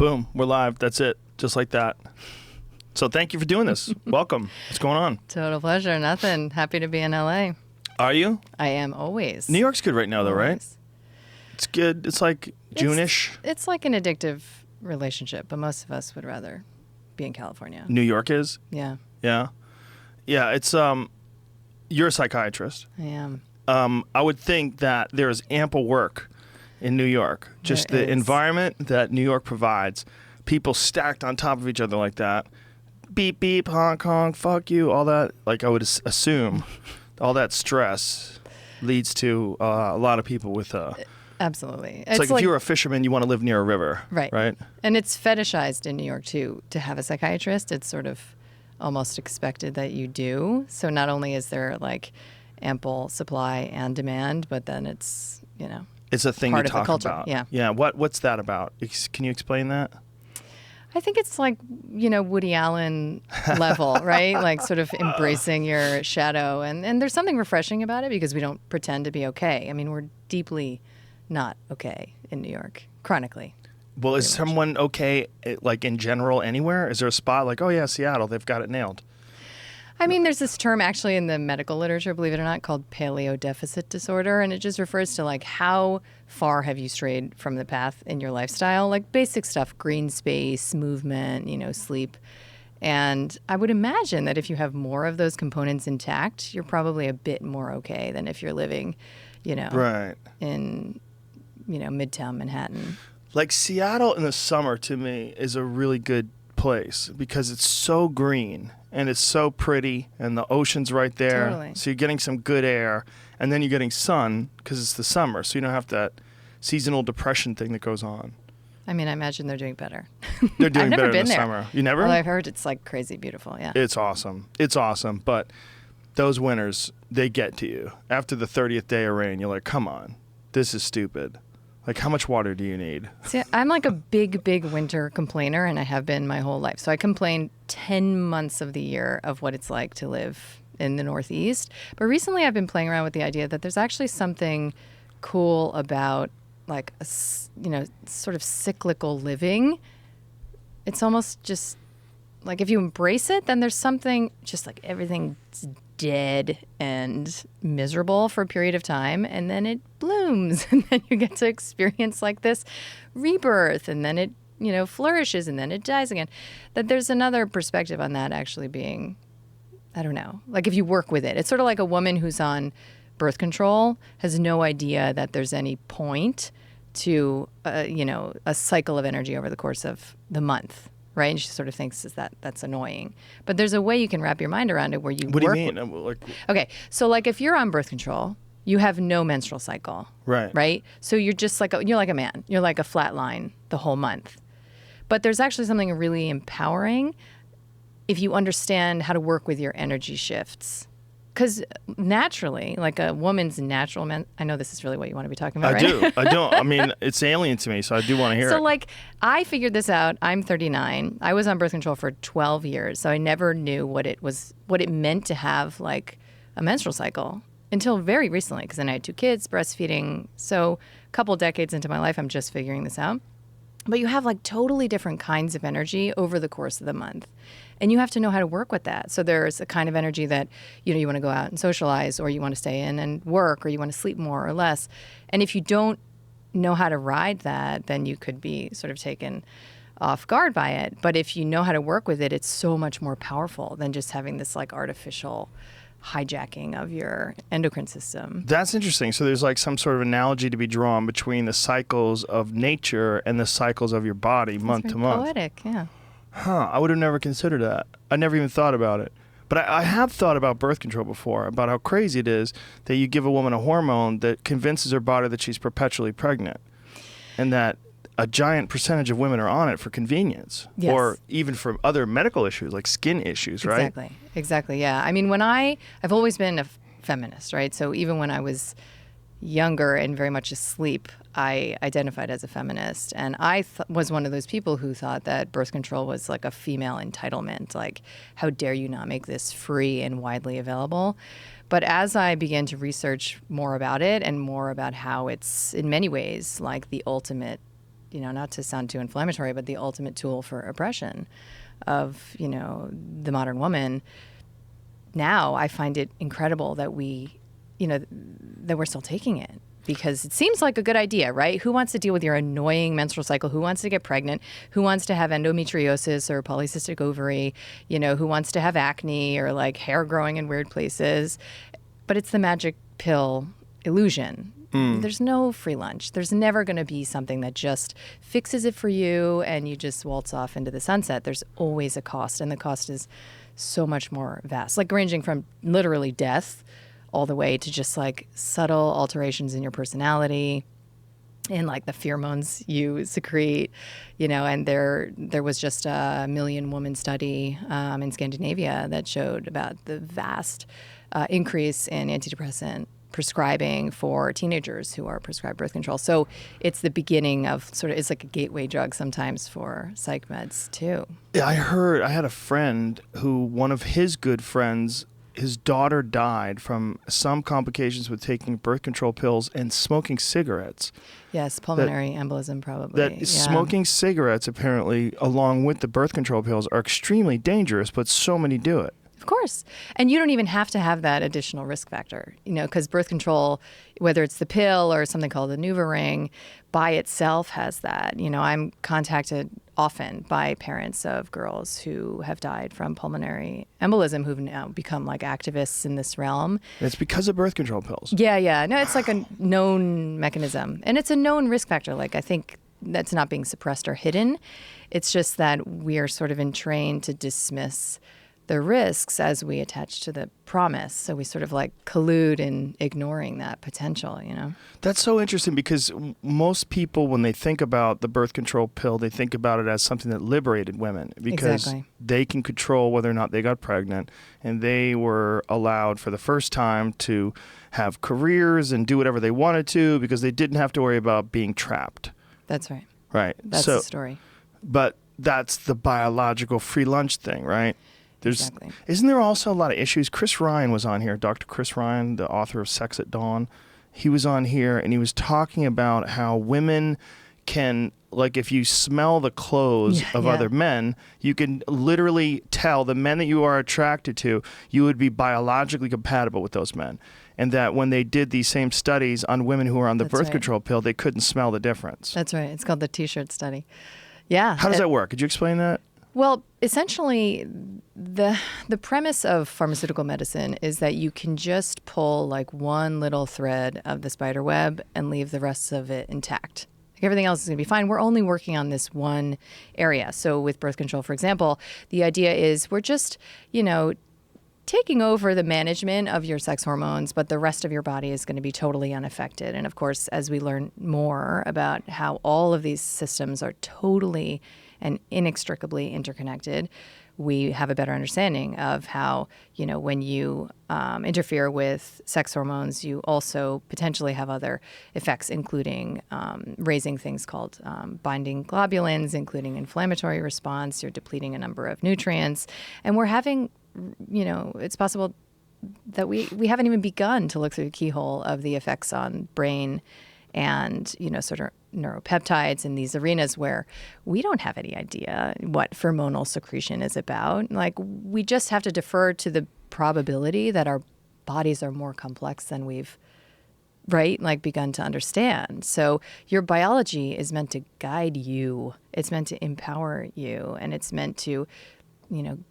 Boom, we're live. That's it. Just like that. So thank you for doing this. Welcome. What's going on? Total pleasure. Nothing. Happy to be in LA. Are you? I am always. New York's good right now, though, right? Always. It's good. It's like June-ish. It's like an addictive relationship, but most of us would rather be in California. New York is? Yeah, Yeah. Yeah, it's, you're a psychiatrist. I am. I would think that there is ample work in New York. Just There the is. environment that New York provides. People stacked on top of each other like that. Beep, beep, honk, honk, fuck you, all that. Like I would assume all that stress leads to a lot of people with... Absolutely. It's like if you're a fisherman, you want to live near a river. Right. Right? And it's fetishized in New York, too, to have a psychiatrist. It's sort of almost expected that you do. So not only is there like ample supply and demand, but then it's, you know, It's a thing part to of the talk culture. about. Yeah. Yeah. What's that about? Can you explain that? I think it's like, you know, Woody Allen level, right? Like sort of embracing your shadow. And there's something refreshing about it because we don't pretend to be okay. I mean, we're deeply not okay in New York, chronically. Well, is someone okay, like in general, anywhere? Is there a spot like, oh yeah, Seattle, they've got it nailed? I mean, there's this term actually in the medical literature, believe it or not, called Paleo deficit disorder. And it just refers to like how far have you strayed from the path in your lifestyle? Like basic stuff, green space, movement, you know, sleep. And I would imagine that if you have more of those components intact, you're probably a bit more okay than if you're living, you know, Right. in, you know, Midtown Manhattan. Like Seattle in the summer to me is a really good place because it's so green and it's so pretty and the ocean's right there. Totally. So you're getting some good air and then you're getting sun because it's the summer. So you don't have that seasonal depression thing that goes on. I mean, I imagine they're doing better. They're doing I've never better been in the there. summer. You never? Well, I've heard it's like crazy beautiful. Yeah. It's awesome. It's awesome. But those winters, they get to you. After the 30th day of rain, you're like, come on, this is stupid. Like, how much water do you need? See, I'm like a big, big winter complainer, and I have been my whole life. So I complain 10 months of the year of what it's like to live in the Northeast. But recently I've been playing around with the idea that there's actually something cool about like, you know, sort of cyclical living. It's almost just like if you embrace it, then there's something just like everything's dead and miserable for a period of time, and then it blooms, and then you get to experience like this rebirth, and then it, you know, flourishes, and then it dies again. That there's another perspective on that actually being, I don't know, like if you work with it. It's sort of like a woman who's on birth control has no idea that there's any point to, you know, a cycle of energy over the course of the month. Right, and she sort of thinks that's annoying, but there's a way you can wrap your mind around it where you. What do you mean? Okay, so like if you're on birth control, you have no menstrual cycle. Right. Right. So you're just like you're like a man. You're like a flat line the whole month. But there's actually something really empowering if you understand how to work with your energy shifts. Because naturally, like a woman's natural I know this is really what you want to be talking about, right? I do. I mean, it's alien to me, so I do want to hear it. So like I figured this out. I'm 39. I was on birth control for 12 years. So I never knew what it meant to have like a menstrual cycle until very recently, because then I had 2 kids, breastfeeding. So a couple decades into my life, I'm just figuring this out. But you have like totally different kinds of energy over the course of the month. And you have to know how to work with that. So there's a kind of energy that, you know, you want to go out and socialize, or you want to stay in and work, or you want to sleep more or less. And if you don't know how to ride that, then you could be sort of taken off guard by it. But if you know how to work with it, it's so much more powerful than just having this like artificial hijacking of your endocrine system. That's interesting. So there's like some sort of analogy to be drawn between the cycles of nature and the cycles of your body month to month. Poetic, yeah. Huh, I would have never considered that. I never even thought about it. But I have thought about birth control before, about how crazy it is that you give a woman a hormone that convinces her body that she's perpetually pregnant, and that a giant percentage of women are on it for convenience, Yes. or even for other medical issues like skin issues, right? Exactly, yeah. I mean, I've always been a feminist, right? So even when I was younger and very much asleep, I identified as a feminist. And I was one of those people who thought that birth control was like a female entitlement. Like, how dare you not make this free and widely available? But as I began to research more about it and more about how it's in many ways like the ultimate not to sound too inflammatory, but the ultimate tool for oppression of, the modern woman. Now I find it incredible that that we're still taking it, because it seems like a good idea, right? Who wants to deal with your annoying menstrual cycle? Who wants to get pregnant? Who wants to have endometriosis or polycystic ovary? Who wants to have acne or like hair growing in weird places? But it's the magic pill illusion. There's no free lunch. There's never going to be something that just fixes it for you and you just waltz off into the sunset. There's always a cost, and the cost is so much more vast, like ranging from literally death all the way to just like subtle alterations in your personality and like the pheromones you secrete, and there was just a 1 million woman study in Scandinavia that showed about the vast increase in antidepressant prescribing for teenagers who are prescribed birth control. So it's the beginning of it's like a gateway drug sometimes for psych meds too. Yeah, I had a friend who, one of his good friends, his daughter died from some complications with taking birth control pills and smoking cigarettes. Yes, pulmonary embolism probably. Smoking cigarettes, apparently, along with the birth control pills, are extremely dangerous, but so many do it. Of course. And you don't even have to have that additional risk factor, because birth control, whether it's the pill or something called the NuvaRing, by itself has that. I'm contacted often by parents of girls who have died from pulmonary embolism who've now become like activists in this realm. It's because of birth control pills. Yeah. No, it's like a known mechanism. And it's a known risk factor. Like, I think that's not being suppressed or hidden. It's just that we are sort of entrained to dismiss the risks as we attach to the promise. So we sort of like collude in ignoring that potential, That's so interesting, because most people, when they think about the birth control pill, they think about it as something that liberated women, because they can control whether or not they got pregnant, and they were allowed for the first time to have careers and do whatever they wanted to because they didn't have to worry about being trapped. That's right. Right. That's the story. But that's the biological free lunch thing, right? Exactly. Isn't there also a lot of issues? Chris Ryan was on here, Dr. Chris Ryan, the author of Sex at Dawn. He was on here and he was talking about how women can, like, if you smell the clothes of other men, you can literally tell the men that you are attracted to, you would be biologically compatible with those men. And that when they did these same studies on women who were on the birth control pill, they couldn't smell the difference. That's right. It's called the T-shirt study. Yeah. How does that work? Could you explain that? Well, essentially, the premise of pharmaceutical medicine is that you can just pull like one little thread of the spider web and leave the rest of it intact. Like, everything else is going to be fine. We're only working on this one area. So with birth control, for example, the idea is we're just, taking over the management of your sex hormones, but the rest of your body is going to be totally unaffected. And of course, as we learn more about how all of these systems are totally and inextricably interconnected, we have a better understanding of how, when you interfere with sex hormones, you also potentially have other effects, including raising things called binding globulins, including inflammatory response. You're depleting a number of nutrients. And we're having, it's possible that we haven't even begun to look through the keyhole of the effects on brain and, sort of neuropeptides in these arenas where we don't have any idea what hormonal secretion is about. Like, we just have to defer to the probability that our bodies are more complex than we've, begun to understand. So your biology is meant to guide you. It's meant to empower you. And it's meant to,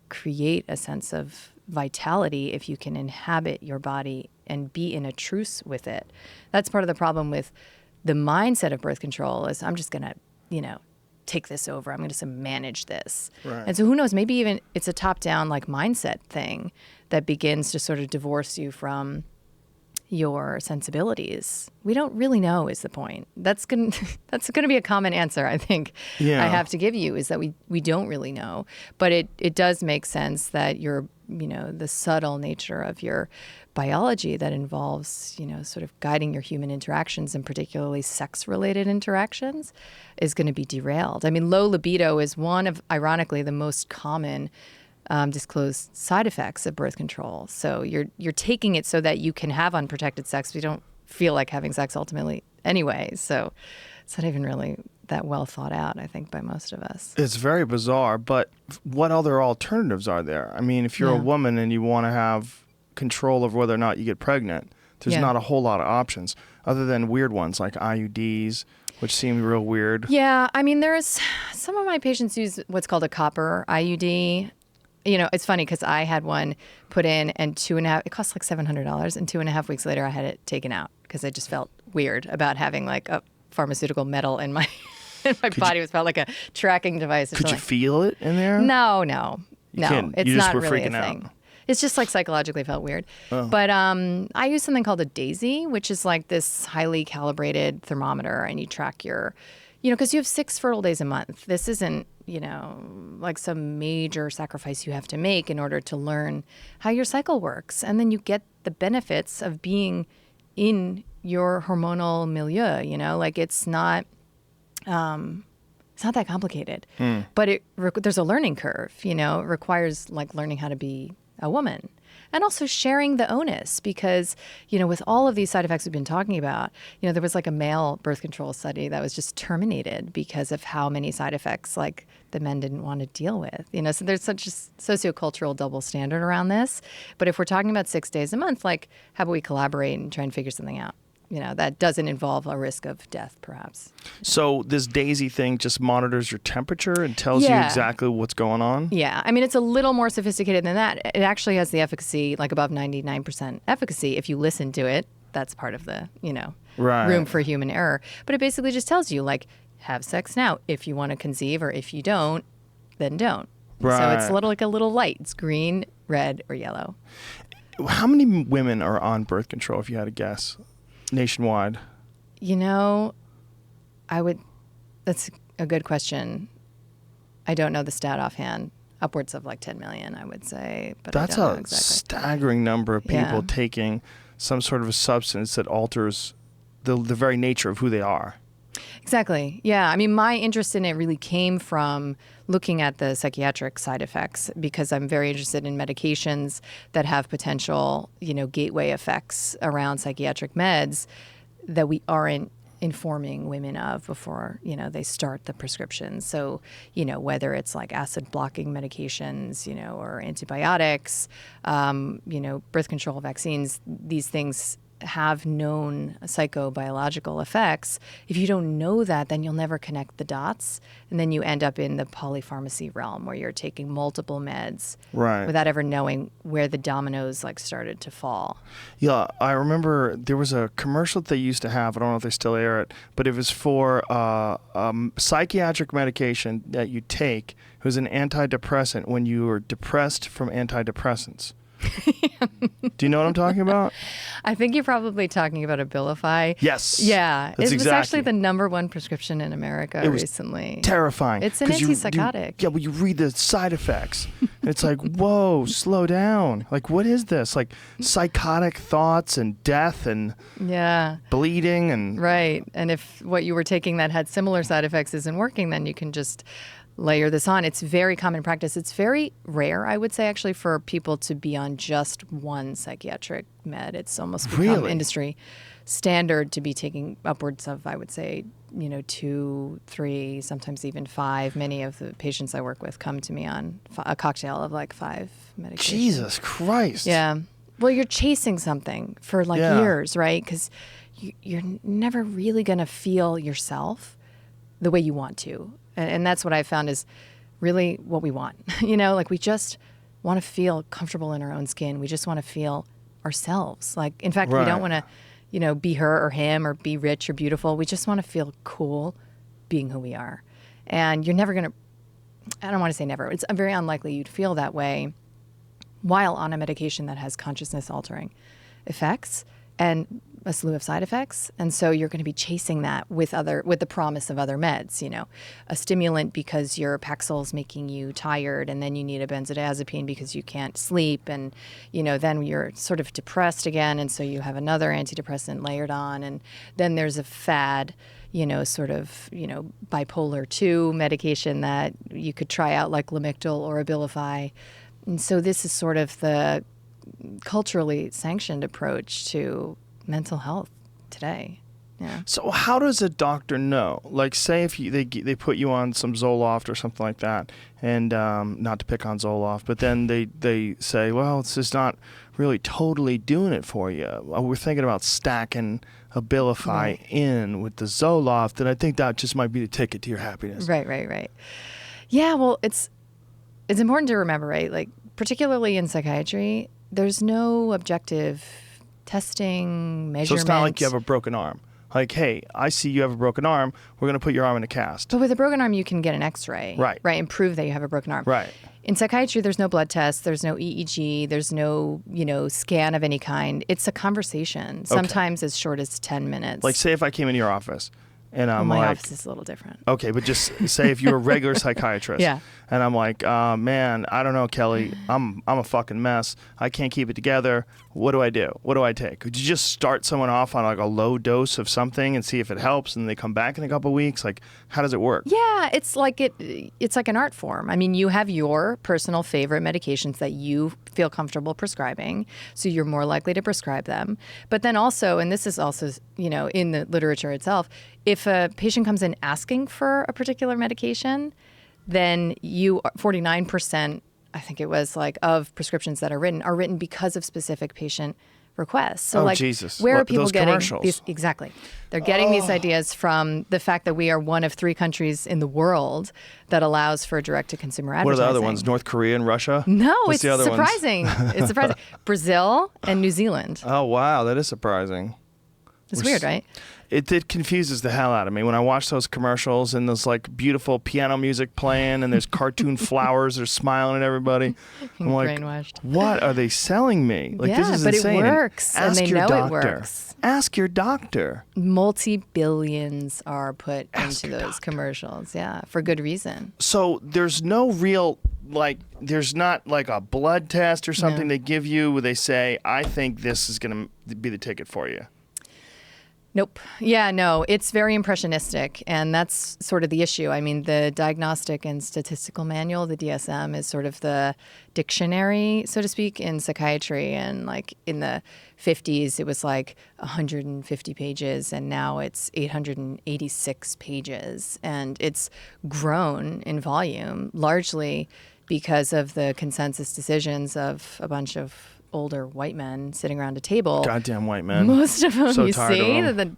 create a sense of vitality if you can inhabit your body and be in a truce with it. That's part of the problem with the mindset of birth control is I'm just going to, take this over. I'm going to manage this. Right. And so who knows, maybe even it's a top-down mindset thing that begins to sort of divorce you from your sensibilities. We don't really know is the point. That's going to be a common answer, I think, I have to give you, is that we don't really know. But it does make sense that the subtle nature of your biology that involves, sort of guiding your human interactions, and particularly sex-related interactions, is going to be derailed. I mean, low libido is one of, ironically, the most common disclosed side effects of birth control. So you're taking it so that you can have unprotected sex. We don't feel like having sex ultimately anyway. So it's not even really that well thought out, I think, by most of us. It's very bizarre, but what other alternatives are there? I mean, if you're a woman and you want to have control of whether or not you get pregnant, there's not a whole lot of options other than weird ones like IUDs, which seem real weird. Yeah, I mean, there's some of my patients use what's called a copper IUD. You know, it's funny because I had one put in and it cost like $700, and 2.5 weeks later I had it taken out because I just felt weird about having like a pharmaceutical metal in my body. It felt like a tracking device. Could you feel it in there? No. It's not were really a freaking thing. out. It's just like psychologically felt weird. Oh. But I use something called a Daisy, which is like this highly calibrated thermometer, and you track your, because you have 6 fertile days a month. This isn't, like some major sacrifice you have to make in order to learn how your cycle works. And then you get the benefits of being in your hormonal milieu, like it's not that complicated. But there's a learning curve, it requires like learning how to be a woman. And also sharing the onus because, with all of these side effects we've been talking about, there was like a male birth control study that was just terminated because of how many side effects like the men didn't want to deal with. So there's such a sociocultural double standard around this. But if we're talking about 6 days a month, like how about we collaborate and try and figure something out? That doesn't involve a risk of death, perhaps. So this Daisy thing just monitors your temperature and tells you exactly what's going on? Yeah. I mean, it's a little more sophisticated than that. It actually has the efficacy, like above 99% efficacy. If you listen to it, that's part of the, room for human error. But it basically just tells you, like, have sex now. If you want to conceive, or if you don't, then don't. Right. So it's like a little light. It's green, red, or yellow. How many women are on birth control, if you had to guess? Nationwide? That's a good question. I don't know the stat offhand. Upwards of like 10 million, I would say. But that's I don't know a exactly. staggering number of people taking some sort of a substance that alters the very nature of who they are. Exactly. Yeah. I mean, my interest in it really came from looking at the psychiatric side effects because I'm very interested in medications that have potential, gateway effects around psychiatric meds that we aren't informing women of before, they start the prescription. So, whether it's like acid blocking medications, or antibiotics, birth control vaccines, these things have known psychobiological effects. If you don't know that, then you'll never connect the dots. And then you end up in the polypharmacy realm where you're taking multiple meds without ever knowing where the dominoes like started to fall. Yeah, I remember there was a commercial that they used to have. I don't know if they still air it, but it was for psychiatric medication that you take. It was an antidepressant when you were depressed from antidepressants. Do you know what I'm talking about? I think you're probably talking about Abilify. Yes. Yeah. That's it was actually the #1 prescription in America recently. Terrifying. It's an antipsychotic. Well, you read the side effects. And it's like, whoa, slow down. Like, what is this? Like psychotic thoughts and death and bleeding and... Right. And if what you were taking that had similar side effects isn't working, then you can just layer this on. It's very common practice. It's very rare, I would say, actually, for people to be on just one psychiatric med. It's almost become industry standard to be taking upwards of, I would say, 2, 3, sometimes even 5. Many of the patients I work with come to me on a cocktail of like 5 medications. Jesus Christ. Yeah. Well, you're chasing something for like years, right? Because you're never really going to feel yourself the way you want to. And that's what I found is really what we want. Like we just want to feel comfortable in our own skin. We just want to feel ourselves. Like, in fact, we don't want to, be her or him or be rich or beautiful. We just want to feel cool being who we are. And you're never going to, I don't want to say never. It's very unlikely you'd feel that way while on a medication that has consciousness altering effects and a slew of side effects. And so you're going to be chasing that with the promise of other meds, a stimulant because your Paxil's making you tired, and then you need a benzodiazepine because you can't sleep. And, then you're sort of depressed again. And so you have another antidepressant layered on. And then there's a fad, bipolar 2 medication that you could try out like Lamictal or Abilify. And so this is sort of the culturally sanctioned approach to mental health today. Yeah. So how does a doctor know? Like, say if they put you on some Zoloft or something like that, and not to pick on Zoloft, but then they say, well, it's just not really totally doing it for you. We're thinking about stacking Abilify in with the Zoloft, and I think that just might be the ticket to your happiness. Right. Yeah, well, it's important to remember, right? Like, particularly in psychiatry, there's no objective testing, measurement. So it's not like you have a broken arm. Like, hey, I see you have a broken arm. We're going to put your arm in a cast. But with a broken arm, you can get an X-ray. Right. And prove that you have a broken arm. Right. In psychiatry, there's no blood test. There's no EEG. There's no, scan of any kind. It's a conversation, sometimes as short as 10 minutes. Like, say if I came into your office and I'm my like... office is a little different. Okay, but just say if you're a regular psychiatrist. Yeah. And I'm like, man, I don't know, Kelly. I'm a fucking mess. I can't keep it together. What do I do? What do I take? Could you just start someone off on like a low dose of something and see if it helps, and they come back in a couple of weeks? Like, how does it work? Yeah, it's like an art form. I mean, you have your personal favorite medications that you feel comfortable prescribing, so you're more likely to prescribe them. But then also, and this is also, in the literature itself, if a patient comes in asking for a particular medication, then 49%, I think it was, like, of prescriptions that are written because of specific patient requests. So, Jesus. Where are people those getting commercials? these? Exactly. They're getting these ideas from the fact that we are one of 3 countries in the world that allows for direct-to-consumer advertising. What are the other ones? North Korea and Russia? No, What's it's surprising. It's surprising. Brazil and New Zealand. Oh, wow. That is surprising. It's weird, right? It confuses the hell out of me when I watch those commercials and there's like beautiful piano music playing and there's cartoon flowers that are smiling at everybody. I'm like, brainwashed. What are they selling me? Like, this is but insane. It works, and they know it works. Ask your doctor. Multi-billions are put into those commercials, for good reason. So there's no real, there's not like a blood test or something they give you where they say, I think this is going to be the ticket for you. Nope. Yeah, no, it's very impressionistic, and that's sort of the issue. I mean, the Diagnostic and Statistical Manual, the DSM, is sort of the dictionary, so to speak, in psychiatry. And like in the 50s, it was like 150 pages, and now it's 886 pages. And it's grown in volume, largely because of the consensus decisions of a bunch of older white men sitting around a table. Goddamn white men. Most of them, so you tired see, of them.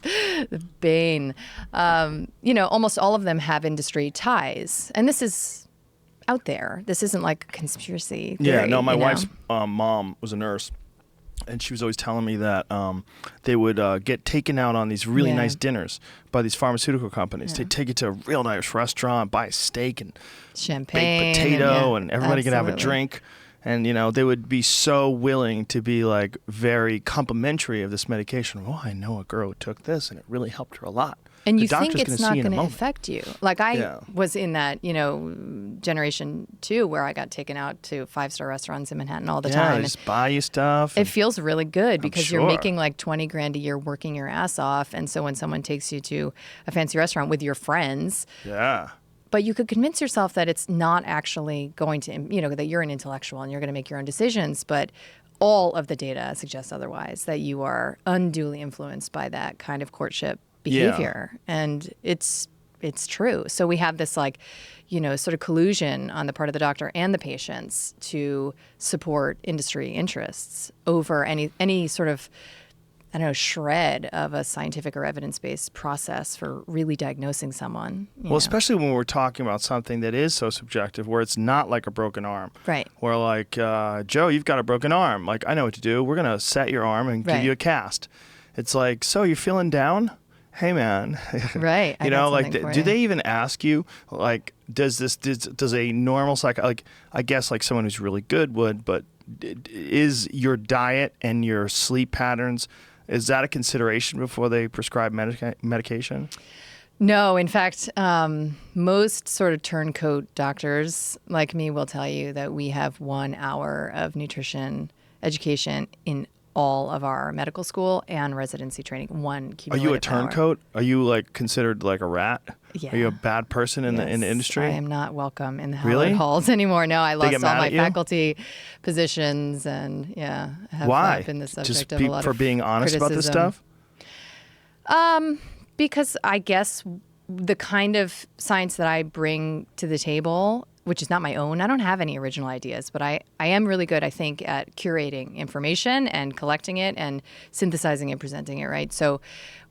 the bane. Almost all of them have industry ties. And this is out there. This isn't like a conspiracy theory. Yeah, no, my wife's mom was a nurse. And she was always telling me that they would get taken out on these really nice dinners by these pharmaceutical companies. They'd take you to a real nice restaurant, buy a steak and champagne, baked potato, and everybody could have a absolutely. drink. And, they would be so willing to be, like, very complimentary of this medication. Oh, I know a girl who took this, and it really helped her a lot. And the you think doctor's it's gonna not see you in a going to moment. affect you. Like I was in that, generation too, where I got taken out to 5-star restaurants in Manhattan all the time. They just buy you stuff. It feels really good because you're sure. making like $20,000 a year working your ass off. And so when someone takes you to a fancy restaurant with your friends, but you could convince yourself that it's not actually going to, that you're an intellectual and you're going to make your own decisions. But all of the data suggests otherwise, that you are unduly influenced by that kind of courtship behavior. And it's true. So we have this sort of collusion on the part of the doctor and the patients to support industry interests over any sort of, shred of a scientific or evidence-based process for really diagnosing someone. Well, especially when we're talking about something that is so subjective, where it's not like a broken arm. Right. Where like, Joe, you've got a broken arm. Like, I know what to do. We're going to set your arm and give you a cast. It's like, so you're feeling down? Hey, man. Right. Do they even ask you, like, does a normal I guess like someone who's really good would, but is your diet and your sleep patterns, is that a consideration before they prescribe medication? No, in fact, most sort of turncoat doctors like me will tell you that we have 1 hour of nutrition education in all of our medical school and residency training. One cumulative Are you a turncoat? hour. Are you like considered like a rat? Yeah. Are you a bad person in the industry? I am not welcome in the Really? Howard halls anymore. No, I lost get all mad my at you? faculty positions, and have Why? been the subject Just of a lot for of being honest about this criticism. stuff? Because I guess the kind of science that I bring to the table, which is not my own, I don't have any original ideas, but I am really good, I think, at curating information and collecting it and synthesizing and presenting it, right? So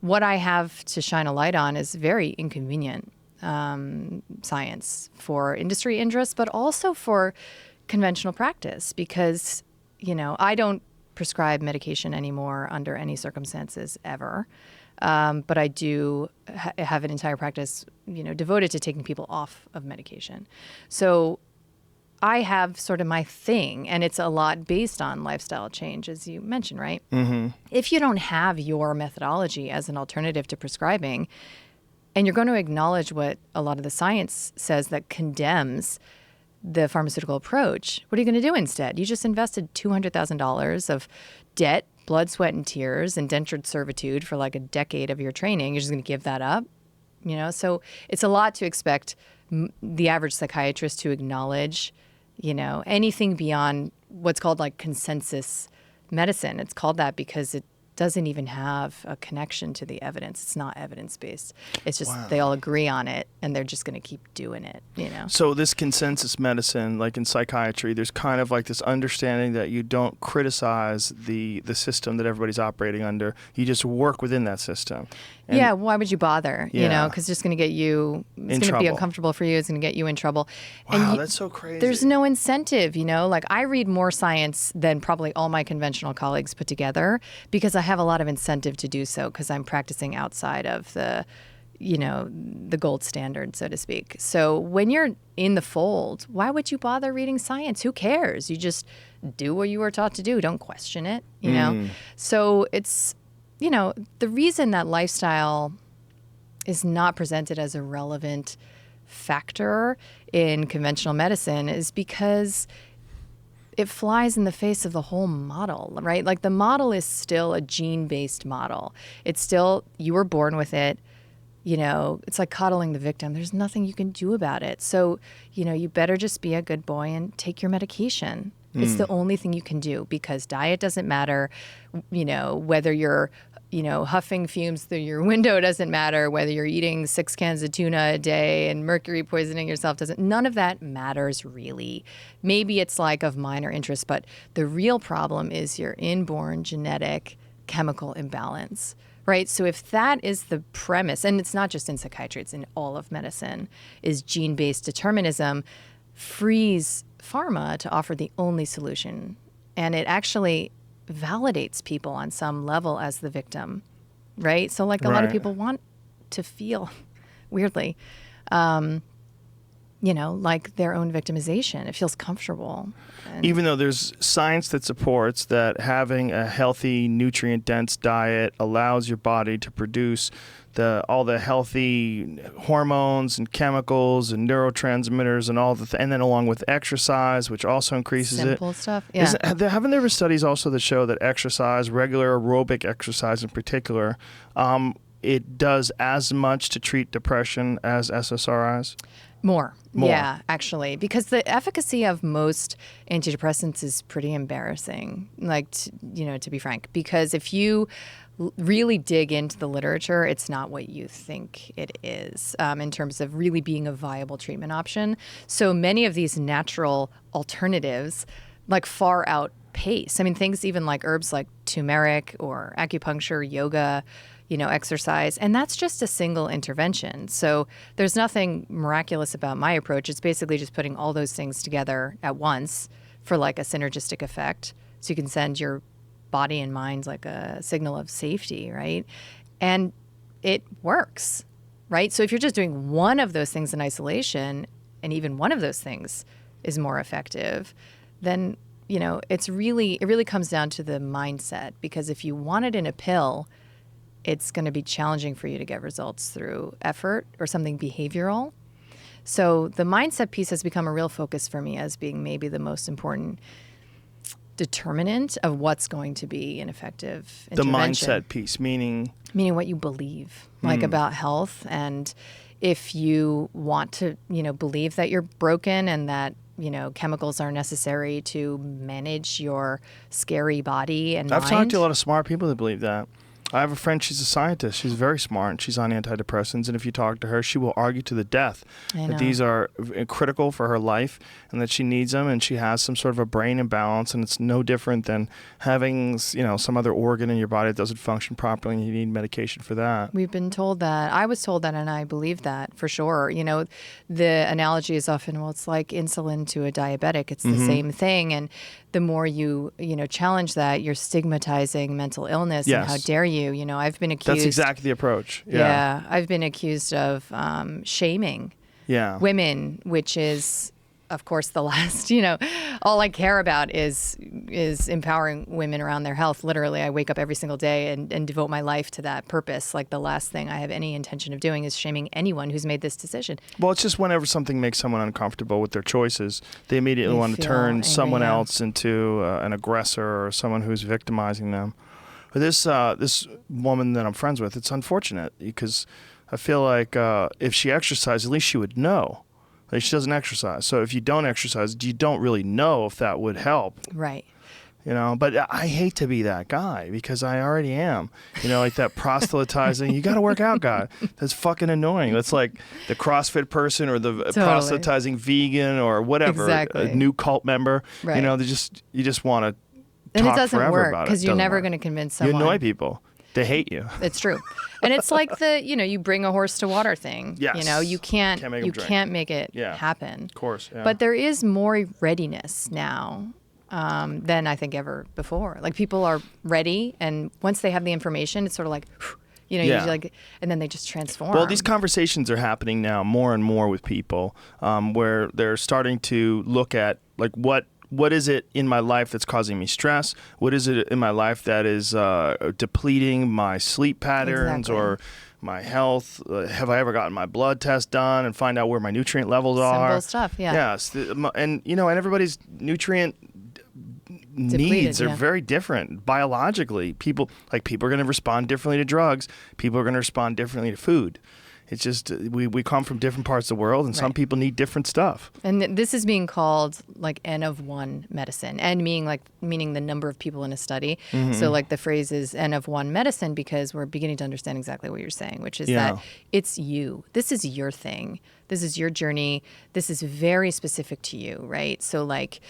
what I have to shine a light on is very inconvenient science for industry interests, but also for conventional practice because, I don't prescribe medication anymore under any circumstances ever. But I do have an entire practice, devoted to taking people off of medication. So I have sort of my thing, and it's a lot based on lifestyle change, as you mentioned, right? Mm-hmm. If you don't have your methodology as an alternative to prescribing, and you're going to acknowledge what a lot of the science says that condemns the pharmaceutical approach, what are you going to do instead? You just invested $200,000 of debt, blood, sweat, and tears, indentured servitude for like a decade of your training. You're just going to give that up, So it's a lot to expect the average psychiatrist to acknowledge, anything beyond what's called like consensus medicine. It's called that because it doesn't even have a connection to the evidence. It's not evidence-based. It's just They all agree on it, and they're just going to keep doing it, So this consensus medicine, like in psychiatry, there's kind of like this understanding that you don't criticize the system that everybody's operating under. You just work within that system. And why would you bother? Because it's just going to get you, it's going to be uncomfortable for you. It's going to get you in trouble. Wow, that's so crazy. There's no incentive, like I read more science than probably all my conventional colleagues put together because I have a lot of incentive to do so because I'm practicing outside of the gold standard, so to speak. So when you're in the fold, why would you bother reading science? Who cares? You just do what you were taught to do. Don't question it, So it's, the reason that lifestyle is not presented as a relevant factor in conventional medicine is because it flies in the face of the whole model, right? Like the model is still a gene-based model. It's still, you were born with it. It's like coddling the victim. There's nothing you can do about it. So, you better just be a good boy and take your medication. It's the only thing you can do because diet doesn't matter. Whether you're, huffing fumes through your window doesn't matter. Whether you're eating 6 cans of tuna a day and mercury poisoning yourself none of that matters really. Maybe it's like of minor interest, but the real problem is your inborn genetic chemical imbalance. Right. So if that is the premise, and it's not just in psychiatry, it's in all of medicine, is gene-based determinism, frees pharma to offer the only solution. And it actually validates people on some level as the victim. Right. So like a lot of people want to feel, weirdly, like their own victimization. It feels comfortable. Even though there's science that supports that having a healthy, nutrient-dense diet allows your body to produce all the healthy hormones and chemicals and neurotransmitters and all and then along with exercise, which also increases Simple stuff. Yeah. Haven't there been studies also that show that exercise, regular aerobic exercise in particular, it does as much to treat depression as SSRIs? More. Yeah, actually, because the efficacy of most antidepressants is pretty embarrassing, to be frank, because if you really dig into the literature, it's not what you think it is in terms of really being a viable treatment option. So many of these natural alternatives far outpace. I mean, things even like herbs like turmeric or acupuncture, yoga, exercise, and that's just a single intervention. So there's nothing miraculous about my approach. It's basically just putting all those things together at once for a synergistic effect. So you can send your body and mind a signal of safety, right? And it works, right? So if you're just doing one of those things in isolation, and even one of those things is more effective, then, it really comes down to the mindset, because if you want it in a pill, it's going to be challenging for you to get results through effort or something behavioral. So the mindset piece has become a real focus for me as being maybe the most important determinant of what's going to be an effective intervention. The mindset piece, meaning what you believe, about health. And if you want to, believe that you're broken and that, chemicals are necessary to manage your scary body and mind. I've talked to a lot of smart people that believe that. I have a friend, she's a scientist. She's very smart. She's on antidepressants. And if you talk to her, she will argue to the death that these are critical for her life and that she needs them. And she has some sort of a brain imbalance. And it's no different than having, some other organ in your body that doesn't function properly and you need medication for that. We've been told that. I was told that, and I believe that for sure. The analogy is often, well, it's like insulin to a diabetic. It's the same thing. And the more you challenge that, you're stigmatizing mental illness. Yes. And how dare you? I've been accused. That's exactly the approach. Yeah, I've been accused of shaming women, which is, of course, the last. All I care about is empowering women around their health. Literally, I wake up every single day and devote my life to that purpose. Like the last thing I have any intention of doing is shaming anyone who's made this decision. Well, it's just whenever something makes someone uncomfortable with their choices, they immediately want to turn angry, someone else into an aggressor or someone who's victimizing them. But this woman that I'm friends with, it's unfortunate because I feel like if she exercised, at least she would know. Like she doesn't exercise. So if you don't exercise, you don't really know if that would help. Right. But I hate to be that guy because I already am. Like that proselytizing, you got to work out guy. That's fucking annoying. That's like the CrossFit person or the proselytizing vegan or whatever, a new cult member. Right. You just want to and talk it doesn't forever work about it. Because you're never going to convince someone. You annoy people. They hate you. It's true. And it's like you bring a horse to water thing. Yes. You can't make it happen. Of course. Yeah. But there is more readiness now than I think ever before. Like people are ready, and once they have the information, it's sort of like, and then they just transform. Well, these conversations are happening now more and more with people, where they're starting to look at like what is it in my life that's causing me stress? What is it in my life that is depleting my sleep patterns or my health? Have I ever gotten my blood test done and find out where my nutrient levels are? Simple stuff, yeah. Yes, and everybody's nutrient needs are very different biologically. People are going to respond differently to drugs. People are going to respond differently to food. It's just we come from different parts of the world, and some people need different stuff. And this is being called like N of 1 medicine, and meaning the number of people in a study. Mm-hmm. So like the phrase is N of 1 medicine because we're beginning to understand exactly what you're saying, which is that it's you. This is your thing. This is your journey. This is very specific to you, right? So like,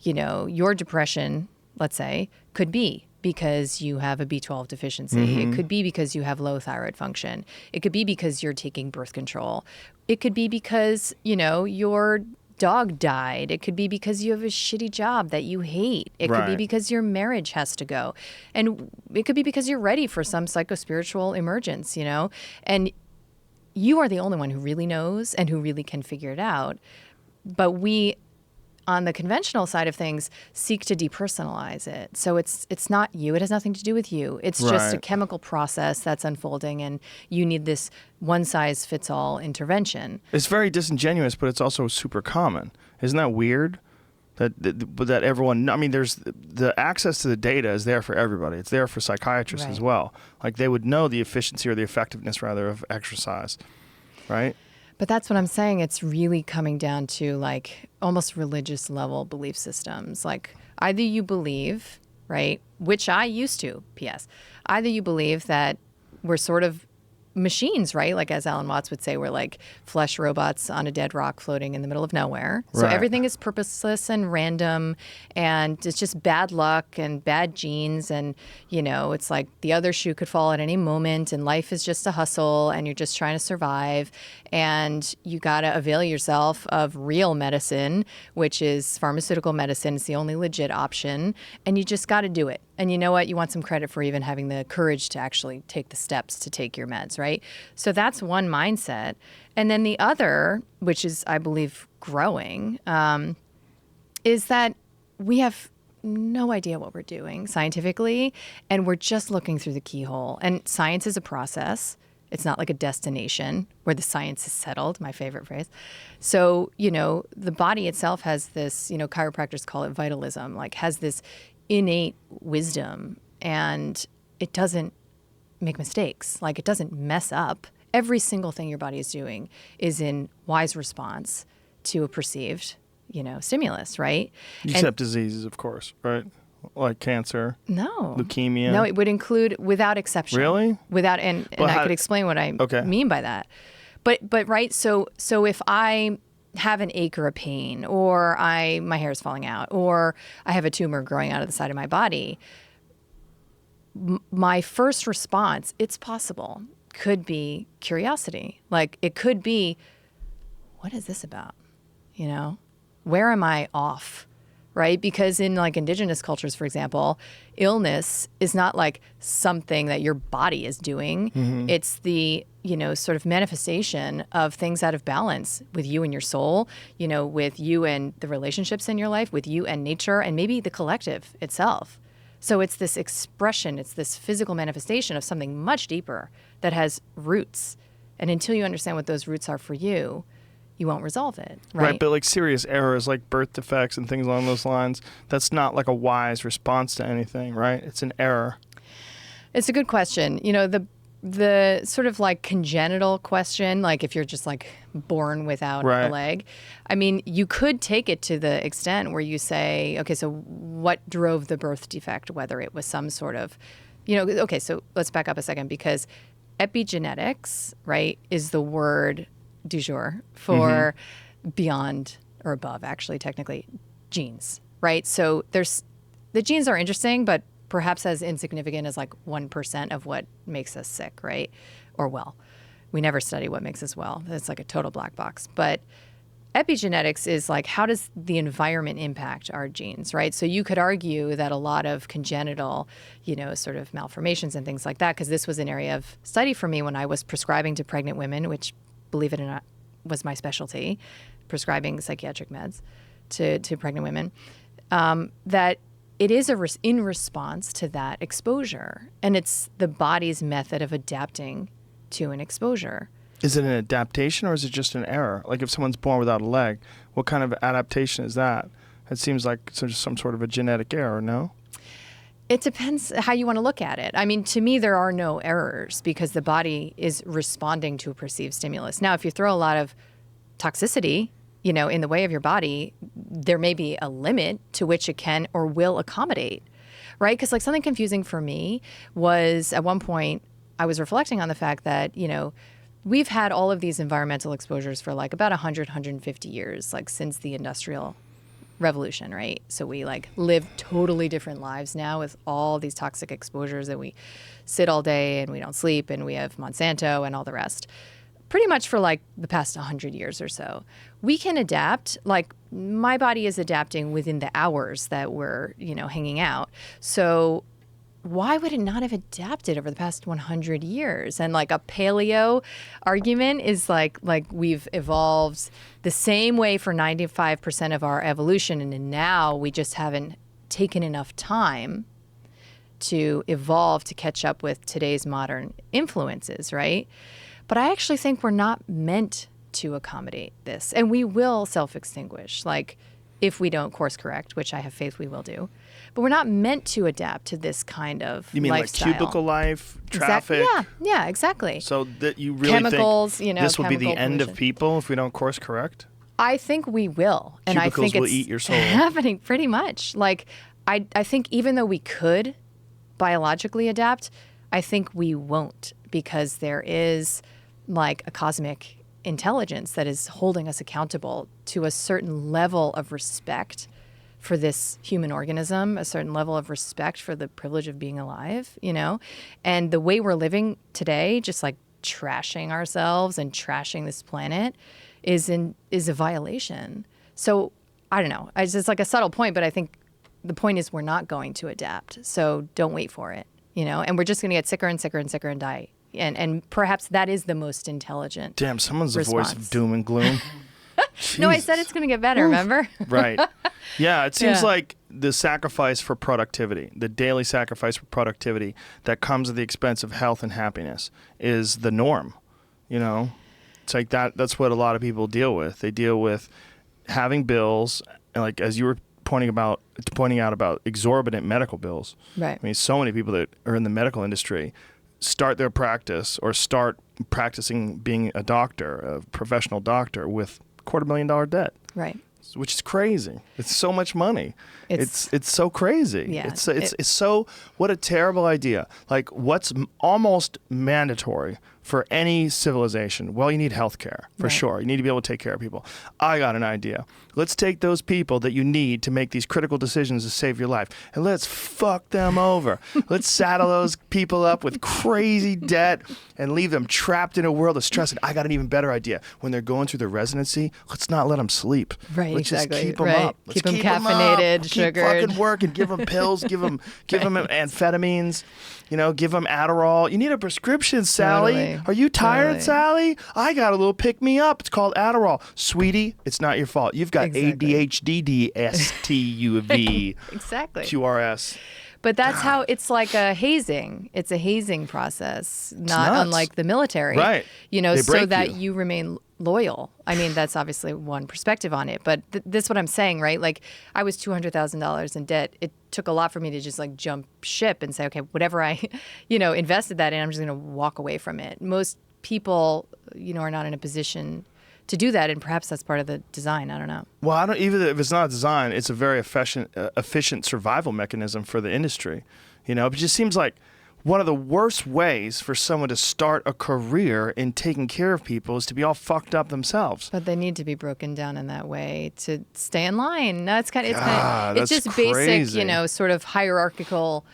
your depression, let's say, could be because you have a B12 deficiency. Mm-hmm. It could be because you have low thyroid function. It could be because you're taking birth control. It could be because, your dog died. It could be because you have a shitty job that you hate. It could be because your marriage has to go. And it could be because you're ready for some psychospiritual emergence, And you are the only one who really knows and who really can figure it out. But we, on the conventional side of things, seek to depersonalize it. So it's not you. It has nothing to do with you. It's just a chemical process that's unfolding, and you need this one-size-fits-all intervention. It's very disingenuous, but it's also super common. Isn't that weird? That everyone, there's the access to the data is there for everybody. It's there for psychiatrists as well. Like they would know the efficiency or the effectiveness, rather, of exercise, right? But that's what I'm saying. It's really coming down to like almost religious level belief systems. Like either you believe, right, which I used to, P.S., either you believe that we're sort of machines, right? Like as Alan Watts would say, we're like flesh robots on a dead rock floating in the middle of nowhere. So everything is purposeless and random, and it's just bad luck and bad genes. And, it's like the other shoe could fall at any moment, and life is just a hustle, and you're just trying to survive. And you got to avail yourself of real medicine, which is pharmaceutical medicine. It's the only legit option. And you just got to do it. And you know what? You want some credit for even having the courage to actually take the steps to take your meds, right? So that's one mindset. And then the other, which is, I believe, growing, is that we have no idea what we're doing scientifically, and we're just looking through the keyhole. And science is a process. It's not like a destination where the science is settled, my favorite phrase. So, the body itself has this, chiropractors call it vitalism, like has this innate wisdom, and it doesn't make mistakes. Like it doesn't mess up. Every single thing your body is doing is in wise response to a perceived, stimulus, right? Except diseases, of course, right? like cancer, No. leukemia? No, it would include without exception. Really? Without, and I could explain what I mean by that. But right, so if I have an ache or a pain, or my hair is falling out, or I have a tumor growing out of the side of my body, my first response, it's possible, could be curiosity. Like it could be, what is this about? You know, where am I off? Right? Because in like indigenous cultures, for example, illness is not like something that your body is doing. Mm-hmm. It's the, sort of manifestation of things out of balance with you and your soul, with you and the relationships in your life, with you and nature, and maybe the collective itself. So it's this expression, it's this physical manifestation of something much deeper that has roots. And until you understand what those roots are for you, you won't resolve it, right? Right, but like serious errors like birth defects and things along those lines, that's not like a wise response to anything, right? It's an error. It's a good question. The sort of like congenital question, like if you're just like born without a leg, I mean, you could take it to the extent where you say, okay, so what drove the birth defect, whether it was some sort of, okay, so let's back up a second, because epigenetics, right, is the word du jour for beyond or above, actually, technically, genes, right? So the genes are interesting, but perhaps as insignificant as like 1% of what makes us sick, right? Or well. We never study what makes us well. It's like a total black box. But epigenetics is like, how does the environment impact our genes, right? So you could argue that a lot of congenital, sort of malformations and things like that, because this was an area of study for me when I was prescribing to pregnant women, which, believe it or not, was my specialty, prescribing psychiatric meds to pregnant women, that it is in response to that exposure. And it's the body's method of adapting to an exposure. Is it an adaptation or is it just an error? Like if someone's born without a leg, what kind of adaptation is that? It seems like some sort of a genetic error, no? It depends how you want to look at it. I mean, to me, there are no errors because the body is responding to a perceived stimulus. Now, if you throw a lot of toxicity, in the way of your body, there may be a limit to which it can or will accommodate, right? Because like something confusing for me was at one point, I was reflecting on the fact that, we've had all of these environmental exposures for like about 100, 150 years, like since the Industrial Revolution, right? So we like live totally different lives now with all these toxic exposures, and we sit all day and we don't sleep and we have Monsanto and all the rest. Pretty much for like the past 100 years or so. We can adapt, like my body is adapting within the hours that we're, hanging out. So why would it not have adapted over the past 100 years? And like a paleo argument is like we've evolved the same way for 95% of our evolution, and now we just haven't taken enough time to evolve to catch up with today's modern influences, right? But I actually think we're not meant to accommodate this, and we will self-extinguish, like if we don't course correct, which I have faith we will do. But we're not meant to adapt to this kind of You mean lifestyle. like cubicle life, traffic? Yeah, exactly. So that you really Chemicals, think this will be the end pollution. of people if we don't course correct? I think we will. And Cubicles I think will it's eat your soul. happening pretty much. Like, I think even though we could biologically adapt, I think we won't, because there is like a cosmic intelligence that is holding us accountable to a certain level of respect for this human organism, a certain level of respect for the privilege of being alive, And the way we're living today, just like trashing ourselves and trashing this planet, is a violation. So I don't know. It's like a subtle point, but I think the point is we're not going to adapt. So don't wait for it, And we're just going to get sicker and sicker and sicker and die. And perhaps that is the most intelligent. Damn, someone's response. The voice of doom and gloom. No, I said it's going to get better, remember? Right. Yeah, it seems like the sacrifice for productivity, the daily sacrifice for productivity that comes at the expense of health and happiness is the norm. It's like that's what a lot of people deal with. They deal with having bills, and like as you were pointing out about exorbitant medical bills. Right. I mean, so many people that are in the medical industry start their practice or start practicing being a doctor, a professional doctor, with $250,000 debt. Right. which is crazy. It's so much money. It's so crazy. Yeah, It's so, what a terrible idea. Like, what's almost mandatory for any civilization? Well, you need health care, for sure. You need to be able to take care of people. I got an idea. Let's take those people that you need to make these critical decisions to save your life, and let's fuck them over. Let's saddle those people up with crazy debt and leave them trapped in a world of stress. And I got an even better idea. When they're going through their residency, let's not let them sleep. Right, let's exactly. just keep them right. up. Let's keep them caffeinated, keep fucking working. Give them pills. Give them amphetamines. You know, give them Adderall. You need a prescription, Sally. Totally. Are you tired, Totally. Sally? I got a little pick-me-up. It's called Adderall. Sweetie, it's not your fault. You've got ADHD-DSTUV. Exactly. QRS. But that's how it's like a hazing. It's a hazing process, not nuts. unlike the military. Right. You know, They so break that you. you remain loyal. I mean, that's obviously one perspective on it. But this is what I'm saying, right? Like, I was $200,000 in debt. It took a lot for me to just like jump ship and say, okay, whatever I, invested that in, I'm just going to walk away from it. Most people, are not in a position to do that, and perhaps that's part of the design. I don't know. Well, even if it's not design, it's a very efficient survival mechanism for the industry. It just seems like one of the worst ways for someone to start a career in taking care of people is to be all fucked up themselves. But they need to be broken down in that way to stay in line. No, it's just that's basic, crazy. Sort of hierarchical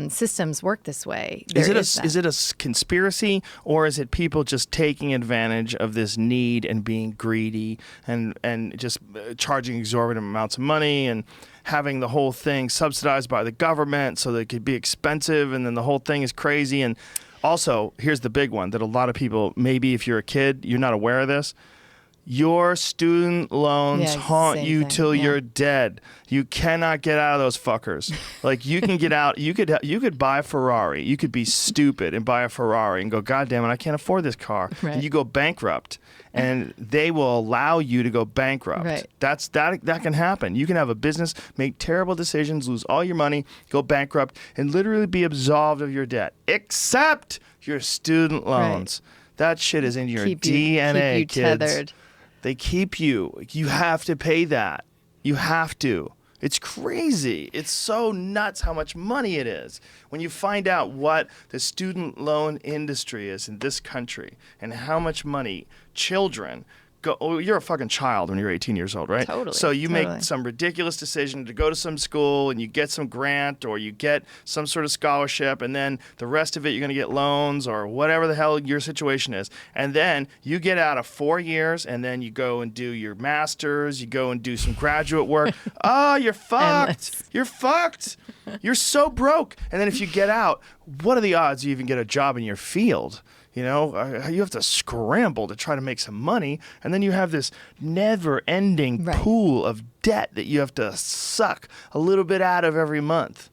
systems work this way. Is it a conspiracy, or is it people just taking advantage of this need and being greedy and just charging exorbitant amounts of money and having the whole thing subsidized by the government so that it could be expensive, and then the whole thing is crazy? And also, here's the big one that a lot of people, maybe if you're a kid, you're not aware of this. Your student loans haunt you till you're dead. You cannot get out of those fuckers. Like, you can get out. You could buy a Ferrari. You could be stupid and buy a Ferrari and go, God damn it, I can't afford this car. Right. And you go bankrupt, and they will allow you to go bankrupt. Right. That can happen. You can have a business, make terrible decisions, lose all your money, go bankrupt, and literally be absolved of your debt, except your student loans. Right. That shit is in your DNA, keep you kids. Tethered. They keep you. You have to pay that. You have to. It's crazy. It's so nuts how much money it is. When you find out what the student loan industry is in this country and how much money children go. Oh, you're a fucking child when you're 18 years old, right? Totally. So you make some ridiculous decision to go to some school, and you get some grant or you get some sort of scholarship, and then the rest of it you're going to get loans or whatever the hell your situation is. And then you get out of 4 years, and then you go and do your master's, you go and do some graduate work. Oh, you're fucked. Endless. You're fucked. You're so broke. And then if you get out, what are the odds you even get a job in your field? You have to scramble to try to make some money, and then you have this never-ending pool of debt that you have to suck a little bit out of every month.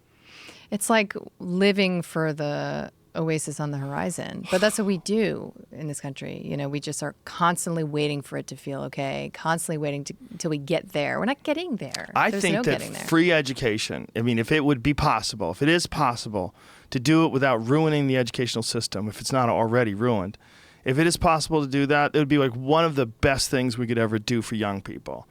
It's like living for the oasis on the horizon. But that's what we do in this country. We just are constantly waiting for it to feel okay, constantly waiting until we get there. We're not getting there. I think that free education, if it would be possible, if it is possible to do it without ruining the educational system, if it's not already ruined, if it is possible to do that, it would be like one of the best things we could ever do for young people.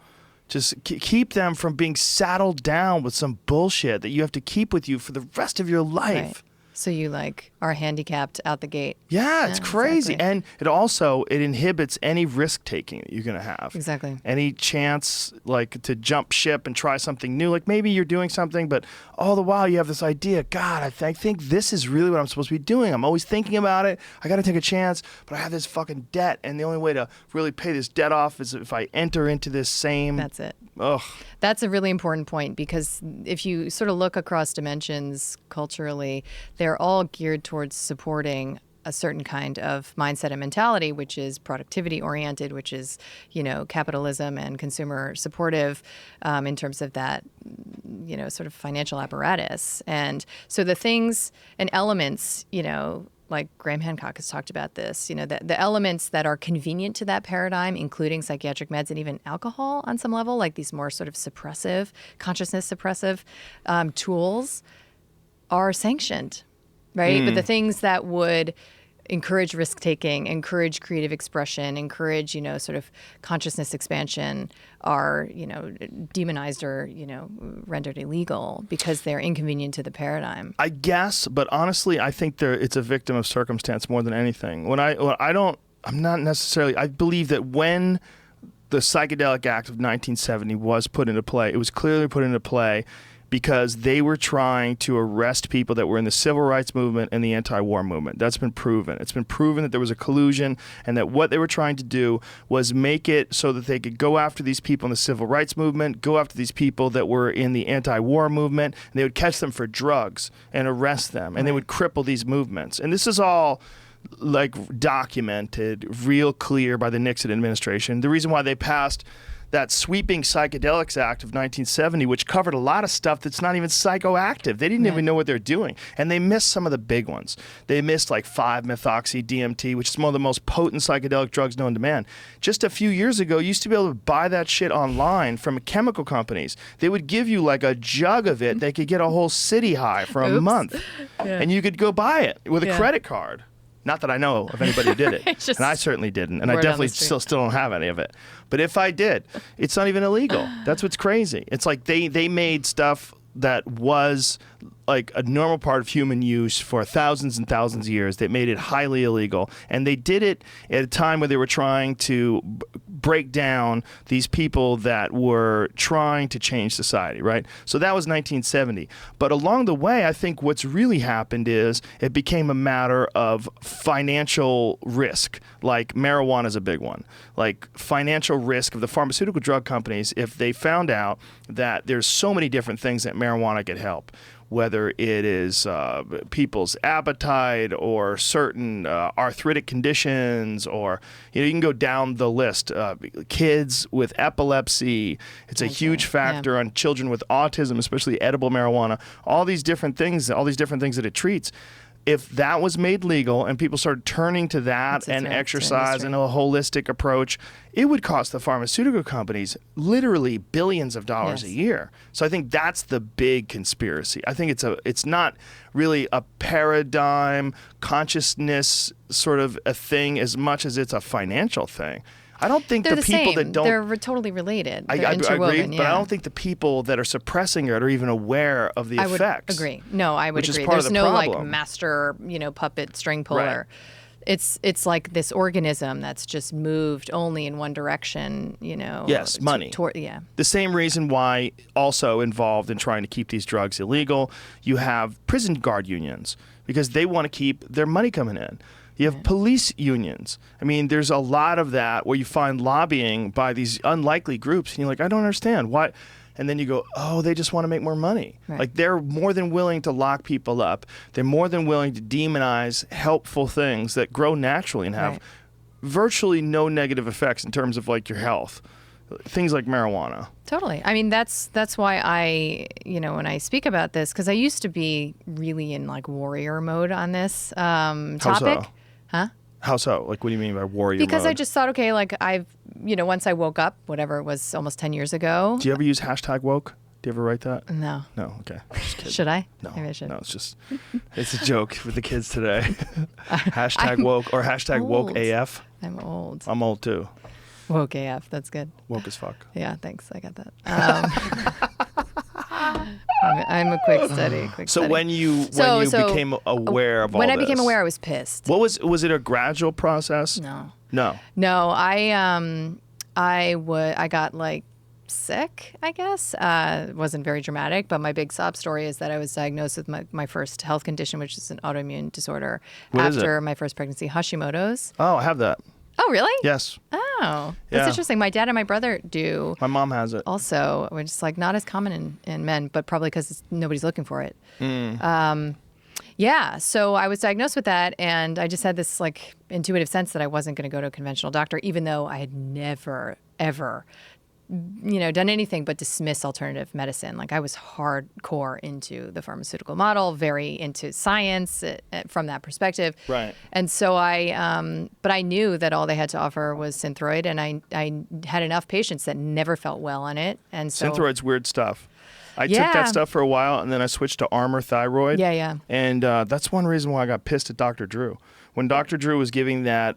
Just keep them from being saddled down with some bullshit that you have to keep with you for the rest of your life. Right. So you are handicapped out the gate. Yeah, it's crazy. Exactly. And it inhibits any risk taking that you're going to have. Exactly. Any chance to jump ship and try something new. Like, maybe you're doing something, but all the while you have this idea, God, I think this is really what I'm supposed to be doing. I'm always thinking about it. I got to take a chance, but I have this fucking debt, and the only way to really pay this debt off is if I enter into this same... That's it. Ugh. That's a really important point, because if you sort of look across dimensions culturally, they're all geared towards supporting a certain kind of mindset and mentality, which is productivity oriented, which is, capitalism and consumer supportive in terms of that, sort of financial apparatus. And so the things and elements, like Graham Hancock has talked about this, the elements that are convenient to that paradigm, including psychiatric meds and even alcohol on some level, like these more sort of consciousness suppressive tools, are sanctioned, right? But the things that would encourage risk taking, encourage creative expression, encourage, sort of consciousness expansion are, demonized or, rendered illegal because they're inconvenient to the paradigm. I guess, but honestly, I think it's a victim of circumstance more than anything. I'm not necessarily, I believe that when the Psychedelic Act of 1970 was put into play, it was clearly put into play because they were trying to arrest people that were in the civil rights movement and the anti-war movement. That's been proven. It's been proven that there was a collusion and that what they were trying to do was make it so that they could go after these people in the civil rights movement, go after these people that were in the anti-war movement, and they would catch them for drugs and arrest them, and they would cripple these movements. And this is all like documented, real clear by the Nixon administration. The reason why they passed that sweeping Psychedelics Act of 1970, which covered a lot of stuff that's not even psychoactive. They didn't even know what they're doing. And they missed some of the big ones. They missed like 5-methoxy-DMT, which is one of the most potent psychedelic drugs known to man. Just a few years ago, you used to be able to buy that shit online from chemical companies. They would give you like a jug of it. They could get a whole city high for a month. Yeah. And you could go buy it with a credit card. Not that I know of anybody who did it. And I certainly didn't. And I definitely still don't have any of it. But if I did, it's not even illegal. That's what's crazy. It's like they made stuff that was like a normal part of human use for thousands and thousands of years. That made it highly illegal. And they did it at a time where they were trying to break down these people that were trying to change society, right? So that was 1970. But along the way, I think what's really happened is it became a matter of financial risk. Like marijuana is a big one. Like financial risk of the pharmaceutical drug companies, if they found out that there's so many different things that marijuana could help, whether it is people's appetite or certain arthritic conditions, or you can go down the list. Kids with epilepsy, it's a huge factor on children with autism, especially edible marijuana. All these different things that it treats. If that was made legal and people started turning to that and exercise and a holistic approach, it would cost the pharmaceutical companies literally billions of dollars a year. So I think that's the big conspiracy. I think it's not really a paradigm consciousness sort of a thing as much as it's a financial thing. I don't think they're the people that don't... They're totally related. I agree, but I don't think the people that are suppressing it are even aware of the effects. I would agree. No, I would which agree. Is part There's of the no problem. like master, puppet string puller. Right. It's like this organism that's just moved only in one direction, Yes, money. The same reason why also involved in trying to keep these drugs illegal, you have prison guard unions because they want to keep their money coming in. You have police unions. I mean, there's a lot of that where you find lobbying by these unlikely groups, and you're like, I don't understand. Why? And then you go, oh, they just want to make more money. Right. Like, they're more than willing to lock people up. They're more than willing to demonize helpful things that grow naturally and have virtually no negative effects in terms of, like, your health. Things like marijuana. Totally. I mean, that's why I, when I speak about this, because I used to be really in, like, warrior mode on this topic. How so? Huh? How so? Like, what do you mean by warrior mode? Because I just thought, okay, like once I woke up, whatever it was almost 10 years ago. Do you ever use #woke? Do you ever write that? No. No, okay. Just kidding. Should I? No. Maybe I should. No, it's a joke with the kids today. #woke or #wokeAF. I'm old. I'm old too. Woke AF, that's good. Woke as fuck. Yeah, thanks. I got that. I'm a quick study. So when you became aware of all this. When I became aware, I was pissed. What was it a gradual process? No. No, I got like sick, I guess. It wasn't very dramatic, but my big sob story is that I was diagnosed with my first health condition, which is an autoimmune disorder after my first pregnancy, Hashimoto's. Oh, I have that. Oh, really? Yes. Oh, that's interesting. My dad and my brother do. My mom has it. Also, which is like not as common in men, but probably because nobody's looking for it. So I was diagnosed with that, and I just had this like intuitive sense that I wasn't going to go to a conventional doctor, even though I had never, ever, done anything but dismiss alternative medicine. Like I was hardcore into the pharmaceutical model, very into science from that perspective. Right. And so but I knew that all they had to offer was Synthroid, and I had enough patients that never felt well on it. And so Synthroid's weird stuff. I took that stuff for a while, and then I switched to Armour Thyroid. Yeah. And that's one reason why I got pissed at Dr. Drew. When Dr. Drew was giving that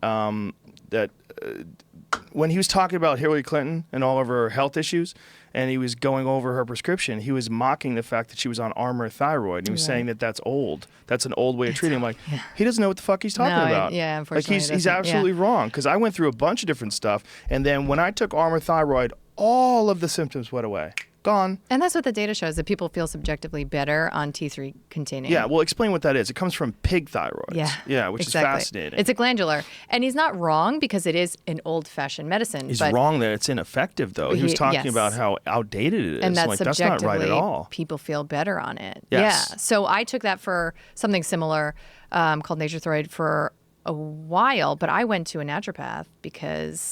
when he was talking about Hillary Clinton and all of her health issues, and he was going over her prescription, he was mocking the fact that she was on Armour thyroid. And he was saying that that's old. That's an old way of treating. I'm like, he doesn't know what the fuck he's talking about. Unfortunately, like he's absolutely wrong. Because I went through a bunch of different stuff, and then when I took Armour thyroid, all of the symptoms went away. Gone. And that's what the data shows, that people feel subjectively better on T3 containing. Yeah, well, explain what that is. It comes from pig thyroids. Yeah, which is fascinating. It's a glandular. And he's not wrong because it is an old-fashioned medicine. He's wrong that it's ineffective, though. He was talking about how outdated it is. And that's like, that's not right at all. People feel better on it. Yes. Yeah. So I took that for something similar called Nature Thyroid for a while, but I went to a naturopath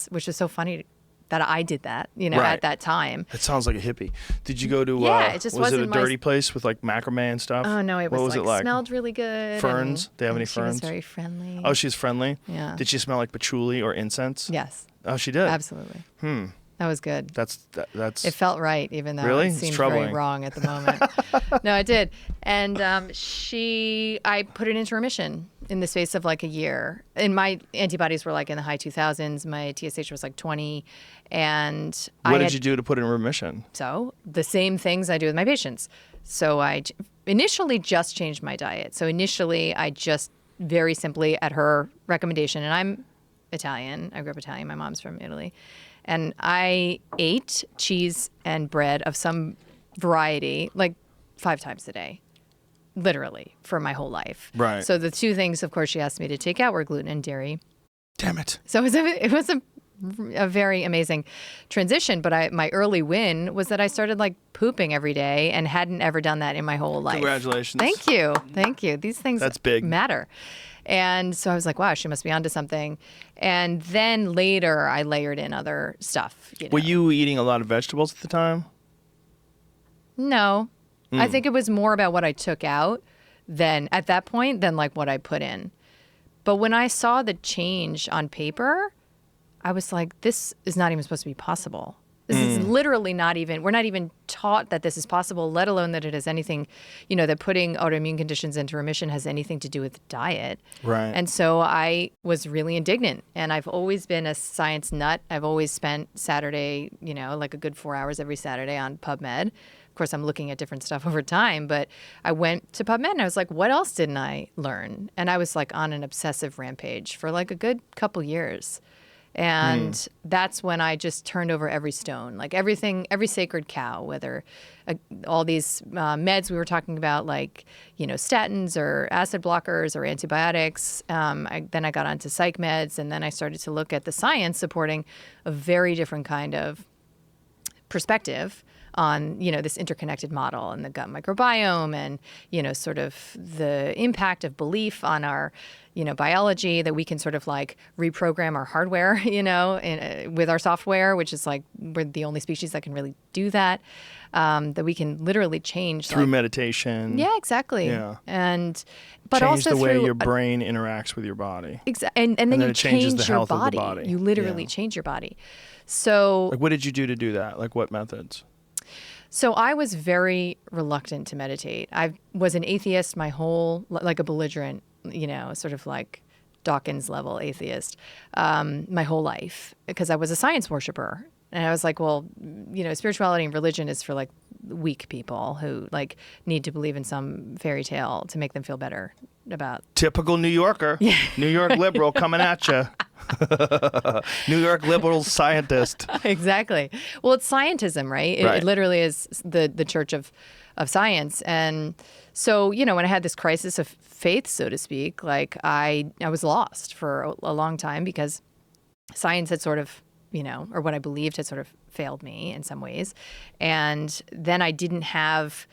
which is so funny that I did that, at that time. It sounds like a hippie. Did you go to, it just was it a dirty place with like macrame and stuff? Oh, no, it was, what was like? Smelled really good. Ferns? They have any ferns? She was very friendly. Oh, she's friendly? Yeah. Did she smell like patchouli or incense? Yes. Oh, she did? Absolutely. That was good. That's. It felt right, even though really? It seemed very wrong at the moment. No, it did. And I put it into remission in the space of like a year. And my antibodies were like in the high 2000s. My TSH was like 20. And what did you do to put it in remission? So the same things I do with my patients. So I initially just changed my diet. So initially I just very simply at her recommendation, and I'm Italian. I grew up Italian. My mom's from Italy. And I ate cheese and bread of some variety like 5 times a day, literally, for my whole life. Right. So the 2 things, of course, she asked me to take out were gluten and dairy. Damn it. So it was a very amazing transition. But my early win was that I started like pooping every day and hadn't ever done that in my whole life. Congratulations. Thank you. Thank you. These things That's big. matter. And so I was like, wow, she must be onto something. And then later I layered in other stuff. Were you eating a lot of vegetables at the time? No. I think it was more about what I took out at that point than like what I put in. But when I saw the change on paper, I was like, this is not even supposed to be possible. This is literally we're not even taught that this is possible, let alone that it has anything, that putting autoimmune conditions into remission has anything to do with diet. Right. And so I was really indignant. And I've always been a science nut. I've always spent Saturday, like a good 4 hours every Saturday on PubMed. Of course, I'm looking at different stuff over time, but I went to PubMed and I was like, what else didn't I learn? And I was like on an obsessive rampage for like a good couple years. And that's when I just turned over every stone, like everything, every sacred cow, whether all these meds we were talking about, like, statins or acid blockers or antibiotics. Then I got onto psych meds, and then I started to look at the science supporting a very different kind of perspective on, this interconnected model and the gut microbiome and, sort of the impact of belief on our, biology, that we can sort of like reprogram our hardware, with our software, which is like, we're the only species that can really do that, that we can literally change. Through meditation. Yeah, exactly. Yeah. But change also the way through your brain interacts with your body. And then you it changes change the your health body. of the body. You literally change your body. So like, what did you do to do that? Like, what methods? So I was very reluctant to meditate. I was an atheist like a belligerent, sort of like Dawkins level atheist, my whole life, because I was a science worshiper. And I was like, well, spirituality and religion is for like weak people who like need to believe in some fairy tale to make them feel better about. Typical New Yorker. Yeah. New York liberal coming at you. New York liberal scientist. Exactly. Well, it's scientism, right? It literally is the church of science. And so, when I had this crisis of faith, so to speak, like I was lost for a long time because science had sort of, or what I believed had sort of failed me in some ways. And then I didn't have,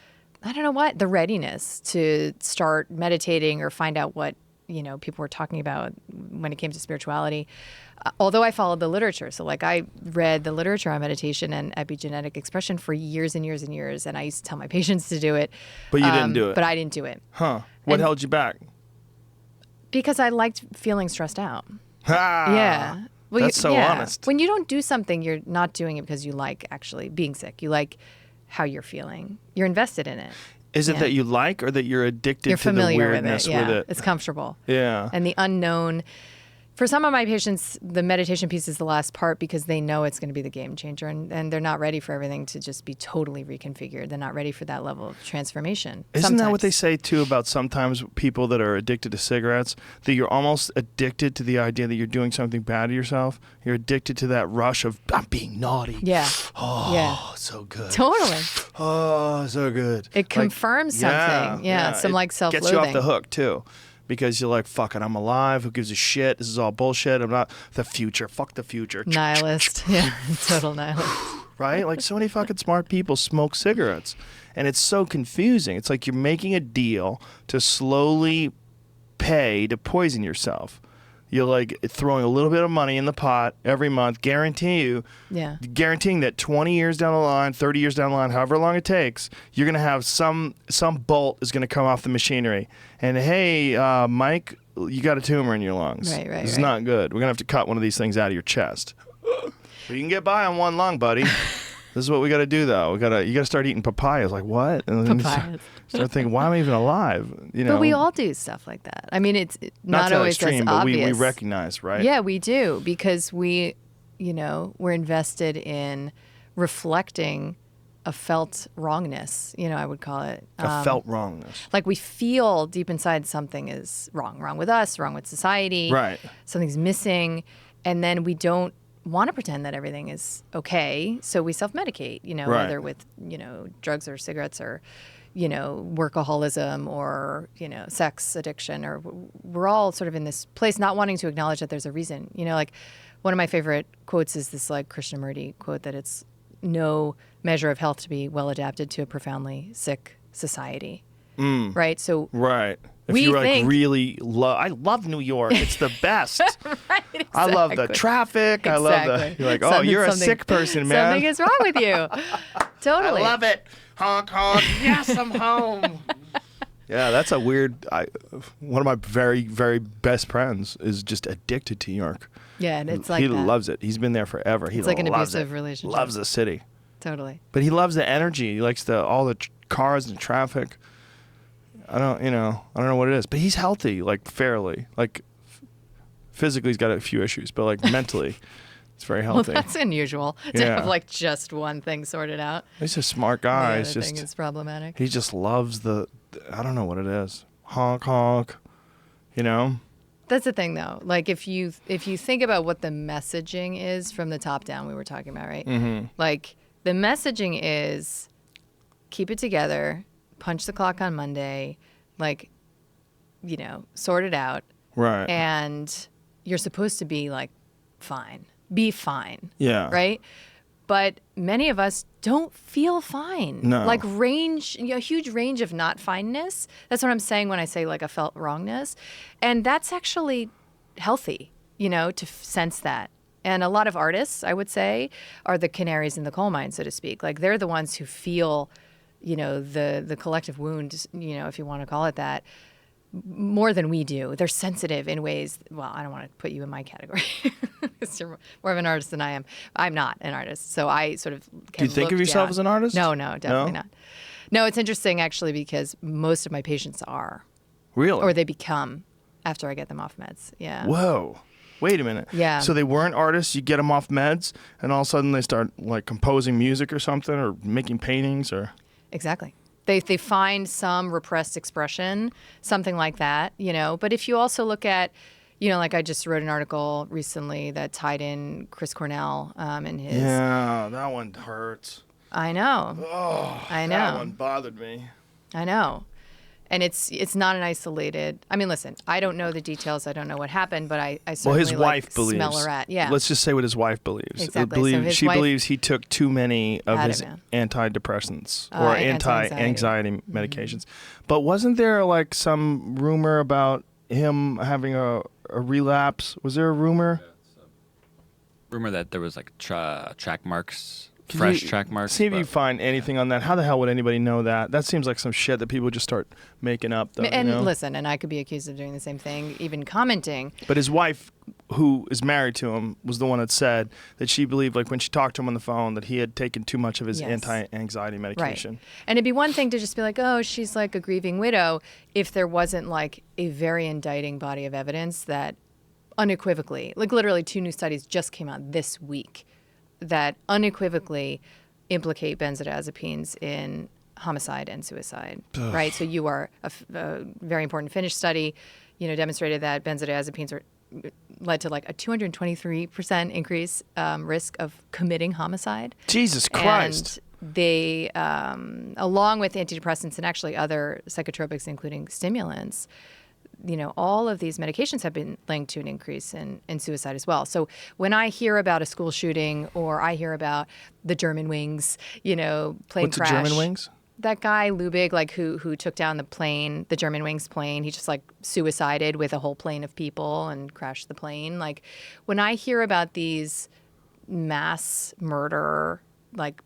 the readiness to start meditating or find out what, people were talking about when it came to spirituality. Although I followed the literature. So like I read the literature on meditation and epigenetic expression for years and years and years. And I used to tell my patients to do it. But you didn't do it. But I didn't do it. Huh. What held you back? Because I liked feeling stressed out. Ah, yeah. Well, that's so honest. When you don't do something, you're not doing it because you like actually being sick. You like how you're feeling. You're invested in it. Is it that you like, or that you're addicted You're to the familiar weirdness with it? Yeah, with it? it's comfortable. Yeah. And the unknown. For some of my patients, the meditation piece is the last part because they know it's going to be the game changer, and they're not ready for everything to just be totally reconfigured. They're not ready for that level of transformation. Isn't that what they say, too, about sometimes people that are addicted to cigarettes? That you're almost addicted to the idea that you're doing something bad to yourself? You're addicted to that rush of, I'm being naughty. Yeah. Oh, yeah. so good. Totally. Oh, so good. It confirms something. Yeah. Some like self-loathing. Gets you off the hook, too. Because you're like, fuck it, I'm alive. Who gives a shit? This is all bullshit. I'm not the future. Fuck the future. Nihilist. Yeah, total nihilist. Right? Like, so many fucking smart people smoke cigarettes. And it's so confusing. It's like you're making a deal to slowly pay to poison yourself. You're like throwing a little bit of money in the pot every month, guaranteeing that 20 years down the line, 30 years down the line, however long it takes, you're going to have some bolt is going to come off the machinery. And hey, Mike, you got a tumor in your lungs. Right. This is not good. We're going to have to cut one of these things out of your chest. But you can get by on one lung, buddy. This is what we got to do, though. You got to start eating papayas. Like, what? And then Papayas. Start thinking, why am I even alive? You know. But we all do stuff like that. I mean, it's not to always extreme, as but obvious. we recognize, right? Yeah, we do, because we're invested in reflecting a felt wrongness. I would call it A felt wrongness. Like we feel deep inside something is wrong with us, wrong with society. Right. Something's missing, and then we don't want to pretend that everything is okay, so we self-medicate, Right. whether with, drugs or cigarettes or, workaholism or, sex addiction, or we're all sort of in this place not wanting to acknowledge that there's a reason. Like one of my favorite quotes is this like Krishnamurti quote that it's no measure of health to be well adapted to a profoundly sick society. Right? So right. If we you think, really I love New York. It's the best. Right, exactly. I love the traffic. I love you're like, oh, you're a sick person, man. Something is wrong with you. Totally. I love it. Honk, honk. Yes, I'm home. Yeah, that's a weird, one of my very, very best friends is just addicted to New York. Yeah, and it's like he that. loves it. He's been there forever. He It's like an loves abusive it. relationship. Loves the city. Totally. But he loves the energy. He likes all the cars and traffic. I don't know what it is, but he's healthy, like fairly, like physically he's got a few issues, but like mentally, it's very healthy. Well, that's unusual to have like just one thing sorted out. He's a smart guy. The other thing is problematic. He just loves I don't know what it is. Honk, honk, That's the thing, though. Like if you think about what the messaging is from the top down, we were talking about, right? Mm-hmm. Like the messaging is keep it together, punch the clock on Monday, like, sort it out. Right. And you're supposed to be like, fine. Be fine. Yeah. Right? But many of us don't feel fine. No. Like a huge range of not fineness. That's what I'm saying when I say like a felt wrongness. And that's actually healthy, to sense that. And a lot of artists, I would say, are the canaries in the coal mine, so to speak. Like they're the ones who feel, the collective wound, if you want to call it that, more than we do. They're sensitive in ways, well, I don't want to put you in my category. You're more of an artist than I am. I'm not an artist. So I sort of Do you think of yourself as an artist? No, definitely not. No, it's interesting actually because most of my patients are. Really? Or they become after I get them off meds. Yeah. Whoa. Wait a minute. Yeah. So they weren't artists, you get them off meds, and all of a sudden they start like composing music or something, or making paintings, or... Exactly. They find some repressed expression, something like that, But if you also look at, like I just wrote an article recently that tied in Chris Cornell and his... Yeah, that one hurts. I know. Oh, I know. That one bothered me. I know. And it's not an isolated... I mean, listen, I don't know the details. I don't know what happened, but I certainly his wife believes. smell a rat. Yeah. Let's just say what his wife believes. Exactly. So she believes he took too many of his Ativan. Antidepressants or anti-anxiety Mm-hmm. medications. But wasn't there like some rumor about him having a relapse? Was there a rumor? Rumor that there was like track marks fresh check marks. See if you find anything on that. How the hell would anybody know that? That seems like some shit that people just start making up, though. And listen, and I could be accused of doing the same thing, even commenting. But his wife, who is married to him, was the one that said that she believed, like when she talked to him on the phone, that he had taken too much of his anti-anxiety medication. Right. And it'd be one thing to just be like, oh, she's like a grieving widow, if there wasn't like a very indicting body of evidence that unequivocally, like literally 2 new studies just came out this week that unequivocally implicate benzodiazepines in homicide and suicide, right? So you are a very important Finnish study, demonstrated that benzodiazepines led to like a 223% increase risk of committing homicide. Jesus Christ. And they, along with antidepressants and actually other psychotropics, including stimulants, all of these medications have been linked to an increase in suicide as well. So when I hear about a school shooting or I hear about the German Wings, plane What's crash. the German Wings? That guy, Lubig, like who took down the plane, the German Wings plane, he just like suicided with a whole plane of people and crashed the plane. Like when I hear about these mass murder, like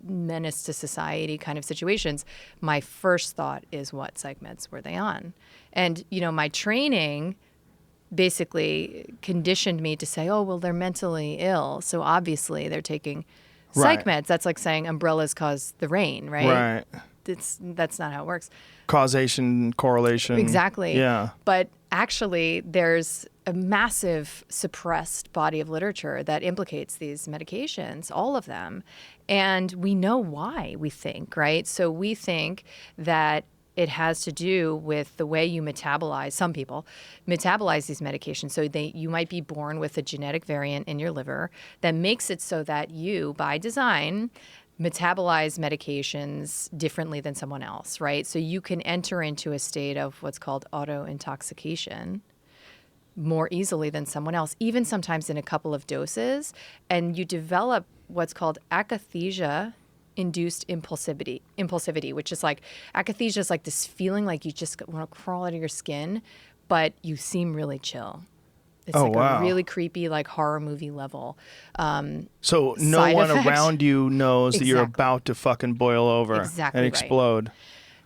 menace to society kind of situations, my first thought is what psych meds were they on? And, my training basically conditioned me to say, oh, well, they're mentally ill. So obviously they're taking psych meds. That's like saying umbrellas cause the rain, right? Right. That's not how it works. Causation, correlation. Exactly. Yeah. But actually, there's a massive suppressed body of literature that implicates these medications, all of them. And we know why, we think, right? So we think that it has to do with the way you metabolize, some people metabolize these medications. So you might be born with a genetic variant in your liver that makes it so that you, by design, metabolize medications differently than someone else, right? So you can enter into a state of what's called auto-intoxication more easily than someone else, even sometimes in a couple of doses. And you develop what's called akathisia, induced impulsivity, which is like, akathisia is like this feeling like you just want to crawl out of your skin, but you seem really chill. It's a really creepy, like horror movie level. So no one effect. around you knows that you're about to fucking boil over and explode.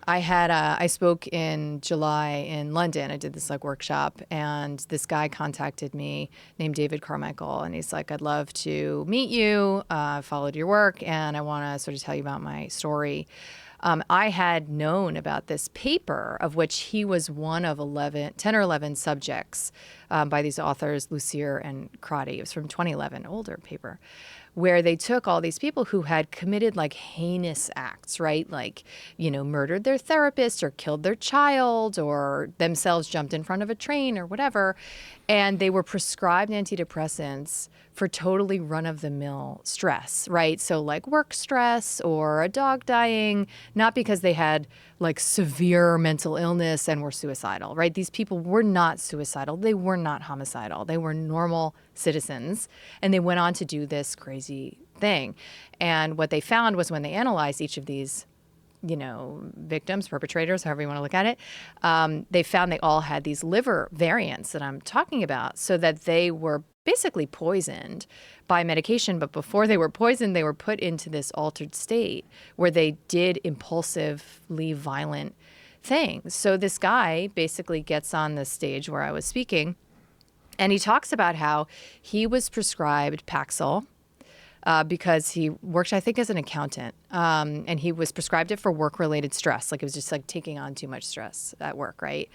I spoke in July in London. I did this like workshop, and this guy contacted me named David Carmichael, and he's like, I'd love to meet you. Followed your work, and I want to sort of tell you about my story. I had known about this paper, of which he was one of 10 or 11 subjects by these authors, Lucier and Crotty. It was from 2011, older paper, where they took all these people who had committed like heinous acts, right? Like, murdered their therapist or killed their child or themselves jumped in front of a train or whatever. And they were prescribed antidepressants for totally run-of-the-mill stress, right? So like work stress or a dog dying, not because they had like severe mental illness and were suicidal, right? These people were not suicidal. They were not homicidal. They were normal citizens, and they went on to do this crazy thing. And what they found was when they analyzed each of these victims, perpetrators, however you want to look at it, they found they all had these liver variants that I'm talking about, so that they were basically poisoned by medication. But before they were poisoned, they were put into this altered state where they did impulsively violent things. So this guy basically gets on the stage where I was speaking, and he talks about how he was prescribed Paxil, because he worked, I think, as an accountant, and he was prescribed it for work-related stress. Like it was just like taking on too much stress at work, right?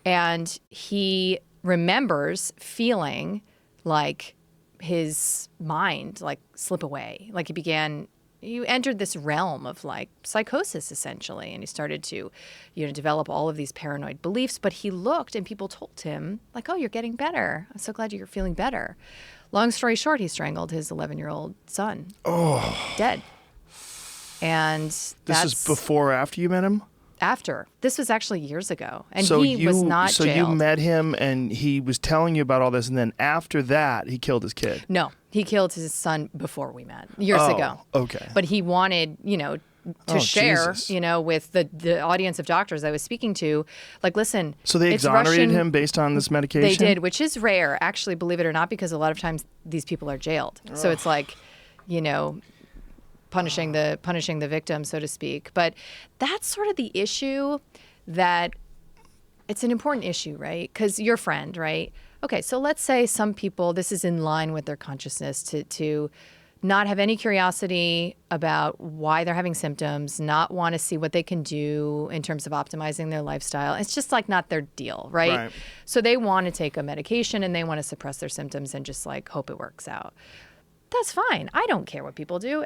And he remembers feeling like his mind like slip away. Like he entered this realm of like psychosis essentially, and he started to, develop all of these paranoid beliefs. But he looked, and people told him like, "Oh, you're getting better. I'm so glad you're feeling better." Long story short, he strangled his 11-year-old son. Oh, dead. And this is before or after you met him? After. This was actually years ago, and he was not jailed. So you met him, and he was telling you about all this, and then after that, he killed his kid. No, he killed his son before we met, years ago. Okay. But he wanted, to share, Jesus. with the audience of doctors I was speaking to, like, listen. So they exonerated him based on this medication? They did, which is rare, actually, believe it or not, because a lot of times these people are jailed. So it's like, punishing the victim, so to speak. But that's sort of the issue that it's an important issue, right? Because your friend, right? Okay, so let's say some people, this is in line with their consciousness to not have any curiosity about why they're having symptoms, not want to see what they can do in terms of optimizing their lifestyle. It's just like not their deal, right? So they want to take a medication and they want to suppress their symptoms and just like hope it works out. That's fine. I don't care what people do.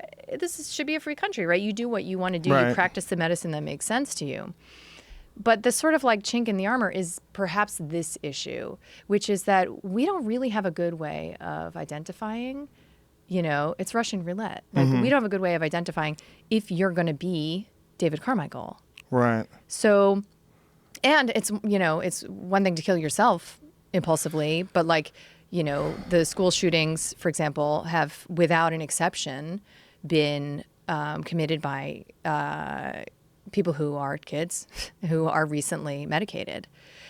Should be a free country, right? You do what you want to do. You practice the medicine that makes sense to you. But the sort of like chink in the armor is perhaps this issue, which is that we don't really have a good way of identifying. It's Russian roulette. Like, we don't have a good way of identifying if you're going to be David Carmichael. Right. So, and it's one thing to kill yourself impulsively, but like, the school shootings, for example, have without an exception been committed by people who are kids who are recently medicated.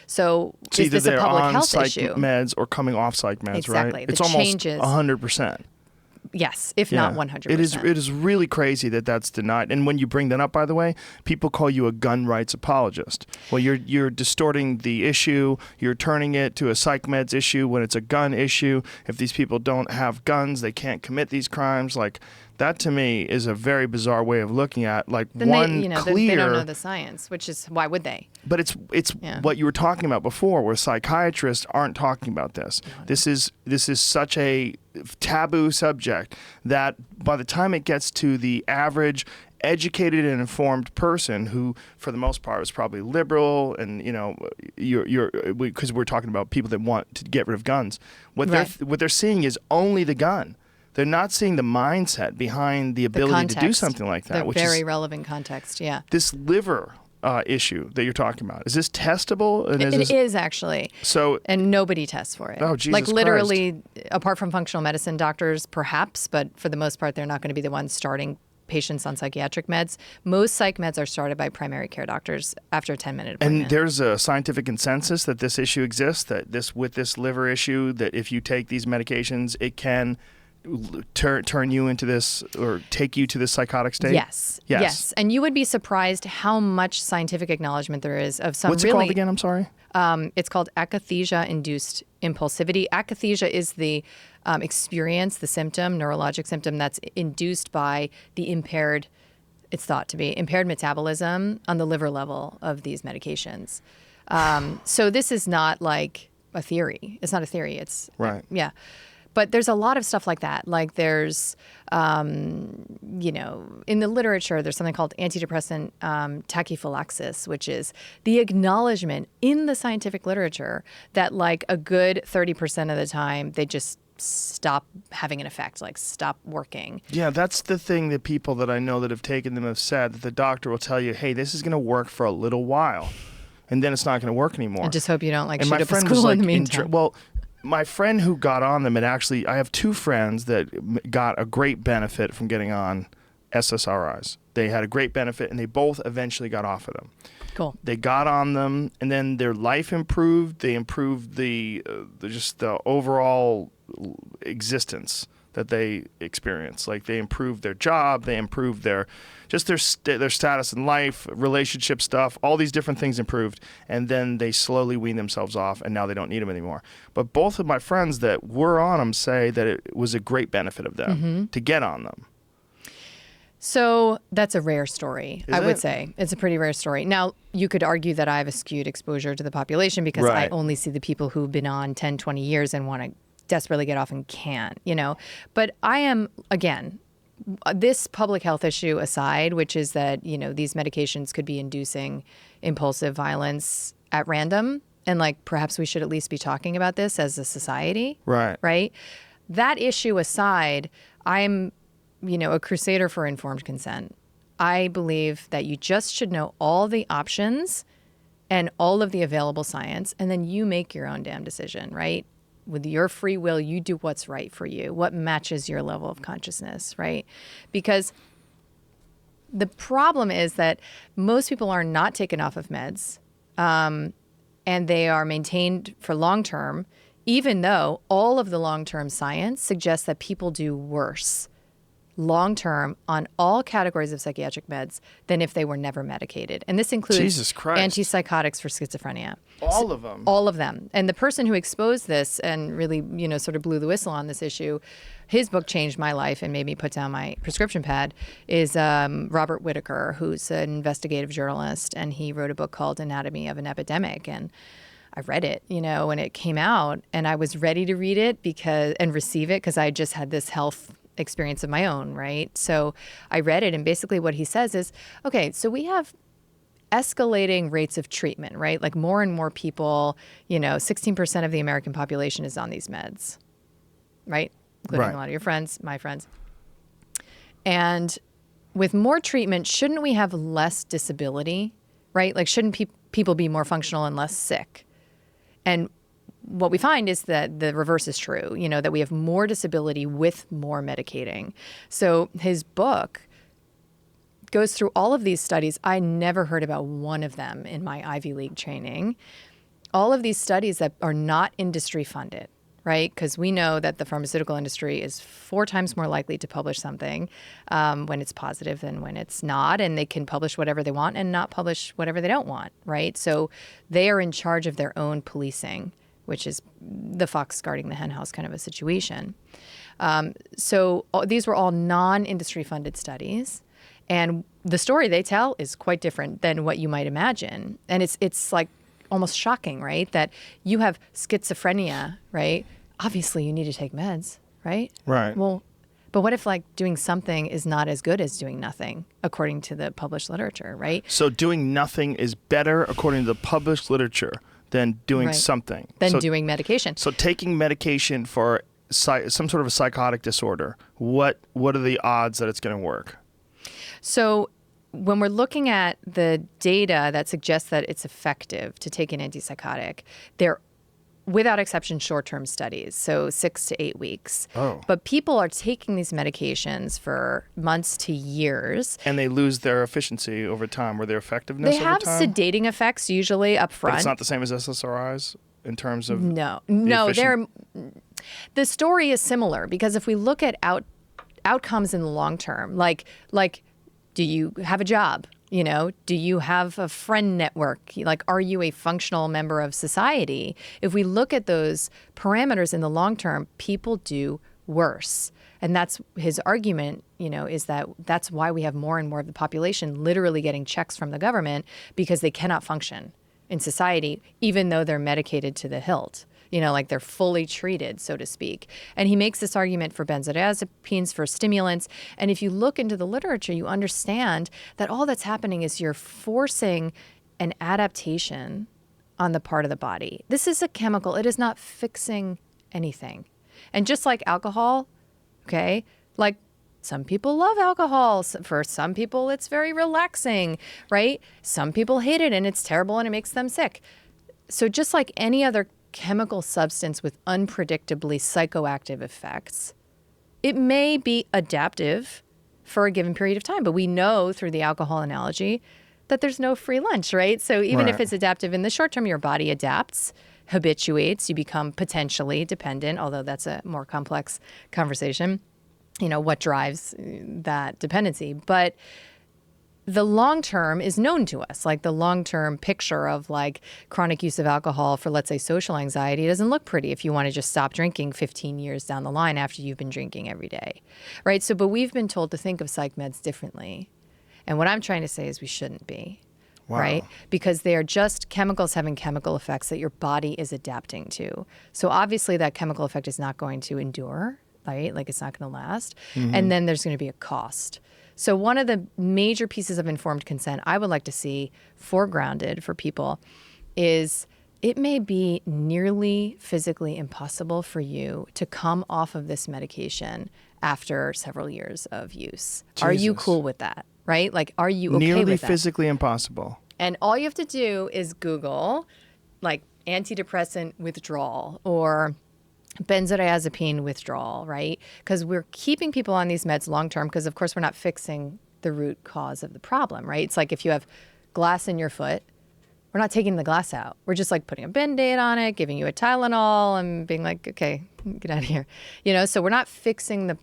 So is this a public health issue? Meds or coming off psych meds, exactly. Right? It's almost 100%. Yes, if not 100%. It is really crazy that that's denied. And when you bring that up, by the way, people call you a gun rights apologist. Well, you're distorting the issue. You're turning it to a psych meds issue when it's a gun issue. If these people don't have guns, they can't commit these crimes. Like, that to me is a very bizarre way of looking at then clear. They don't know the science, which is why would they? But it's what you were talking about before, where psychiatrists aren't talking about this. This is such a taboo subject that by the time it gets to the average educated and informed person, who for the most part is probably liberal, and because we're talking about people that want to get rid of guns, what they're seeing is only the gun. They're not seeing the mindset behind the ability to do something like that. The very relevant context, yeah. This liver issue that you're talking about, is this testable? And it is actually. So, and nobody tests for it. Oh, Jesus Like literally, Christ. Apart from functional medicine doctors, perhaps, but for the most part, they're not going to be the ones starting patients on psychiatric meds. Most psych meds are started by primary care doctors after a 10-minute appointment. And there's a scientific consensus that this issue exists, that with this liver issue, that if you take these medications, it can turn you into this or take you to this psychotic state? Yes. And you would be surprised how much scientific acknowledgement there is of some What's it called again? I'm sorry. It's called Akathisia Induced Impulsivity. Akathisia is the experience, the symptom, neurologic symptom that's induced by the impaired, it's thought to be impaired metabolism on the liver level of these medications. So this is not like a theory. It's not a theory. It's right. Yeah. But there's a lot of stuff like that. Like there's, in the literature, there's something called antidepressant tachyphylaxis, which is the acknowledgement in the scientific literature that like a good 30% of the time, they just stop having an effect, like stop working. Yeah, that's the thing that people that I know that have taken them have said, that the doctor will tell you, hey, this is going to work for a little while, and then it's not going to work anymore. I just hope you don't like and shoot up a school in the meantime. My friend who got on them, I have two friends that got a great benefit from getting on SSRIs. They had a great benefit, and they both eventually got off of them. Cool. They got on them, and then their life improved. They improved the overall existence that they experience. Like they improved their job, they improved their status in life, relationship stuff, all these different things improved, and then they slowly wean themselves off, and now they don't need them anymore. But both of my friends that were on them say that it was a great benefit of them to get on them. So that's a rare story, I would say. It's a pretty rare story. Now, you could argue that I have a skewed exposure to the population because I only see the people who've been on 10, 20 years and want to desperately get off and can't, But I am, again, this public health issue aside, which is that, these medications could be inducing impulsive violence at random. And like, perhaps we should at least be talking about this as a society. Right? That issue aside, I'm, a crusader for informed consent. I believe that you just should know all the options and all of the available science, and then you make your own damn decision, right? With your free will, you do what's right for you, what matches your level of consciousness, right? Because the problem is that most people are not taken off of meds, and they are maintained for long term, even though all of the long-term science suggests that people do worse long-term on all categories of psychiatric meds than if they were never medicated. And this includes Jesus Christ. antipsychotics for schizophrenia. All of them. All of them. And the person who exposed this and really, sort of blew the whistle on this issue, his book changed my life and made me put down my prescription pad, is Robert Whitaker, who's an investigative journalist. And he wrote a book called Anatomy of an Epidemic. And I read it, when it came out, and I was ready to read it and receive it because I just had this health experience of my own, right? So I read it, and basically what he says is, okay, so we have escalating rates of treatment, right? Like more and more people, 16% of the American population is on these meds, right? Including a lot of your friends, my friends. And with more treatment, shouldn't we have less disability, right? Like shouldn't people be more functional and less sick? And what we find is that the reverse is true, that we have more disability with more medicating. So his book goes through all of these studies. I never heard about one of them in my Ivy League training. All of these studies that are not industry funded, right? Because we know that the pharmaceutical industry is 4 times more likely to publish something when it's positive than when it's not. And they can publish whatever they want and not publish whatever they don't want, right? So they are in charge of their own policing, which is the fox guarding the henhouse kind of a situation. So these were all non-industry funded studies. And the story they tell is quite different than what you might imagine. And it's like almost shocking, right? That you have schizophrenia, right? Obviously you need to take meds, right? Right. Well, but what if like doing something is not as good as doing nothing, according to the published literature, right? So doing nothing is better, according to the published literature, than doing something. Than doing medication. So taking medication for some sort of a psychotic disorder, what are the odds that it's going to work? So when we're looking at the data that suggests that it's effective to take an antipsychotic, they're without exception short-term studies, so 6 to 8 weeks. Oh. But people are taking these medications for months to years. And they lose their efficiency over time, or their effectiveness They over have time? sedating effects usually up front. But it's not the same as SSRIs in terms of No, the story is similar, because if we look at outcomes in the long term, like do you have a job? Do you have a friend network? Like, are you a functional member of society? If we look at those parameters in the long term, people do worse. And that's his argument, is that's why we have more and more of the population literally getting checks from the government, because they cannot function in society, even though they're medicated to the hilt. Like they're fully treated, so to speak. And he makes this argument for benzodiazepines, for stimulants. And if you look into the literature, you understand that all that's happening is you're forcing an adaptation on the part of the body. This is a chemical. It is not fixing anything. And just like alcohol, okay, like some people love alcohol. For some people, it's very relaxing, right? Some people hate it and it's terrible and it makes them sick. So just like any other chemical substance with unpredictably psychoactive effects, it may be adaptive for a given period of time. But we know through the alcohol analogy that there's no free lunch, right? So even if it's adaptive in the short term, your body adapts, habituates, you become potentially dependent, although that's a more complex conversation, what drives that dependency. But the long term is known to us, like the long term picture of like chronic use of alcohol for, let's say, social anxiety doesn't look pretty if you want to just stop drinking 15 years down the line after you've been drinking every day, right? So, but we've been told to think of psych meds differently. And what I'm trying to say is we shouldn't be, right? Because they are just chemicals having chemical effects that your body is adapting to. So obviously that chemical effect is not going to endure, right? Like it's not going to last. Mm-hmm. And then there's going to be a cost. So one of the major pieces of informed consent I would like to see foregrounded for people is it may be nearly physically impossible for you to come off of this medication after several years of use. Jesus. Are you cool with that, right? Like, are you okay nearly with that? Nearly physically impossible. And all you have to do is Google, like, antidepressant withdrawal or benzodiazepine withdrawal, right? Because we're keeping people on these meds long term because, of course, we're not fixing the root cause of the problem, right? It's like if you have glass in your foot, we're not taking the glass out. We're just like putting a Band-Aid on it, giving you a Tylenol and being like, okay, get out of here. So we're not fixing the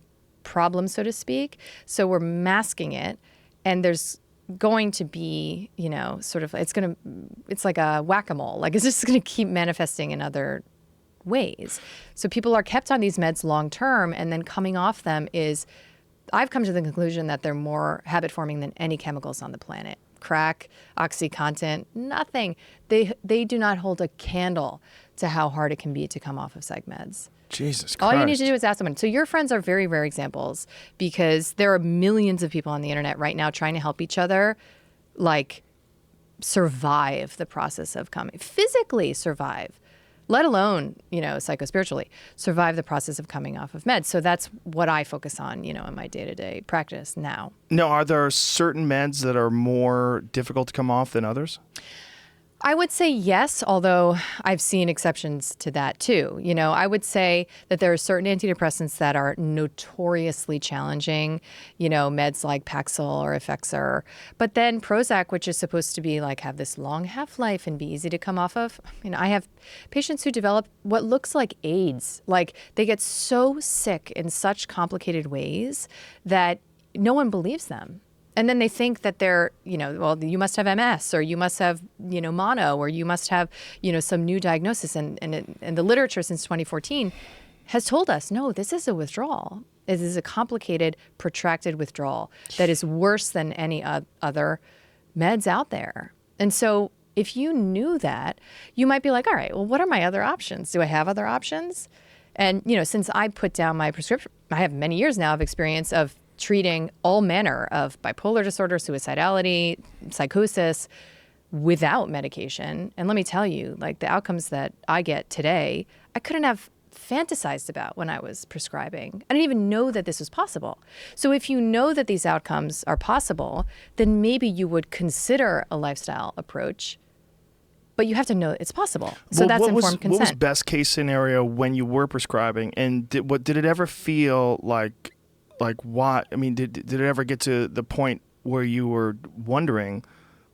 problem, so to speak. So we're masking it, and there's going to be, sort of, it's like a whack-a-mole. Like, it's just going to keep manifesting in other ways. So people are kept on these meds long term, and then coming off them I've come to the conclusion that they're more habit forming than any chemicals on the planet. Crack, OxyContin, nothing. They do not hold a candle to how hard it can be to come off of psych meds. Jesus Christ. All you need to do is ask someone. So your friends are very rare examples, because there are millions of people on the internet right now trying to help each other, like, survive the process of coming, physically survive, let alone, psychospiritually, survive the process of coming off of meds. So that's what I focus on, in my day-to-day practice now. Now, are there certain meds that are more difficult to come off than others? I would say yes, although I've seen exceptions to that too. I would say that there are certain antidepressants that are notoriously challenging, meds like Paxil or Effexor. But then Prozac, which is supposed to be like have this long half-life and be easy to come off of. I have patients who develop what looks like AIDS. Like, they get so sick in such complicated ways that no one believes them. And then they think that they're, well, you must have MS, or you must have, mono, or you must have, some new diagnosis. And the literature since 2014 has told us, no, this is a withdrawal. It is a complicated, protracted withdrawal that is worse than any other meds out there. And so if you knew that, you might be like, all right, well, what are my other options? Do I have other options? And, since I put down my prescription, I have many years now of experience of treating all manner of bipolar disorder, suicidality, psychosis without medication. And let me tell you, like, the outcomes that I get today, I couldn't have fantasized about when I was prescribing. I didn't even know that this was possible. So if you know that these outcomes are possible, then maybe you would consider a lifestyle approach, but you have to know it's possible. So that's informed consent. What was best case scenario when you were prescribing? And did it ever feel like why? I mean, did it ever get to the point where you were wondering,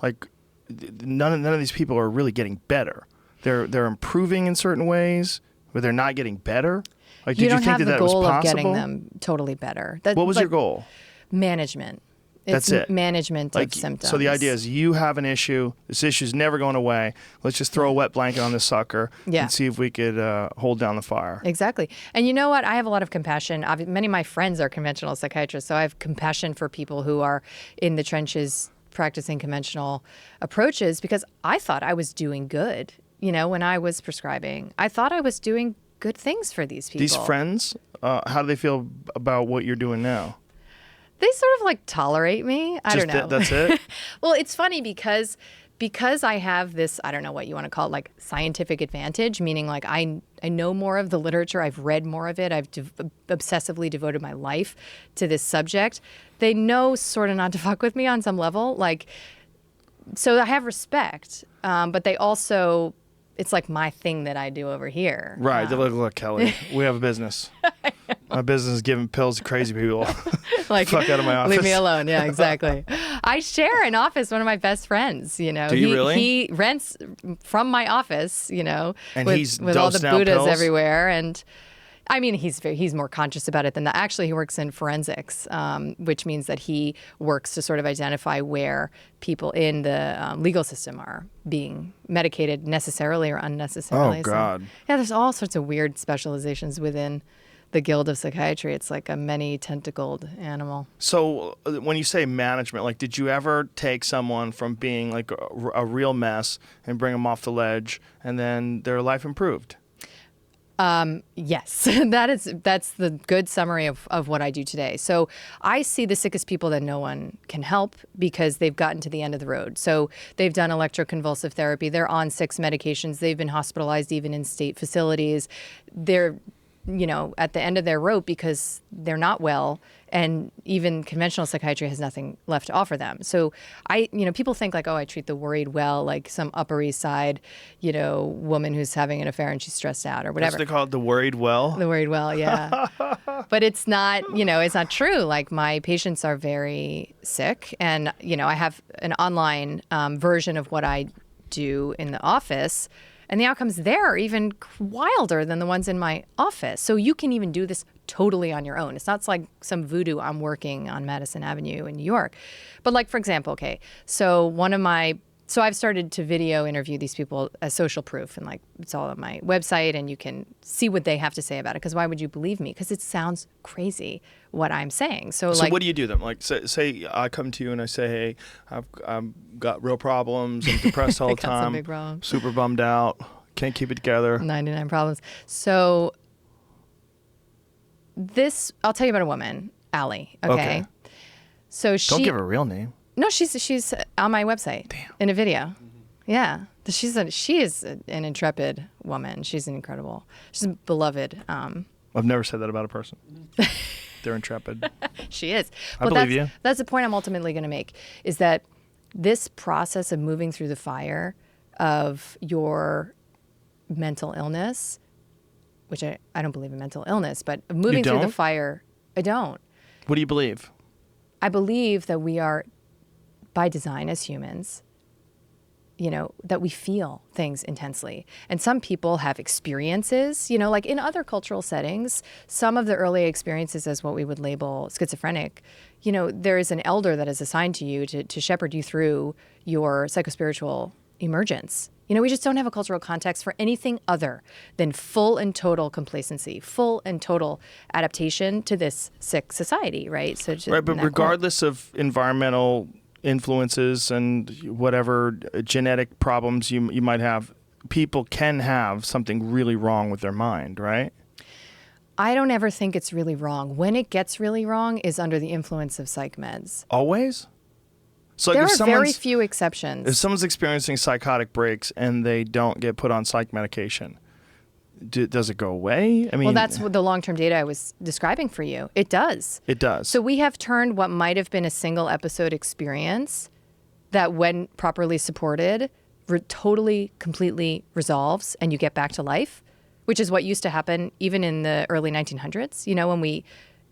like, none of these people are really getting better? They're improving in certain ways, but they're not getting better. Like, you did you don't think have that the was goal possible? of getting them totally better. What was your goal? Management. That's it. Management of symptoms. So the idea is, you have an issue. This issue's never going away. Let's just throw a wet blanket on this sucker and see if we could hold down the fire. Exactly. And you know what? I have a lot of compassion. Many of my friends are conventional psychiatrists, so I have compassion for people who are in the trenches practicing conventional approaches, because I thought I was doing good. When I was prescribing, I thought I was doing good things for these people. These friends, how do they feel about what you're doing now? They sort of like tolerate me. I don't know. That's it? Well, it's funny because I have this, I don't know what you want to call it, like scientific advantage, meaning like I know more of the literature. I've read more of it. I've obsessively devoted my life to this subject. They know sort of not to fuck with me on some level. Like, so I have respect, but they also, it's like my thing that I do over here. Right. Look, Kelly, we have a business. My business is giving pills to crazy people. Like, fuck out of my office. Leave me alone. Yeah, exactly. I share an office with one of my best friends. Do you really? He rents from my office. And with all the Buddhas everywhere. And I mean, he's more conscious about it than that. Actually, he works in forensics, which means that he works to sort of identify where people in the legal system are being medicated necessarily or unnecessarily. Oh, God. So, yeah, there's all sorts of weird specializations within the Guild of Psychiatry. It's like a many-tentacled animal. So when you say management, like, did you ever take someone from being like a real mess and bring them off the ledge, and then their life improved? Yes, that's the good summary of what I do today. So I see the sickest people that no one can help because they've gotten to the end of the road. So they've done electroconvulsive therapy. They're on 6 medications. They've been hospitalized even in state facilities. They're at the end of their rope because they're not well, and even conventional psychiatry has nothing left to offer them. So people think like, oh, I treat the worried well, like some Upper East Side, woman who's having an affair and she's stressed out or whatever. That's what they call it, the worried well? The worried well, yeah. But it's not, it's not true. Like, my patients are very sick, and, I have an online version of what I do in the office. And the outcomes there are even wilder than the ones in my office. So you can even do this totally on your own. It's not like some voodoo I'm working on Madison Avenue in New York. But like, for example, okay, so I've started to video interview these people as social proof, and like it's all on my website, and you can see what they have to say about it. Because why would you believe me? Because it sounds crazy what I'm saying. So like, what do you do then? Like, say I come to you and I say, hey, I've got real problems. I'm depressed all the got some time. big problems. Super bummed out. Can't keep it together. 99 problems. So I'll tell you about a woman, Allie. Okay. So Don't give her a real name. No, she's on my website. Damn. In a video. Yeah. She is an intrepid woman. She's incredible. She's beloved. I've never said that about a person. They're intrepid. She is. I believe you. That's the point I'm ultimately going to make, is that this process of moving through the fire of your mental illness, which I don't believe in mental illness, but moving through the fire, I don't. What do you believe? I believe that we are, by design as humans, that we feel things intensely. And some people have experiences, like in other cultural settings, some of the early experiences as what we would label schizophrenic, there is an elder that is assigned to you to shepherd you through your psychospiritual emergence. We just don't have a cultural context for anything other than full and total complacency, full and total adaptation to this sick society, right? So right, but regardless of environmental influences and whatever genetic problems you might have, people can have something really wrong with their mind, right? I don't ever think it's really wrong. When it gets really wrong is under the influence of psych meds. Always? So there are very few exceptions. If someone's experiencing psychotic breaks and they don't get put on psych medication, does it go away? I mean, well, that's what the long-term data I was describing for you. It does. It does. So we have turned what might have been a single episode experience that, when properly supported, totally, completely resolves and you get back to life, which is what used to happen even in the early 1900s, when we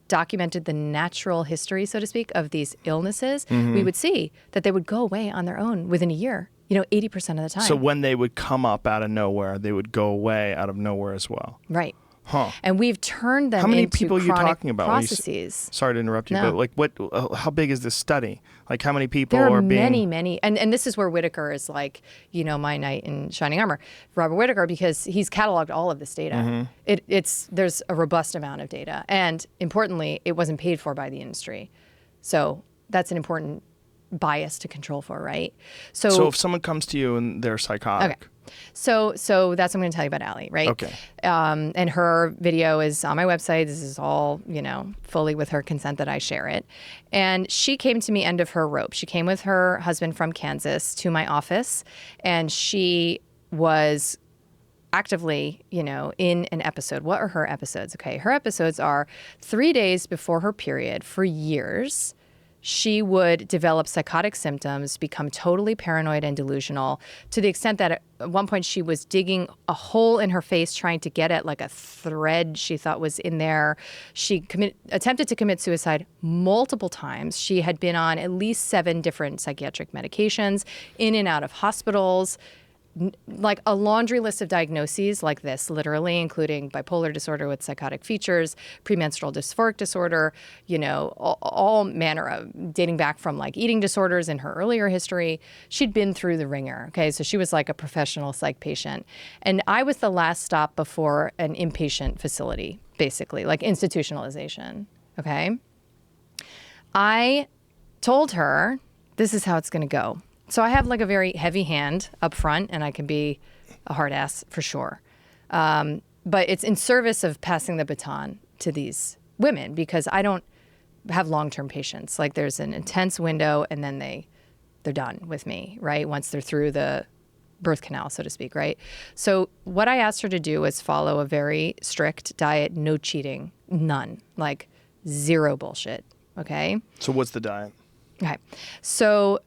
documented the natural history, so to speak, of these illnesses, we would see that they would go away on their own within a year, 80% of the time. So when they would come up out of nowhere, they would go away out of nowhere as well. Right. Huh. And we've turned them how many into people are you talking about? processes. Sorry to interrupt you, No. but like, how big is this study? Like, how many people there are being... many, and this is where Whitaker is like, my knight in shining armor, Robert Whitaker, because he's cataloged all of this data. There's a robust amount of data, and importantly, it wasn't paid for by the industry, so that's an important bias to control for, right? So if someone comes to you and they're psychotic. Okay. So that's what I'm going to tell you about Allie, right? Okay. And her video is on my website. This is all, fully with her consent that I share it. And she came to me end of her rope. She came with her husband from Kansas to my office, and she was actively, in an episode. What are her episodes? Okay. Her episodes are 3 days before her period for years. She would develop psychotic symptoms, become totally paranoid and delusional, to the extent that at one point she was digging a hole in her face trying to get at like a thread she thought was in there. She attempted to commit suicide multiple times. She had been on at least 7 different psychiatric medications, in and out of hospitals, like a laundry list of diagnoses like this, literally, including bipolar disorder with psychotic features, premenstrual dysphoric disorder, all manner of, dating back from like eating disorders in her earlier history. She'd been through the ringer. Okay. So she was like a professional psych patient. And I was the last stop before an inpatient facility, basically, like institutionalization. Okay. I told her, this is how it's going to go. So I have like a very heavy hand up front, and I can be a hard ass for sure. But it's in service of passing the baton to these women, because I don't have long-term patients. Like, there's an intense window, and then they're done with me, right? Once they're through the birth canal, so to speak, right? So what I asked her to do was follow a very strict diet, no cheating, none, like zero bullshit, okay? So what's the diet? Okay. So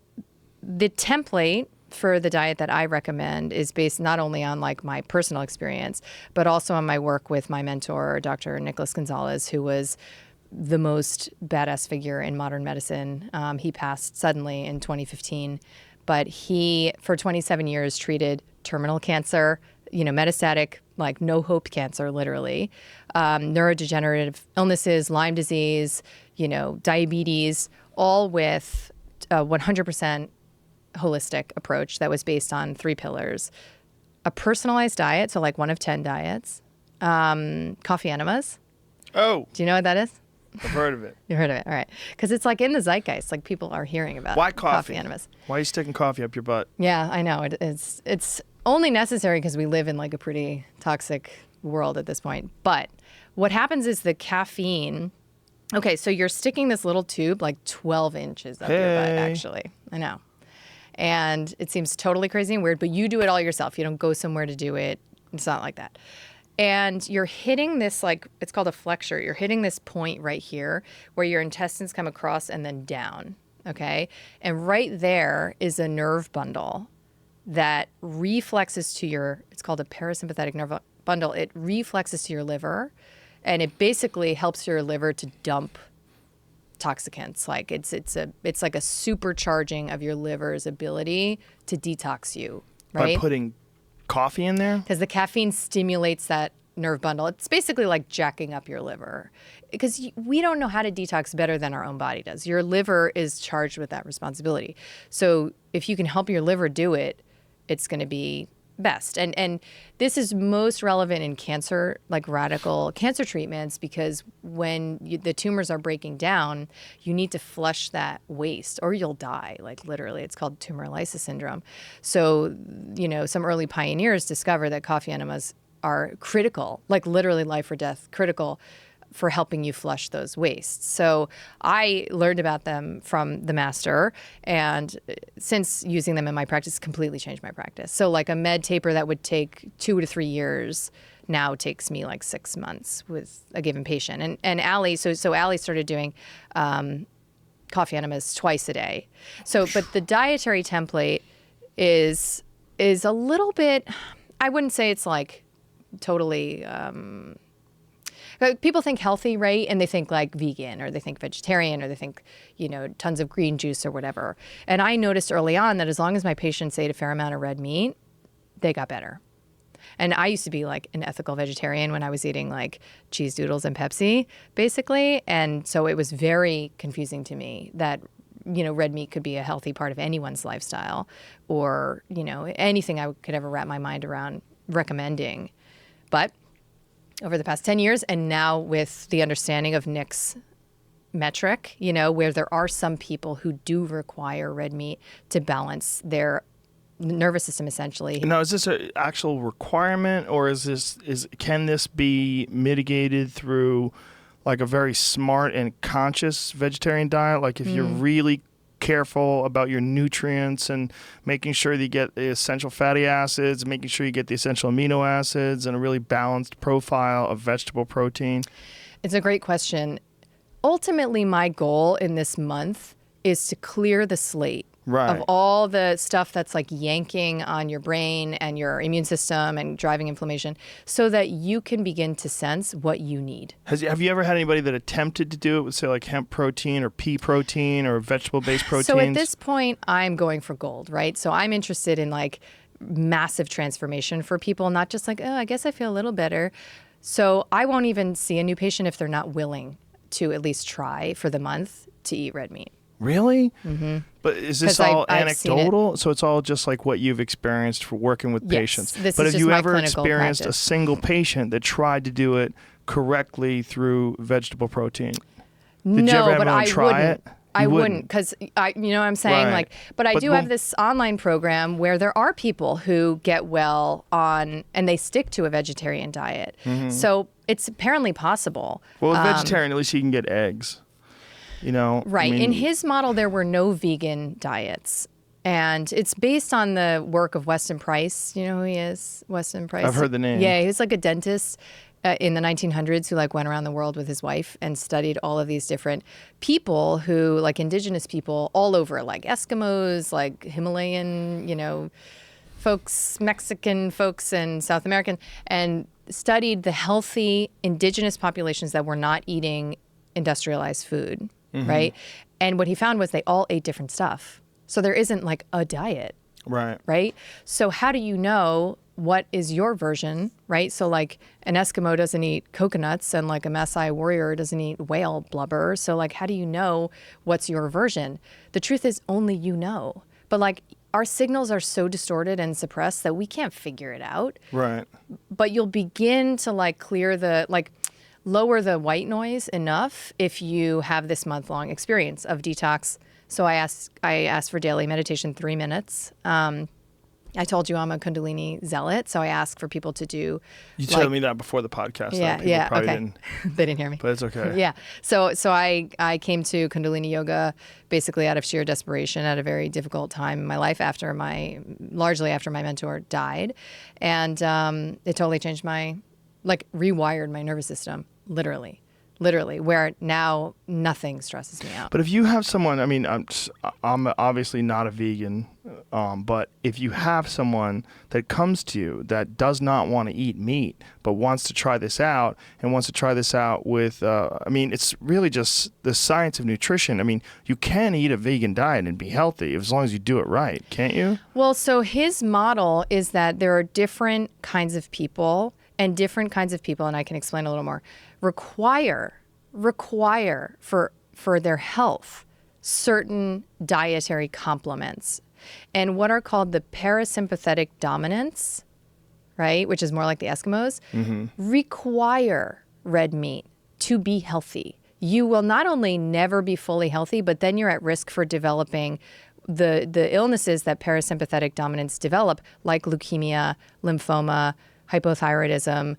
the template for the diet that I recommend is based not only on like my personal experience, but also on my work with my mentor, Dr. Nicholas Gonzalez, who was the most badass figure in modern medicine. He passed suddenly in 2015, but he, for 27 years, treated terminal cancer metastatic, like no hope cancer, literally, neurodegenerative illnesses, Lyme disease, diabetes, all with a 100% holistic approach that was based on 3 pillars: a personalized diet, so like 1 of 10 diets, coffee enemas. Oh, Do you know what that is? I've heard of it. You heard of it, all right? Because it's like in the zeitgeist, like people are hearing about Why coffee? enemas. Why are you sticking coffee up your butt? Yeah, I know. It's only necessary because we live in like a pretty toxic world at this point. But what happens is the caffeine. Okay, so you're sticking this little tube like 12 inches up your butt, actually. I know. And it seems totally crazy and weird, but you do it all yourself. You don't go somewhere to do it. It's not like that. And you're hitting this, like, it's called a flexure. You're hitting this point right here where your intestines come across and then down, okay? And right there is a nerve bundle that reflexes to it's called a parasympathetic nerve bundle. It reflexes to your liver, and it basically helps your liver to dump toxicants. Like it's like a supercharging of your liver's ability to detox you, right? By putting coffee in there? Because the caffeine stimulates that nerve bundle. It's basically like jacking up your liver, because we don't know how to detox better than our own body does. Your liver is charged with that responsibility. So if you can help your liver do it, it's going to be best. And this is most relevant in cancer, like radical cancer treatments, because when the tumors are breaking down, you need to flush that waste or you'll die. Like literally, it's called tumor lysis syndrome. So, some early pioneers discovered that coffee enemas are critical, like literally life or death critical for helping you flush those wastes. So I learned about them from the master, and since using them in my practice, completely changed my practice. So like a med taper that would take 2 to 3 years now takes me like 6 months with a given patient. And Allie, so Allie started doing coffee enemas twice a day. So, but the dietary template is a little bit, I wouldn't say it's like totally, people think healthy, right? And they think like vegan, or they think vegetarian, or they think, tons of green juice or whatever. And I noticed early on that as long as my patients ate a fair amount of red meat, they got better. And I used to be like an ethical vegetarian when I was eating like cheese doodles and Pepsi, basically. And so it was very confusing to me that, red meat could be a healthy part of anyone's lifestyle, or, anything I could ever wrap my mind around recommending. But over the past 10 years, and now with the understanding of Nick's metric, where there are some people who do require red meat to balance their nervous system, essentially. Now, is this an actual requirement, or can this be mitigated through like a very smart and conscious vegetarian diet? Like if you're really careful about your nutrients and making sure that you get the essential fatty acids, making sure you get the essential amino acids, and a really balanced profile of vegetable protein? It's a great question. Ultimately, my goal in this month is to clear the slate of all the stuff that's like yanking on your brain and your immune system and driving inflammation, so that you can begin to sense what you need. Have you ever had anybody that attempted to do it with, say, like hemp protein or pea protein or vegetable-based proteins? So at this point, I'm going for gold, right? So I'm interested in like massive transformation for people, not just like, oh, I guess I feel a little better. So I won't even see a new patient if they're not willing to at least try for the month to eat red meat. Really? Mm-hmm. But is this all anecdotal? So it's all just like what you've experienced for working with patients. This but is have just you my ever clinical experienced practice. a single patient that tried to do it correctly through vegetable protein? Did you ever have anyone try it? I wouldn't, because what I'm saying? Right. Like, but I do have this online program where there are people who get well on, and they stick to a vegetarian diet. Mm-hmm. So it's apparently possible. Well, with vegetarian, at least you can get eggs. Right. In his model, there were no vegan diets. And it's based on the work of Weston Price. You know who he is? Weston Price. I've heard the name. Yeah, he was like a dentist in the 1900s who like went around the world with his wife and studied all of these different people who, like indigenous people all over, like Eskimos, like Himalayan, folks, Mexican folks, and South American, and studied the healthy indigenous populations that were not eating industrialized food. Mm-hmm. Right. And what he found was they all ate different stuff. So there isn't like a diet. Right. Right. So how do you know what is your version, right? So like an Eskimo doesn't eat coconuts and like a Maasai warrior doesn't eat whale blubber. So like, how do you know what's your version? The truth is only you know. But like our signals are so distorted and suppressed that we can't figure it out. Right. But you'll begin to like clear the, like lower the white noise enough if you have this month-long experience of detox. So I asked for daily meditation, 3 minutes. I told you I'm a Kundalini zealot, so I ask for people to do. You told me that before the podcast. Yeah, People yeah, probably okay. didn't, They didn't hear me. but it's okay. Yeah. So I came to Kundalini yoga basically out of sheer desperation at a very difficult time in my life largely after my mentor died. And it totally changed rewired my nervous system, literally, where now nothing stresses me out. But if you have someone, I mean, I'm obviously not a vegan, but if you have someone that comes to you that does not want to eat meat, but wants to try this out and wants to try this out with, I mean, it's really just the science of nutrition. I mean, you can eat a vegan diet and be healthy as long as you do it right, can't you? Well, so his model is that there are different kinds of people, and I can explain a little more, require for their health certain dietary complements. And what are called the parasympathetic dominants, right, which is more like the Eskimos, require red meat to be healthy. You will not only never be fully healthy, but then you're at risk for developing the illnesses that parasympathetic dominants develop, like leukemia, lymphoma, hypothyroidism,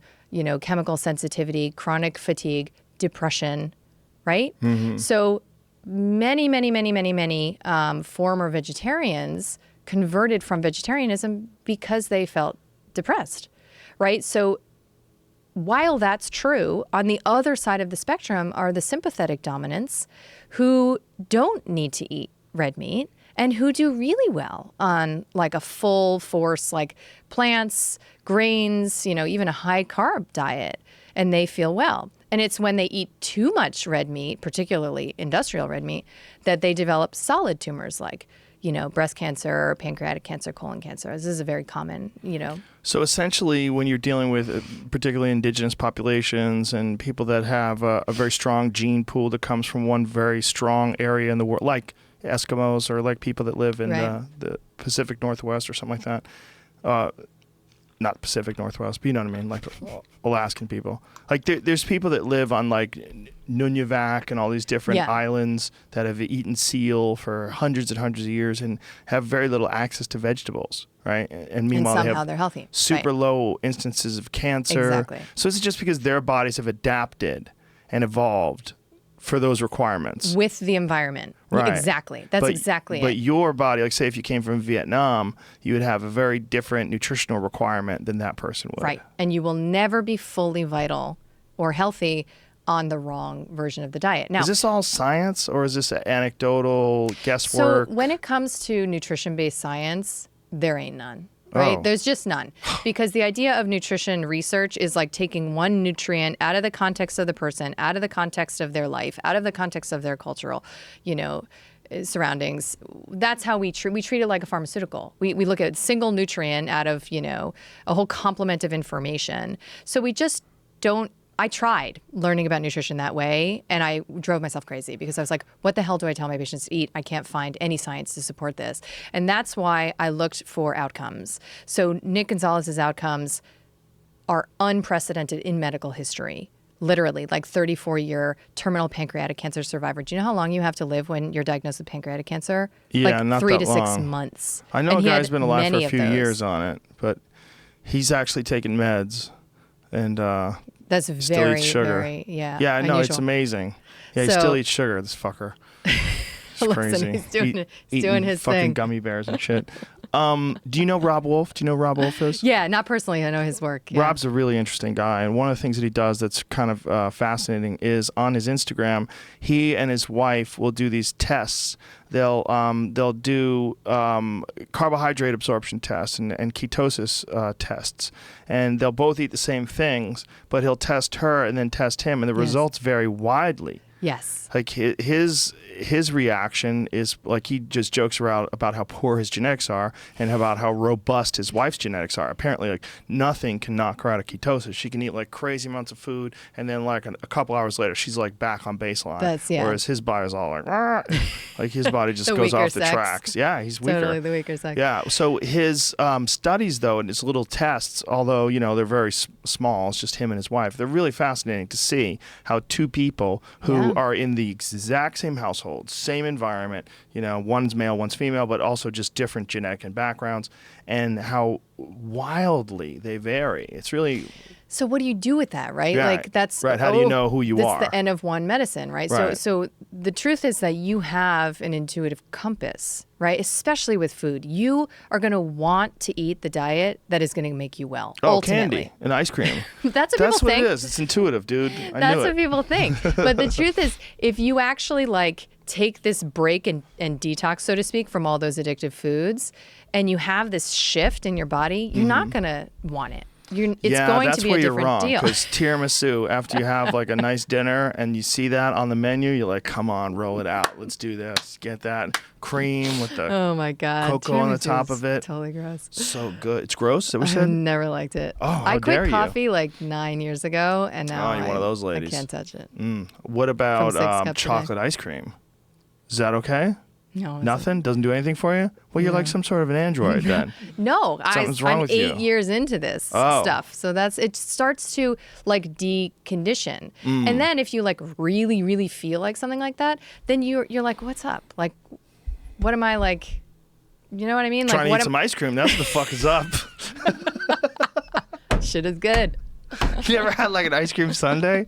chemical sensitivity, chronic fatigue, depression, right? So many former vegetarians converted from vegetarianism because they felt depressed, right? So while that's true, on the other side of the spectrum are the sympathetic dominants who don't need to eat red meat and who do really well on like a full force, like plants, grains, even a high carb diet, and they feel well. And it's when they eat too much red meat, particularly industrial red meat, that they develop solid tumors like, breast cancer, pancreatic cancer, colon cancer. This is a very common, So essentially, when you're dealing with particularly indigenous populations and people that have a very strong gene pool that comes from one very strong area in the world, like Eskimos or like people that live in the Pacific Northwest or something like that. Not Pacific Northwest, but you know what I mean, like Alaskan people. Like there's people that live on like Nunavut and all these different islands that have eaten seal for hundreds and hundreds of years and have very little access to vegetables, right? And meanwhile, somehow they're healthy. Super low instances of cancer. Exactly. So it's just because their bodies have adapted and evolved for those requirements. With the environment. Right. Exactly. That's exactly it. But your body, like say if you came from Vietnam, you would have a very different nutritional requirement than that person would. Right. And you will never be fully vital or healthy on the wrong version of the diet. Now, is this all science or is this anecdotal guesswork? So when it comes to nutrition-based science, there ain't none. Right? Oh. There's just none. Because the idea of nutrition research is like taking one nutrient out of the context of the person, out of the context of their life, out of the context of their cultural, surroundings. That's how we treat it like a pharmaceutical. We look at a single nutrient out of, a whole complement of information. So we just don't. I tried learning about nutrition that way, and I drove myself crazy because I was like, what the hell do I tell my patients to eat? I can't find any science to support this. And that's why I looked for outcomes. So Nick Gonzalez's outcomes are unprecedented in medical history. Literally, like 34-year terminal pancreatic cancer survivor. Do you know how long you have to live when you're diagnosed with pancreatic cancer? Yeah, like not 3 that to 6 long. months. I know And a he guy's had been alive for many a of few those. years on it, but he's actually taking meds and That's still very, eats sugar. very, Yeah, I know, unusual. it's amazing. Yeah, he So- still eats sugar, this fucker. It's Listen, crazy. he's doing Eating his fucking thing. gummy bears and shit. Do you know Rob Wolf? Do you know who Rob Wolf is? Yeah, not personally. I know his work. Yeah. Rob's a really interesting guy, and one of the things that he does that's kind of fascinating is on his Instagram, he and his wife will do these tests. They'll do carbohydrate absorption tests and ketosis tests, and they'll both eat the same things, but he'll test her and then test him, and the results vary widely. Yes. Like his reaction is like he just jokes around about how poor his genetics are and about how robust his wife's genetics are. Apparently, like nothing can knock her out of ketosis. She can eat like crazy amounts of food, and then like a couple hours later, she's like back on baseline. Whereas his body's all like, like his body just goes off the tracks. Yeah, he's weaker. Totally the weaker sex. Yeah. So his studies though, and his little tests, although they're very small, it's just him and his wife. They're really fascinating to see how two people who are in the exact same household, same environment, one's male, one's female, but also just different genetic and backgrounds, and how wildly they vary. It's really... So what do you do with that, right? Yeah, like that's right. How do you know who you are? That's the end of one medicine, right? So the truth is that you have an intuitive compass, right? Especially with food. You are going to want to eat the diet that is going to make you well. Oh, ultimately. Candy and ice cream. That's what people think. That's what it is. It's intuitive, dude. That's what people think. But the truth is, if you actually take this break and detox, so to speak, from all those addictive foods, and you have this shift in your body, you're not going to want it. It's going to be a different deal. Because tiramisu, after you have like a nice dinner and you see that on the menu, you're like, come on, roll it out. Let's do this. Get that cream with the oh my God, cocoa on the top of it. Totally gross. So good. It's gross, is that what you I said? never liked it. Oh, how I dare quit you. coffee like 9 years ago, and now you're one of those ladies. I can't touch it. What about 6 cups a chocolate ice cream? Is that okay? No. Nothing? Doesn't do anything for you? Well, you're like some sort of an android then. No, Something's wrong I'm with 8 you. years into this stuff. So it starts to like decondition. And then if you like really, really feel like something like that, then you're like, what's up? Like, what am I like? You know what I mean? Trying like, to eat some ice cream. That's what the fuck is up. Shit is good. You ever had like an ice cream sundae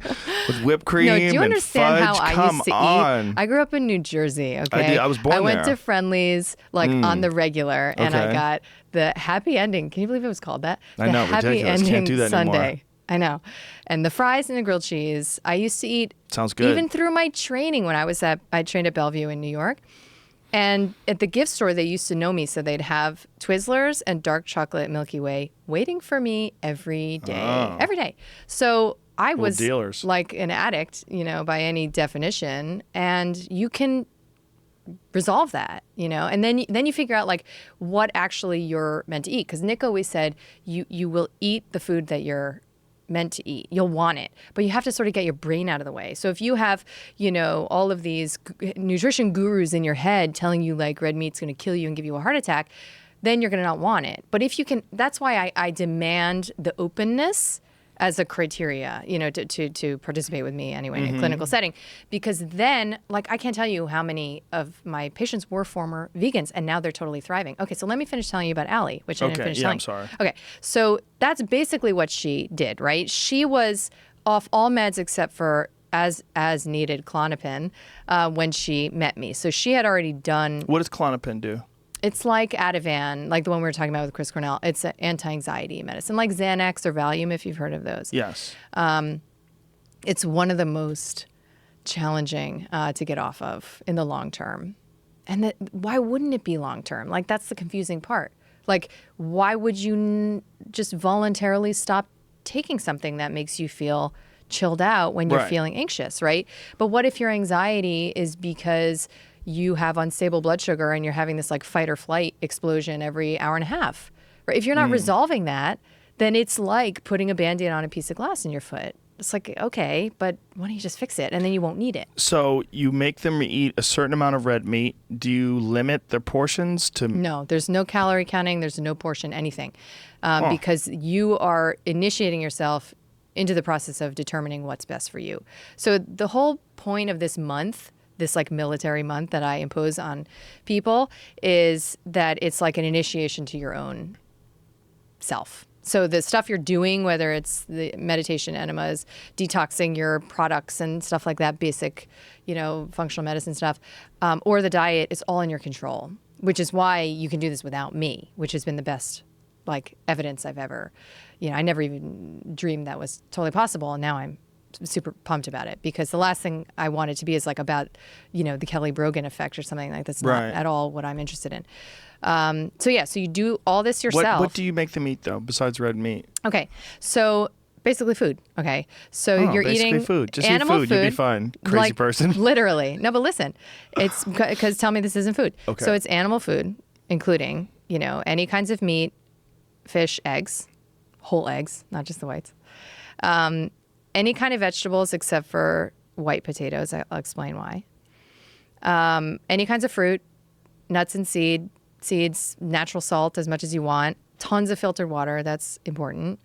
with whipped cream no, do you and understand fudge? how I Come used to on. eat? I grew up in New Jersey, okay? I did. I was born I went there. to Friendly's like on the regular, and I Okay. got the happy ending. Can you believe it was called that? I know, the happy ridiculous. ending Can't do that sundae. anymore. I know. And the fries and the grilled cheese. I used to eat Sounds good. even through my training when I trained at Bellevue in New York. And at the gift store, they used to know me, so they'd have Twizzlers and dark chocolate Milky Way waiting for me every day. Oh. Every day. So I was dealers. like an addict, by any definition, and you can resolve that, and then you figure out like what actually you're meant to eat. Because Nick always said you will eat the food that you're meant to eat. You'll want it, but you have to sort of get your brain out of the way. So if you have, all of these nutrition gurus in your head telling you like red meat's going to kill you and give you a heart attack, then you're going to not want it. But if you can, that's why I demand the openness as a criteria, to participate with me anyway in a clinical setting, because then, like, I can't tell you how many of my patients were former vegans and now they're totally thriving. Okay, so let me finish telling you about Allie, which I didn't finish telling. I'm sorry. Okay, so that's basically what she did, right? She was off all meds except for as needed Klonopin when she met me. So she had already done. What does Klonopin do? It's like Ativan, like the one we were talking about with Chris Cornell. It's an anti-anxiety medicine, like Xanax or Valium, if you've heard of those. Yes. It's one of the most challenging to get off of in the long term. And why wouldn't it be long term? Like, that's the confusing part. Like, why would you just voluntarily stop taking something that makes you feel chilled out when you're feeling anxious, right? But what if your anxiety is because you have unstable blood sugar and you're having this like fight or flight explosion every hour and a half, right? If you're not resolving that, then it's like putting a Band-Aid on a piece of glass in your foot. It's like, okay, but why don't you just fix it and then you won't need it? So you make them eat a certain amount of red meat. Do you limit their portions to? No, there's no calorie counting. There's no portion, anything, because you are initiating yourself into the process of determining what's best for you. So the whole point of this month, this like military month that I impose on people, is that it's like an initiation to your own self. So the stuff you're doing, whether it's the meditation, enemas, detoxing your products and stuff like that, basic, functional medicine stuff, or the diet, it's all in your control, which is why you can do this without me, which has been the best like evidence I've ever, I never even dreamed that was totally possible. And now I'm super pumped about it, because the last thing I want it to be is like about, the Kelly Brogan effect or something like that's not at all what I'm interested in. So you do all this yourself. What do you make them eat though, besides red meat? Okay. So Basically food. Okay. So you're basically eating food. Just animal eat food. You'll be fine. Crazy like, person. Literally. No, but listen, it's because tell me this isn't food. Okay. So it's animal food, including, any kinds of meat, fish, eggs, whole eggs, not just the whites. Any kind of vegetables except for white potatoes. I'll explain why. Any kinds of fruit, nuts and seeds, natural salt as much as you want, tons of filtered water. That's important.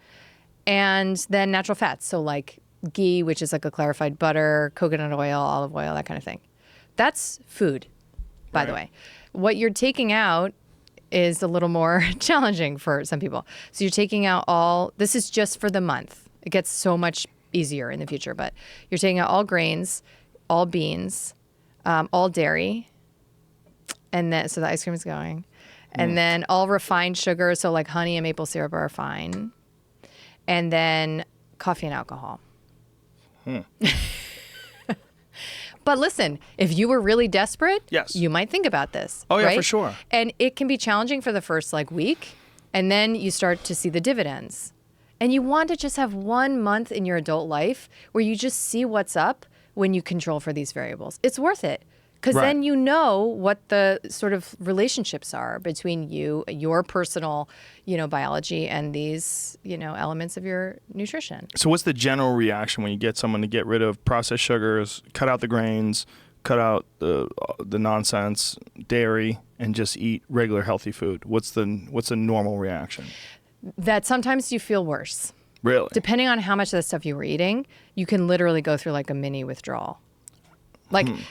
And then natural fats. So like ghee, which is like a clarified butter, coconut oil, olive oil, that kind of thing. That's food, by the way. What you're taking out is a little more challenging for some people. So you're taking out this is just for the month. It gets so much easier in the future, but you're taking out all grains, all beans, all dairy, and then, so the ice cream is going. And then all refined sugar, so like honey and maple syrup are fine. And then coffee and alcohol. But listen, if you were really desperate, yes, you might think about this. Oh, yeah, right? for sure. And it can be challenging for the first week, and then you start to see the dividends. And you want to just have 1 month in your adult life where you just see what's up when you control for these variables. It's worth it. Because then you know what the sort of relationships are between your personal, biology and these, elements of your nutrition. So what's the general reaction when you get someone to get rid of processed sugars, cut out the grains, cut out the nonsense, dairy, and just eat regular healthy food? What's the normal reaction? That sometimes you feel worse. Really? Depending on how much of that stuff you were eating, you can literally go through a mini withdrawal.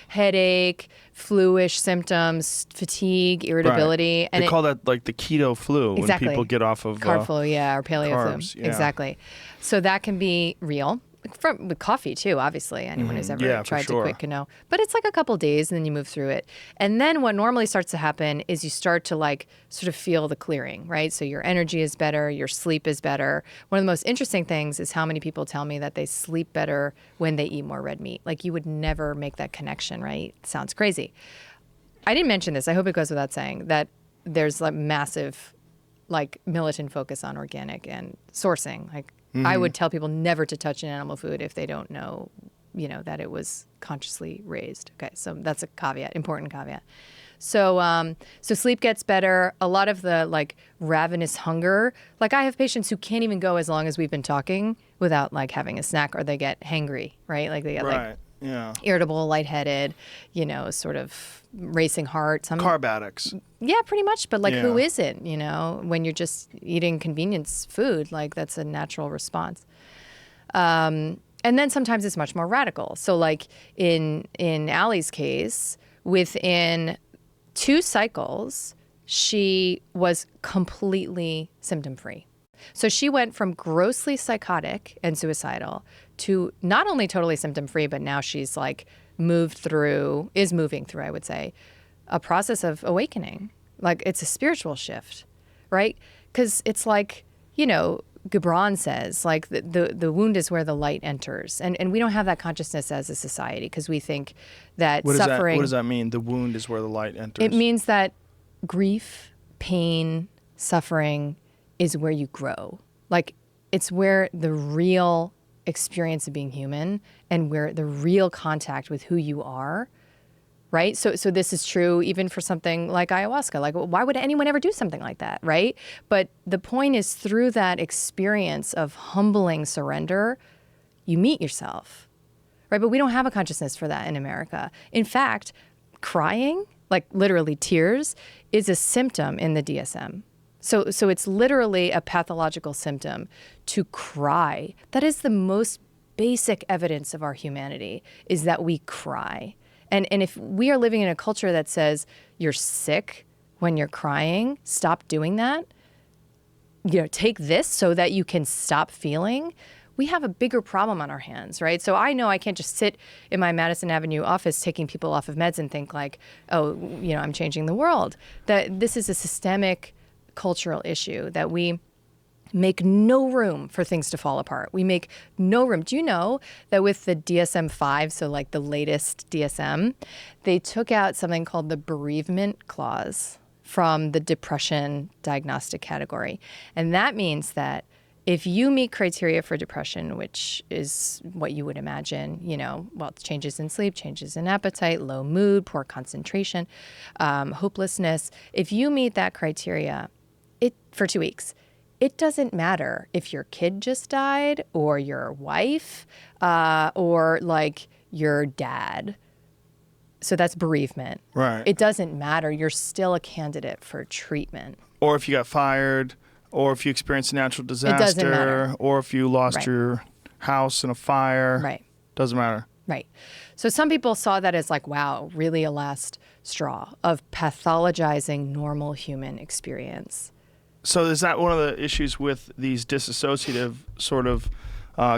Headache, flu-ish symptoms, fatigue, irritability. Right. And they call that the keto flu when people get off of carb flu, or paleo carbs, flu. Yeah. Exactly. So that can be real. With coffee too, obviously. Anyone who's ever tried to quit can know. But it's a couple days and then you move through it. And then what normally starts to happen is you start to sort of feel the clearing, right? So your energy is better, your sleep is better. One of the most interesting things is how many people tell me that they sleep better when they eat more red meat. You would never make that connection, right? Sounds crazy. I didn't mention this. I hope it goes without saying that there's massive militant focus on organic and sourcing. I would tell people never to touch an animal food if they don't know, that it was consciously raised. Okay, so that's a caveat, important caveat. So sleep gets better. A lot of the ravenous hunger, I have patients who can't even go as long as we've been talking without having a snack, or they get hangry, right? They get irritable, lightheaded, sort of racing heart. Carb addicts. Yeah, pretty much. But who isn't, when you're just eating convenience food, that's a natural response. And then sometimes it's much more radical. So in Allie's case, within 2 cycles, she was completely symptom-free. So she went from grossly psychotic and suicidal to not only totally symptom-free, but now she's moving through, I would say, a process of awakening. It's a spiritual shift, right? Because it's Gibran says, the wound is where the light enters. And we don't have that consciousness as a society because we think that suffering... What does that mean? The wound is where the light enters? It means that grief, pain, suffering is where you grow. It's where the real experience of being human and where the real contact with who you are, right? So this is true even for something like ayahuasca. Why would anyone ever do something like that, right? But the point is, through that experience of humbling surrender, you meet yourself, right? But we don't have a consciousness for that in America. In fact, crying, literally tears, is a symptom in the DSM. So it's literally a pathological symptom to cry. That is the most basic evidence of our humanity, is that we cry. And if we are living in a culture that says you're sick when you're crying, stop doing that, take this so that you can stop feeling, we have a bigger problem on our hands, right? So I know I can't just sit in my Madison Avenue office taking people off of meds and think I'm changing the world. That this is a systemic cultural issue, that we make no room for things to fall apart. We make no room. Do you know that with the DSM-5, so the latest DSM, they took out something called the Bereavement Clause from the depression diagnostic category. And that means that if you meet criteria for depression, which is what you would imagine, it's changes in sleep, changes in appetite, low mood, poor concentration, hopelessness. If you meet that criteria for 2 weeks, it doesn't matter if your kid just died or your wife or like your dad. So that's bereavement. Right. It doesn't matter. You're still a candidate for treatment. Or if you got fired, or if you experienced a natural doesn't matter. disaster, or if you lost Right. your house in a fire. Right. Doesn't matter. Right. So some people saw that as like, wow, really a last straw of pathologizing normal human experience. So is that one of the issues with these dissociative sort of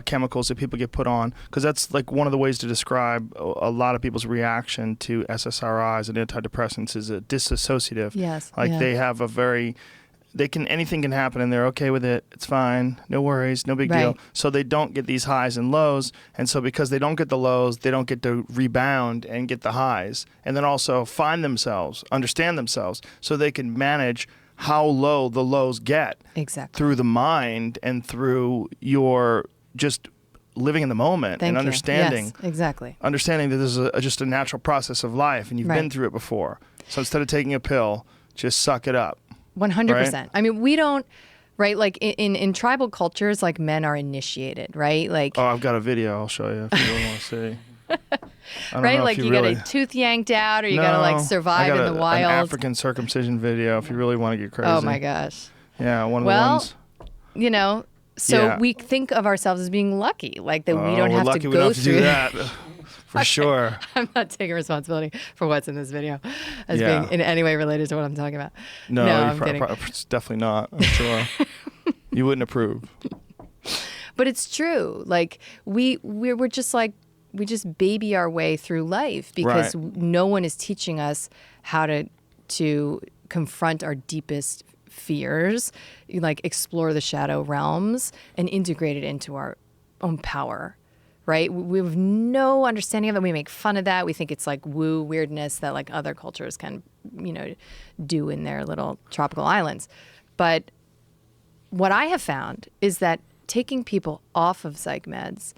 chemicals that people get put on? Because that's like one of the ways to describe a lot of people's reaction to SSRIs and antidepressants is a dissociative. Yes. Like yeah. they have anything can happen and they're okay with it. It's fine. No worries. No big deal. Right. So they don't get these highs and lows. And so because they don't get the lows, they don't get to rebound and get the highs. And then also find themselves, understand themselves, so they can manage how low the lows get. Exactly. Through the mind and through your just living in the moment. Thank and you. understanding. Yes, exactly. Understanding that this is just a natural process of life and you've Right. been through it before. So instead of taking a pill, just suck it up. 100%. Right? I mean, we don't, right? Like in tribal cultures, like men are initiated, right? Like, Oh, I've got a video I'll show you if you really want to see. I don't right? know Like if you really... got a tooth yanked out or you got to like No, survive I got in the wild. An African circumcision video if you really want to get crazy. Oh my gosh. Yeah, one of Well, the ones. So Yeah. we think of ourselves as being lucky, like that we don't we're have lucky to we go don't have to through do that. For Okay. sure. I'm not taking responsibility for what's in this video as Yeah. being in any way related to what I'm talking about. No, I'm you kidding. it's definitely not. I'm sure. You wouldn't approve. But it's true. Like we're just like we just baby our way through life because Right. no one is teaching us how to confront our deepest fears, like explore the shadow realms and integrate it into our own power. Right? We have no understanding of it. We make fun of that. We think it's like woo weirdness that like other cultures can, do in their little tropical islands. But what I have found is that taking people off of psych meds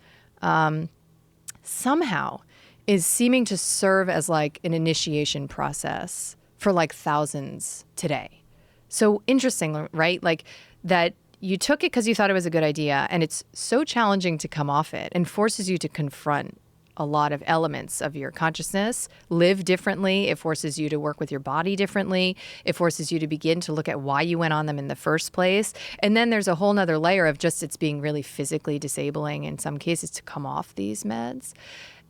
somehow is seeming to serve as like an initiation process for like thousands today. So interesting, right? Like that you took it because you thought it was a good idea, and it's so challenging to come off it and forces you to confront a lot of elements of your consciousness, live differently. It forces you to work with your body differently. It forces you to begin to look at why you went on them in the first place. And then there's a whole nother layer of just it's being really physically disabling in some cases to come off these meds.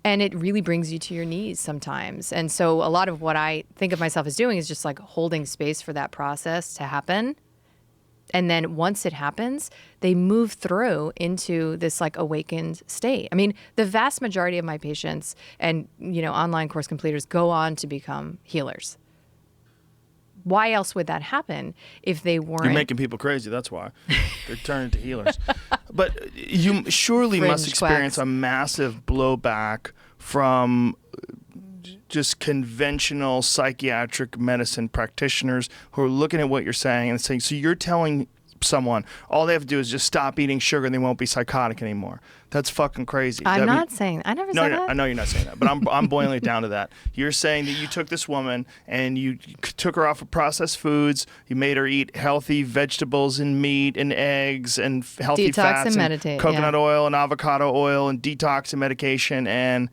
And it really brings you to your knees sometimes. And so a lot of what I think of myself as doing is just like holding space for that process to happen. And then once it happens, they move through into this like awakened state. I mean, the vast majority of my patients and, online course completers go on to become healers. Why else would that happen if they weren't? You're making people crazy. That's why. They're turning to healers. But you surely must Fringe experience quacks. a massive blowback from just conventional psychiatric medicine practitioners who are looking at what you're saying and saying, so you're telling someone all they have to do is just stop eating sugar and they won't be psychotic anymore. That's fucking crazy. I'm not saying I never said that. I know you're not saying that, but I'm boiling it down to that. You're saying that you took this woman and you took her off of processed foods. You made her eat healthy vegetables and meat and eggs and healthy Detox fats and meditate, coconut yeah. oil and avocado oil and detox and medication, and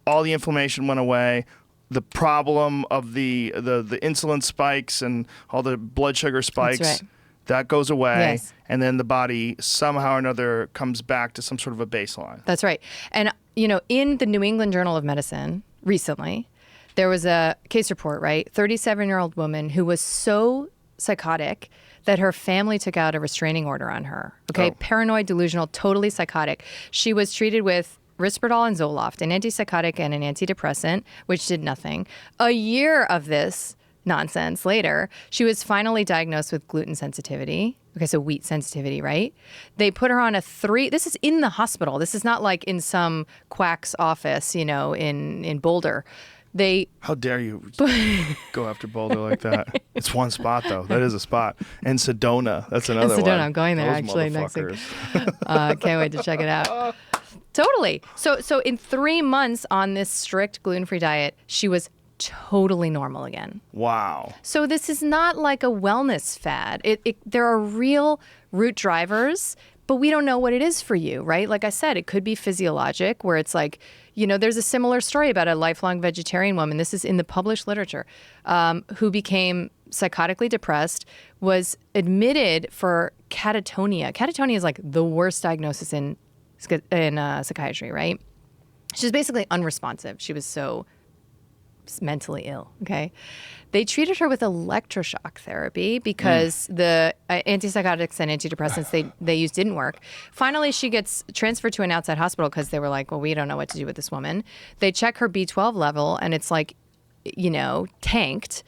all the inflammation went away. The problem of the insulin spikes and all the blood sugar spikes, That's right. that goes away. Yes. And then the body somehow or another comes back to some sort of a baseline. That's right. And, in the New England Journal of Medicine recently, there was a case report, right? 37-year-old woman who was so psychotic that her family took out a restraining order on her. Okay. Oh. Paranoid, delusional, totally psychotic. She was treated with Risperdal and Zoloft, an antipsychotic and an antidepressant, which did nothing. A year of this nonsense later, she was finally diagnosed with gluten sensitivity. Okay, so wheat sensitivity, right? They put her on this is in the hospital. This is not like in some quack's office, in Boulder. How dare you go after Boulder like that? It's one spot, though. That is a spot. And Sedona. That's another one. I'm going there actually next week. Can't wait to check it out. Totally. So in 3 months on this strict gluten-free diet, she was totally normal again. Wow. So this is not like a wellness fad. There are real root drivers, but we don't know what it is for you, right? Like I said, it could be physiologic, where it's like, there's a similar story about a lifelong vegetarian woman. This is in the published literature, who became psychotically depressed, was admitted for catatonia. Catatonia is like the worst diagnosis in psychiatry, right? She's basically unresponsive. She was so mentally ill, okay? They treated her with electroshock therapy because the antipsychotics and antidepressants they used didn't work. Finally, she gets transferred to an outside hospital because they were like, well, we don't know what to do with this woman. They check her B12 level, and it's like, tanked.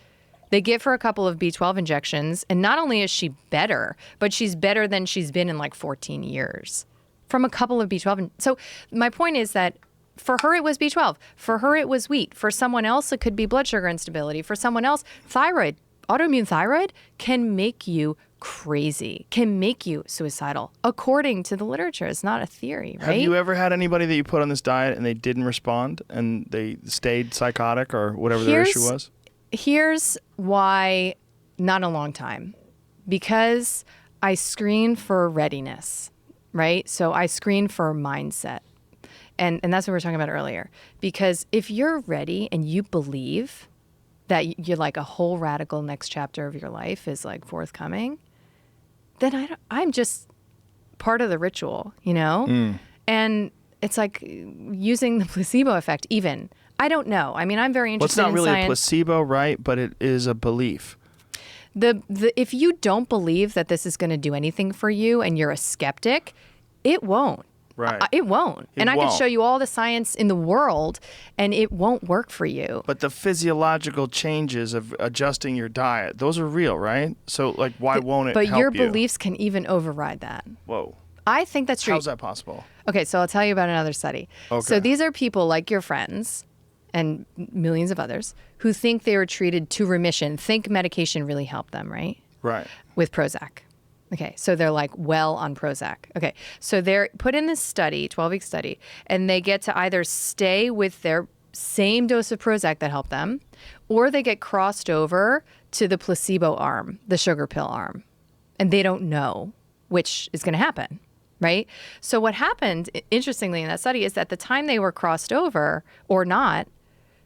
They give her a couple of B12 injections, and not only is she better, but she's better than she's been in like 14 years from a couple of B12. So my point is that for her, it was B12. For her, it was wheat. For someone else, it could be blood sugar instability. For someone else, thyroid. Autoimmune thyroid can make you crazy, can make you suicidal, according to the literature. It's not a theory, right? Have you ever had anybody that you put on this diet and they didn't respond and they stayed psychotic or whatever their issue was? Here's why not a long time. Because I screen for readiness, right? So I screen for mindset. And that's what we were talking about earlier. Because if you're ready and you believe that you're like a whole radical next chapter of your life is like forthcoming, then I'm just part of the ritual, And it's like using the placebo effect even. I don't know. I mean, I'm very interested in science. Well, it's not really a placebo, right? But it is a belief. If you don't believe that this is going to do anything for you and you're a skeptic, it won't. Right. It won't. I can show you all the science in the world, and it won't work for you. But the physiological changes of adjusting your diet, those are real, right? So, like, why won't it help you? But your beliefs can even override that. Whoa. I think that's true. How's that possible? Okay, so I'll tell you about another study. Okay. So these are people like your friends and millions of others who think they were treated to remission, think medication really helped them, right? Right. With Prozac. Okay, so they're like well on Prozac. Okay, so they're put in this study, 12-week study, and they get to either stay with their same dose of Prozac that helped them, or they get crossed over to the placebo arm, the sugar pill arm. And they don't know which is going to happen, right? So what happened, interestingly, in that study is that at the time they were crossed over or not,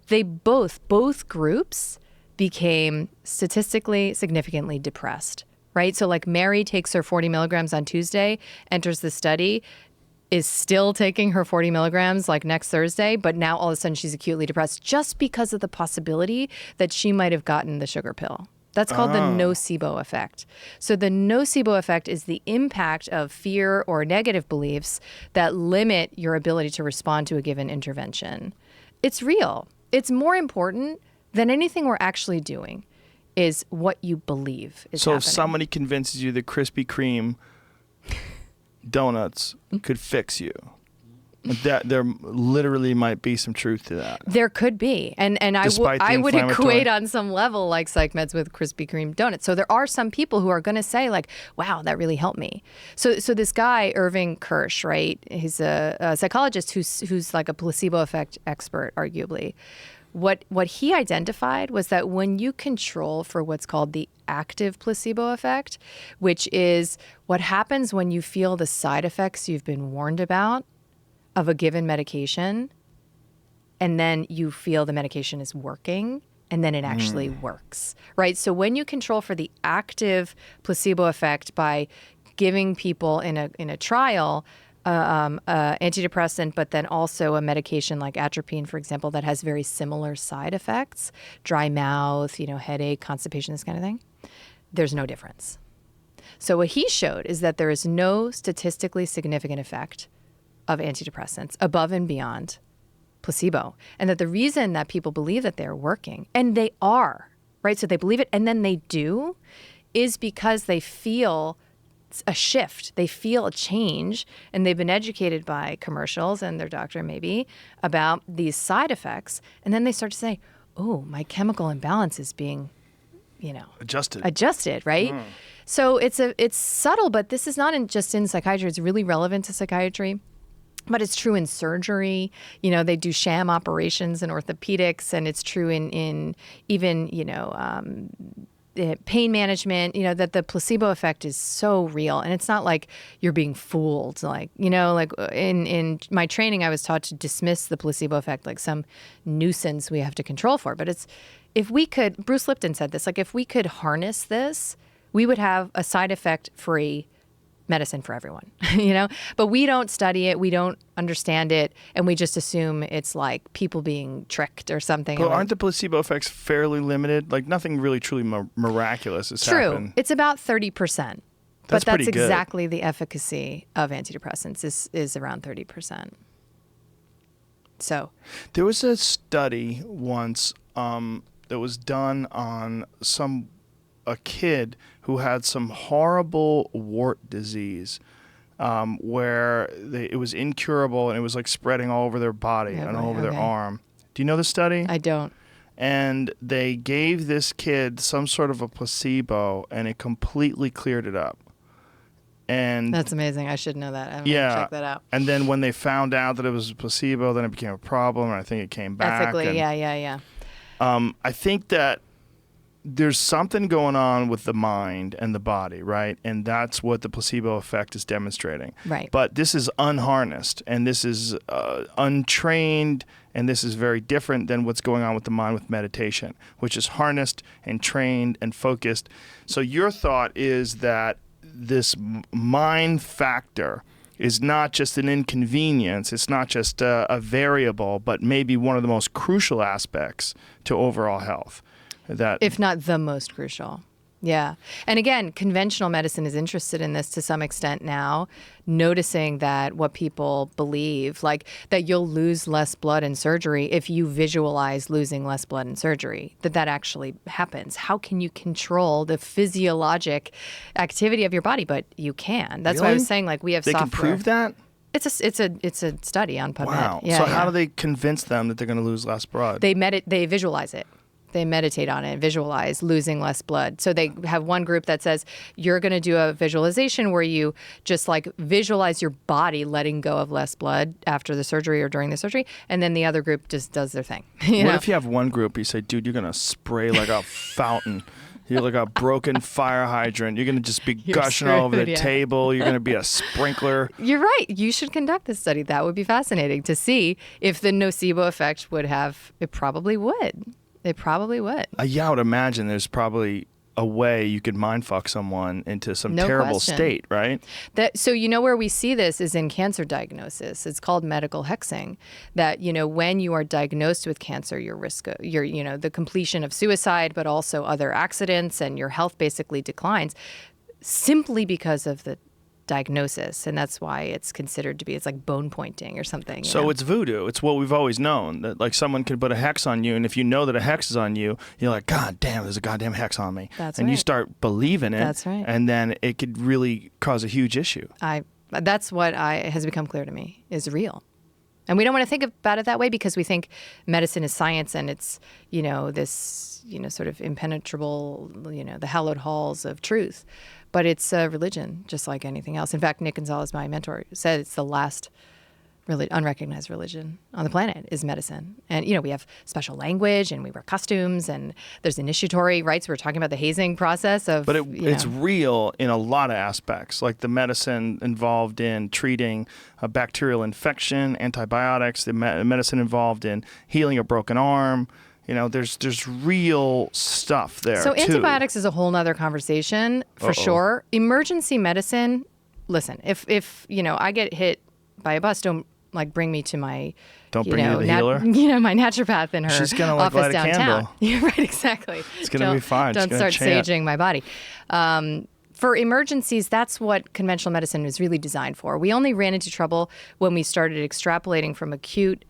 they both groups became statistically significantly depressed. Right? So like Mary takes her 40 milligrams on Tuesday, enters the study, is still taking her 40 milligrams like next Thursday, but now all of a sudden she's acutely depressed just because of the possibility that she might have gotten the sugar pill. That's called the nocebo effect. So the nocebo effect is the impact of fear or negative beliefs that limit your ability to respond to a given intervention. It's real. It's more important than anything we're actually doing. Is what you believe is happening. So if somebody convinces you that Krispy Kreme donuts could fix you, that there literally might be some truth to that. There could be. And I would equate on some level like psych meds with Krispy Kreme donuts. So there are some people who are going to say like, wow, that really helped me. So this guy, Irving Kirsch, right? He's a psychologist who's like a placebo effect expert, arguably. What he identified was that when you control for what's called the active placebo effect, which is what happens when you feel the side effects you've been warned about of a given medication, and then you feel the medication is working, and then it actually works, right? So when you control for the active placebo effect by giving people in a trial antidepressant, but then also a medication like atropine, for example, that has very similar side effects, dry mouth, headache, constipation, this kind of thing, there's no difference. So what he showed is that there is no statistically significant effect of antidepressants above and beyond placebo. And that the reason that people believe that they're working, and they are, right? So they believe it and then they do, is because they feel a shift. They feel a change, and they've been educated by commercials and their doctor maybe about these side effects. And then they start to say, oh, my chemical imbalance is being, adjusted, right? So it's subtle, but this is not just in psychiatry. It's really relevant to psychiatry. But it's true in surgery. They do sham operations in orthopedics, and it's true in even, pain management, that the placebo effect is so real. And it's not like you're being fooled. Like in my training, I was taught to dismiss the placebo effect like some nuisance we have to control for. But Bruce Lipton said this, like if we could harness this, we would have a side effect free medicine for everyone, but we don't study it. We don't understand it. And we just assume it's like people being tricked or something. But aren't the placebo effects fairly limited? Like nothing really truly miraculous has happened. True. It's about 30%. That's but that's pretty good. Exactly the efficacy of antidepressants is around 30%. So there was a study once that was done on a kid who had some horrible wart disease where it was incurable and it was like spreading all over their body and all over their arm. Do you know the study? I don't. And they gave this kid some sort of a placebo and it completely cleared it up. And that's amazing. I should know that. I'm going to check that out. And then when they found out that it was a placebo, then it became a problem, and I think it came back. Ethically, yeah. I think that there's something going on with the mind and the body, right? And that's what the placebo effect is demonstrating. Right. But this is unharnessed, and this is untrained, and this is very different than what's going on with the mind with meditation, which is harnessed and trained and focused. So your thought is that this mind factor is not just an inconvenience, it's not just a variable, but maybe one of the most crucial aspects to overall health. If not the most crucial. Yeah. And again, conventional medicine is interested in this to some extent now, noticing that what people believe, like that you'll lose less blood in surgery if you visualize losing less blood in surgery, that actually happens. How can you control the physiologic activity of your body? But you can. That's why I was saying, like, we have software. They can prove that? It's a study on PubMed. Wow. Yeah, so how do they convince them that they're going to lose less blood? They visualize it. They meditate on it, visualize losing less blood. So they have one group that says you're going to do a visualization where you just like visualize your body letting go of less blood after the surgery or during the surgery. And then the other group just does their thing. What if you have one group, you say, dude, you're going to spray like a fountain. You're like a broken fire hydrant. You're going to just be gushing all over the table. You're going to be a sprinkler. You're right. You should conduct this study. That would be fascinating to see if the nocebo effect would have. It probably would. They probably would. Yeah, I would imagine there's probably a way you could mind fuck someone into some terrible state, right? So where we see this is in cancer diagnosis. It's called medical hexing. That when you are diagnosed with cancer, your risk, the completion of suicide, but also other accidents, and your health basically declines simply because of the diagnosis, and that's why it's considered to be, it's like bone pointing or something. So it's voodoo. It's what we've always known, that like someone could put a hex on you, and if you know that a hex is on you, you're like, God damn, there's a goddamn hex on me. That's and right. You start believing it. That's right. And then it could really cause a huge issue. That's what has become clear to me is real. And we don't want to think about it that way because we think medicine is science and it's, this, sort of impenetrable, the hallowed halls of truth. But it's a religion, just like anything else. In fact, Nick Gonzalez, my mentor, said it's the last unrecognized religion on the planet is medicine. And, we have special language and we wear costumes and there's initiatory rites. We're talking about the hazing process of... But it's real in a lot of aspects, like the medicine involved in treating a bacterial infection, antibiotics, the medicine involved in healing a broken arm. There's real stuff there. So antibiotics is a whole nother conversation for sure. Emergency medicine. Listen, if I get hit by a bus, don't bring me to my. Don't bring you to the healer. My naturopath in her She's gonna office light a downtown. candle. Yeah, right. Exactly. It's gonna be fine. Don't start saging my body. For emergencies, that's what conventional medicine is really designed for. We only ran into trouble when we started extrapolating from acute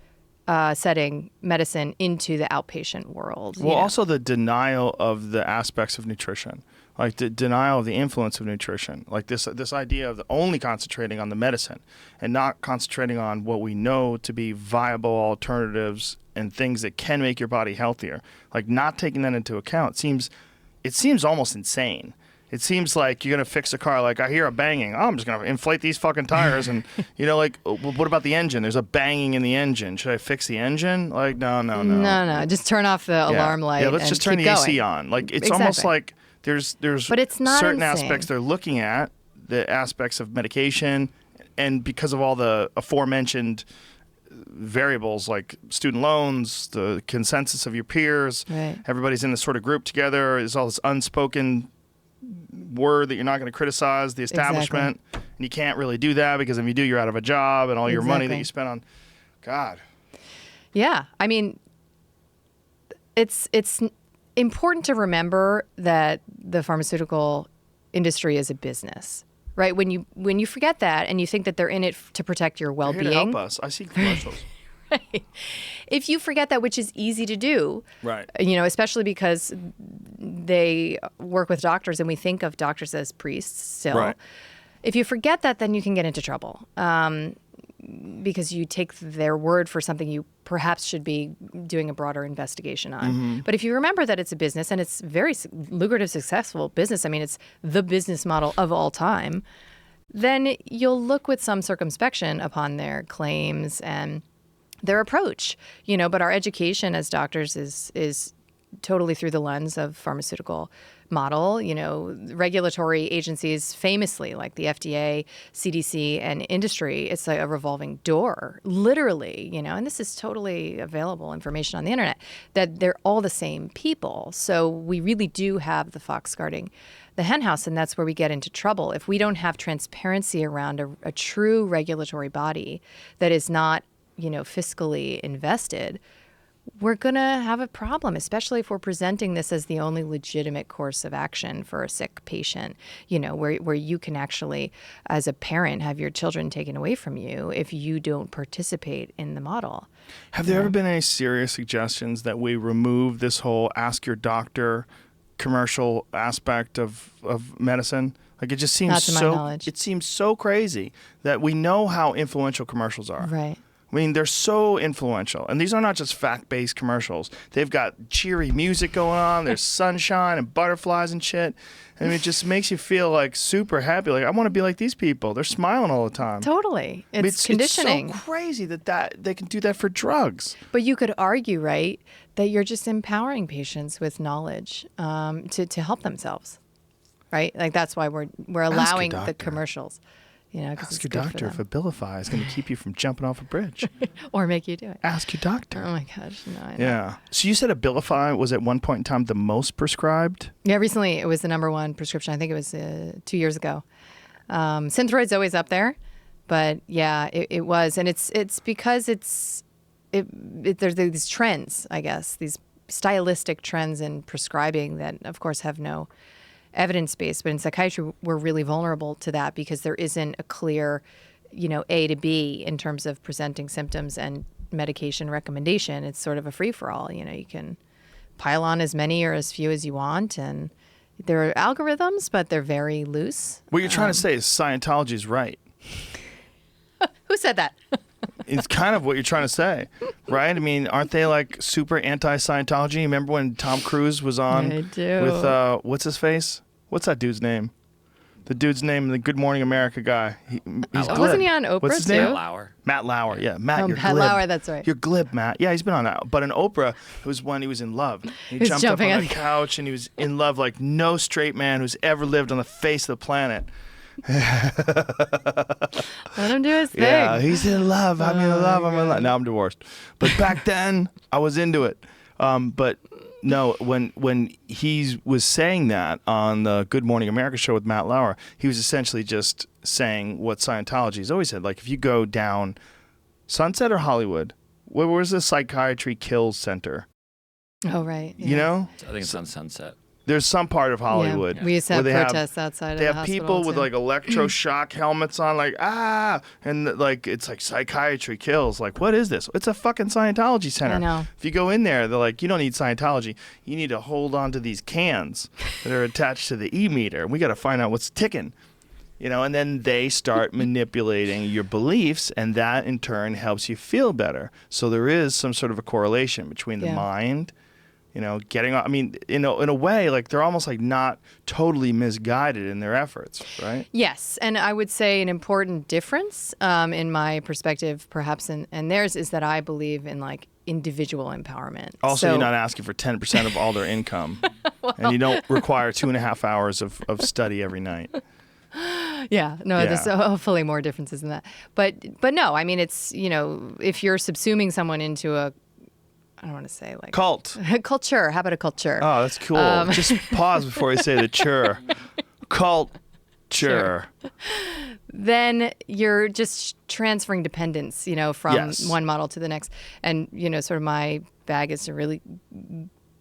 setting medicine into the outpatient world. Well, also the denial of the aspects of nutrition, like the denial of the influence of nutrition, like this idea of only concentrating on the medicine and not concentrating on what we know to be viable alternatives and things that can make your body healthier. Like not taking that into account it seems almost insane. It seems like you're going to fix a car. Like, I hear a banging. Oh, I'm just going to inflate these fucking tires. And, like, what about the engine? There's a banging in the engine. Should I fix the engine? Like, no. No. Just turn off the alarm light. Yeah, let's just turn the AC on. Like, it's almost like there's but it's not certain insane. aspects they're looking at, the aspects of medication, and because of all the aforementioned variables like student loans, the consensus of your peers, right. Everybody's in this sort of group together. There's all this unspoken word that you're not going to criticize the establishment, and you can't really do that because if you do, you're out of a job, and all your money that you spend on, God. Yeah, I mean, it's important to remember that the pharmaceutical industry is a business, right? When you forget that and you think that they're in it to protect your well-being, they're here to help us. I see commercials. Right. If you forget that, which is easy to do, right? Especially because they work with doctors and we think of doctors as priests still. Right. If you forget that, then you can get into trouble because you take their word for something you perhaps should be doing a broader investigation on. Mm-hmm. But if you remember that it's a business and it's very lucrative, successful business, I mean, it's the business model of all time, then you'll look with some circumspection upon their claims and their approach, but our education as doctors is totally through the lens of pharmaceutical model. Regulatory agencies famously, like the FDA, CDC, and industry, it's like a revolving door, literally, and this is totally available information on the internet, that they're all the same people. So we really do have the fox guarding the henhouse, and that's where we get into trouble. If we don't have transparency around a true regulatory body that is not fiscally invested, we're going to have a problem, especially if we're presenting this as the only legitimate course of action for a sick patient, where you can actually, as a parent, have your children taken away from you if you don't participate in the model. Have there ever been any serious suggestions that we remove this whole ask your doctor commercial aspect of medicine? Like, it just seems Not to my knowledge. It seems so crazy that we know how influential commercials are. Right. I mean, they're so influential. And these are not just fact-based commercials. They've got cheery music going on. There's sunshine and butterflies and shit. And it just makes you feel like super happy. Like, I want to be like these people. They're smiling all the time. Totally. It's conditioning. It's so crazy that they can do that for drugs. But you could argue, right, that you're just empowering patients with knowledge to help themselves, right? Like, that's why we're allowing the commercials. Ask your doctor if Abilify is going to keep you from jumping off a bridge. Or make you do it. Ask your doctor. Oh, my gosh. No, I know. Yeah. So you said Abilify was at one point in time the most prescribed? Yeah, recently it was the number one prescription. I think it was 2 years ago. Synthroid's always up there. But, yeah, it was. And it's because there's these trends, I guess, these stylistic trends in prescribing that, of course, have no evidence-based, but in psychiatry, we're really vulnerable to that because there isn't a clear, A to B in terms of presenting symptoms and medication recommendation. It's sort of a free-for-all. You can pile on as many or as few as you want, and there are algorithms, but they're very loose. What you're trying to say is Scientology is right. Who said that? It's kind of what you're trying to say, right? I mean, aren't they like super anti-Scientology? Remember when Tom Cruise was on with what's his face? What's that dude's name? The dude's name, the Good Morning America guy. Wasn't he on Oprah What's his too? name? Matt Lauer. Matt Lauer, yeah. Matt, you're Matt glib. Lauer, that's right. You're glib, Matt. Yeah, he's been on that. But in Oprah, it was when he was in love. He was jumped up jumping on on the couch and he was in love like no straight man who's ever lived on the face of the planet. Let him do his thing. Yeah, he's in love. I'm in love. I'm in love. Now I'm divorced. But back then, I was into it. But no, when he was saying that on the Good Morning America show with Matt Lauer, he was essentially just saying what Scientology's always said. Like, if you go down Sunset or Hollywood, where's the Psychiatry Kills Center? Oh, right. Yeah. You know? I think it's on Sunset. There's some part of Hollywood. Yeah. We used to have where protests outside of the They have hospital, people with too. like electroshock helmets on, like, and like it's like psychiatry kills. Like, what is this? It's a fucking Scientology center. I know. If you go in there, they're like, you don't need Scientology. You need to hold on to these cans that are attached to the e-meter. We got to find out what's ticking. And then they start manipulating your beliefs, and that in turn helps you feel better. So there is some sort of a correlation between the mind, getting on. I mean, in a way, like they're almost like not totally misguided in their efforts, right? Yes, and I would say an important difference in my perspective, perhaps, and theirs, is that I believe in like individual empowerment. Also, you're not asking for 10% of all their income, and you don't require 2.5 hours of study every night. Yeah, no, there's hopefully more differences than that. But no, I mean, it's, if you're subsuming someone into a, I don't want to say like cult. Culture. How about a culture? Oh, that's cool. Just pause before you say the chur. Culture. Then you're just transferring dependence, from one model to the next. And, sort of my bag is to really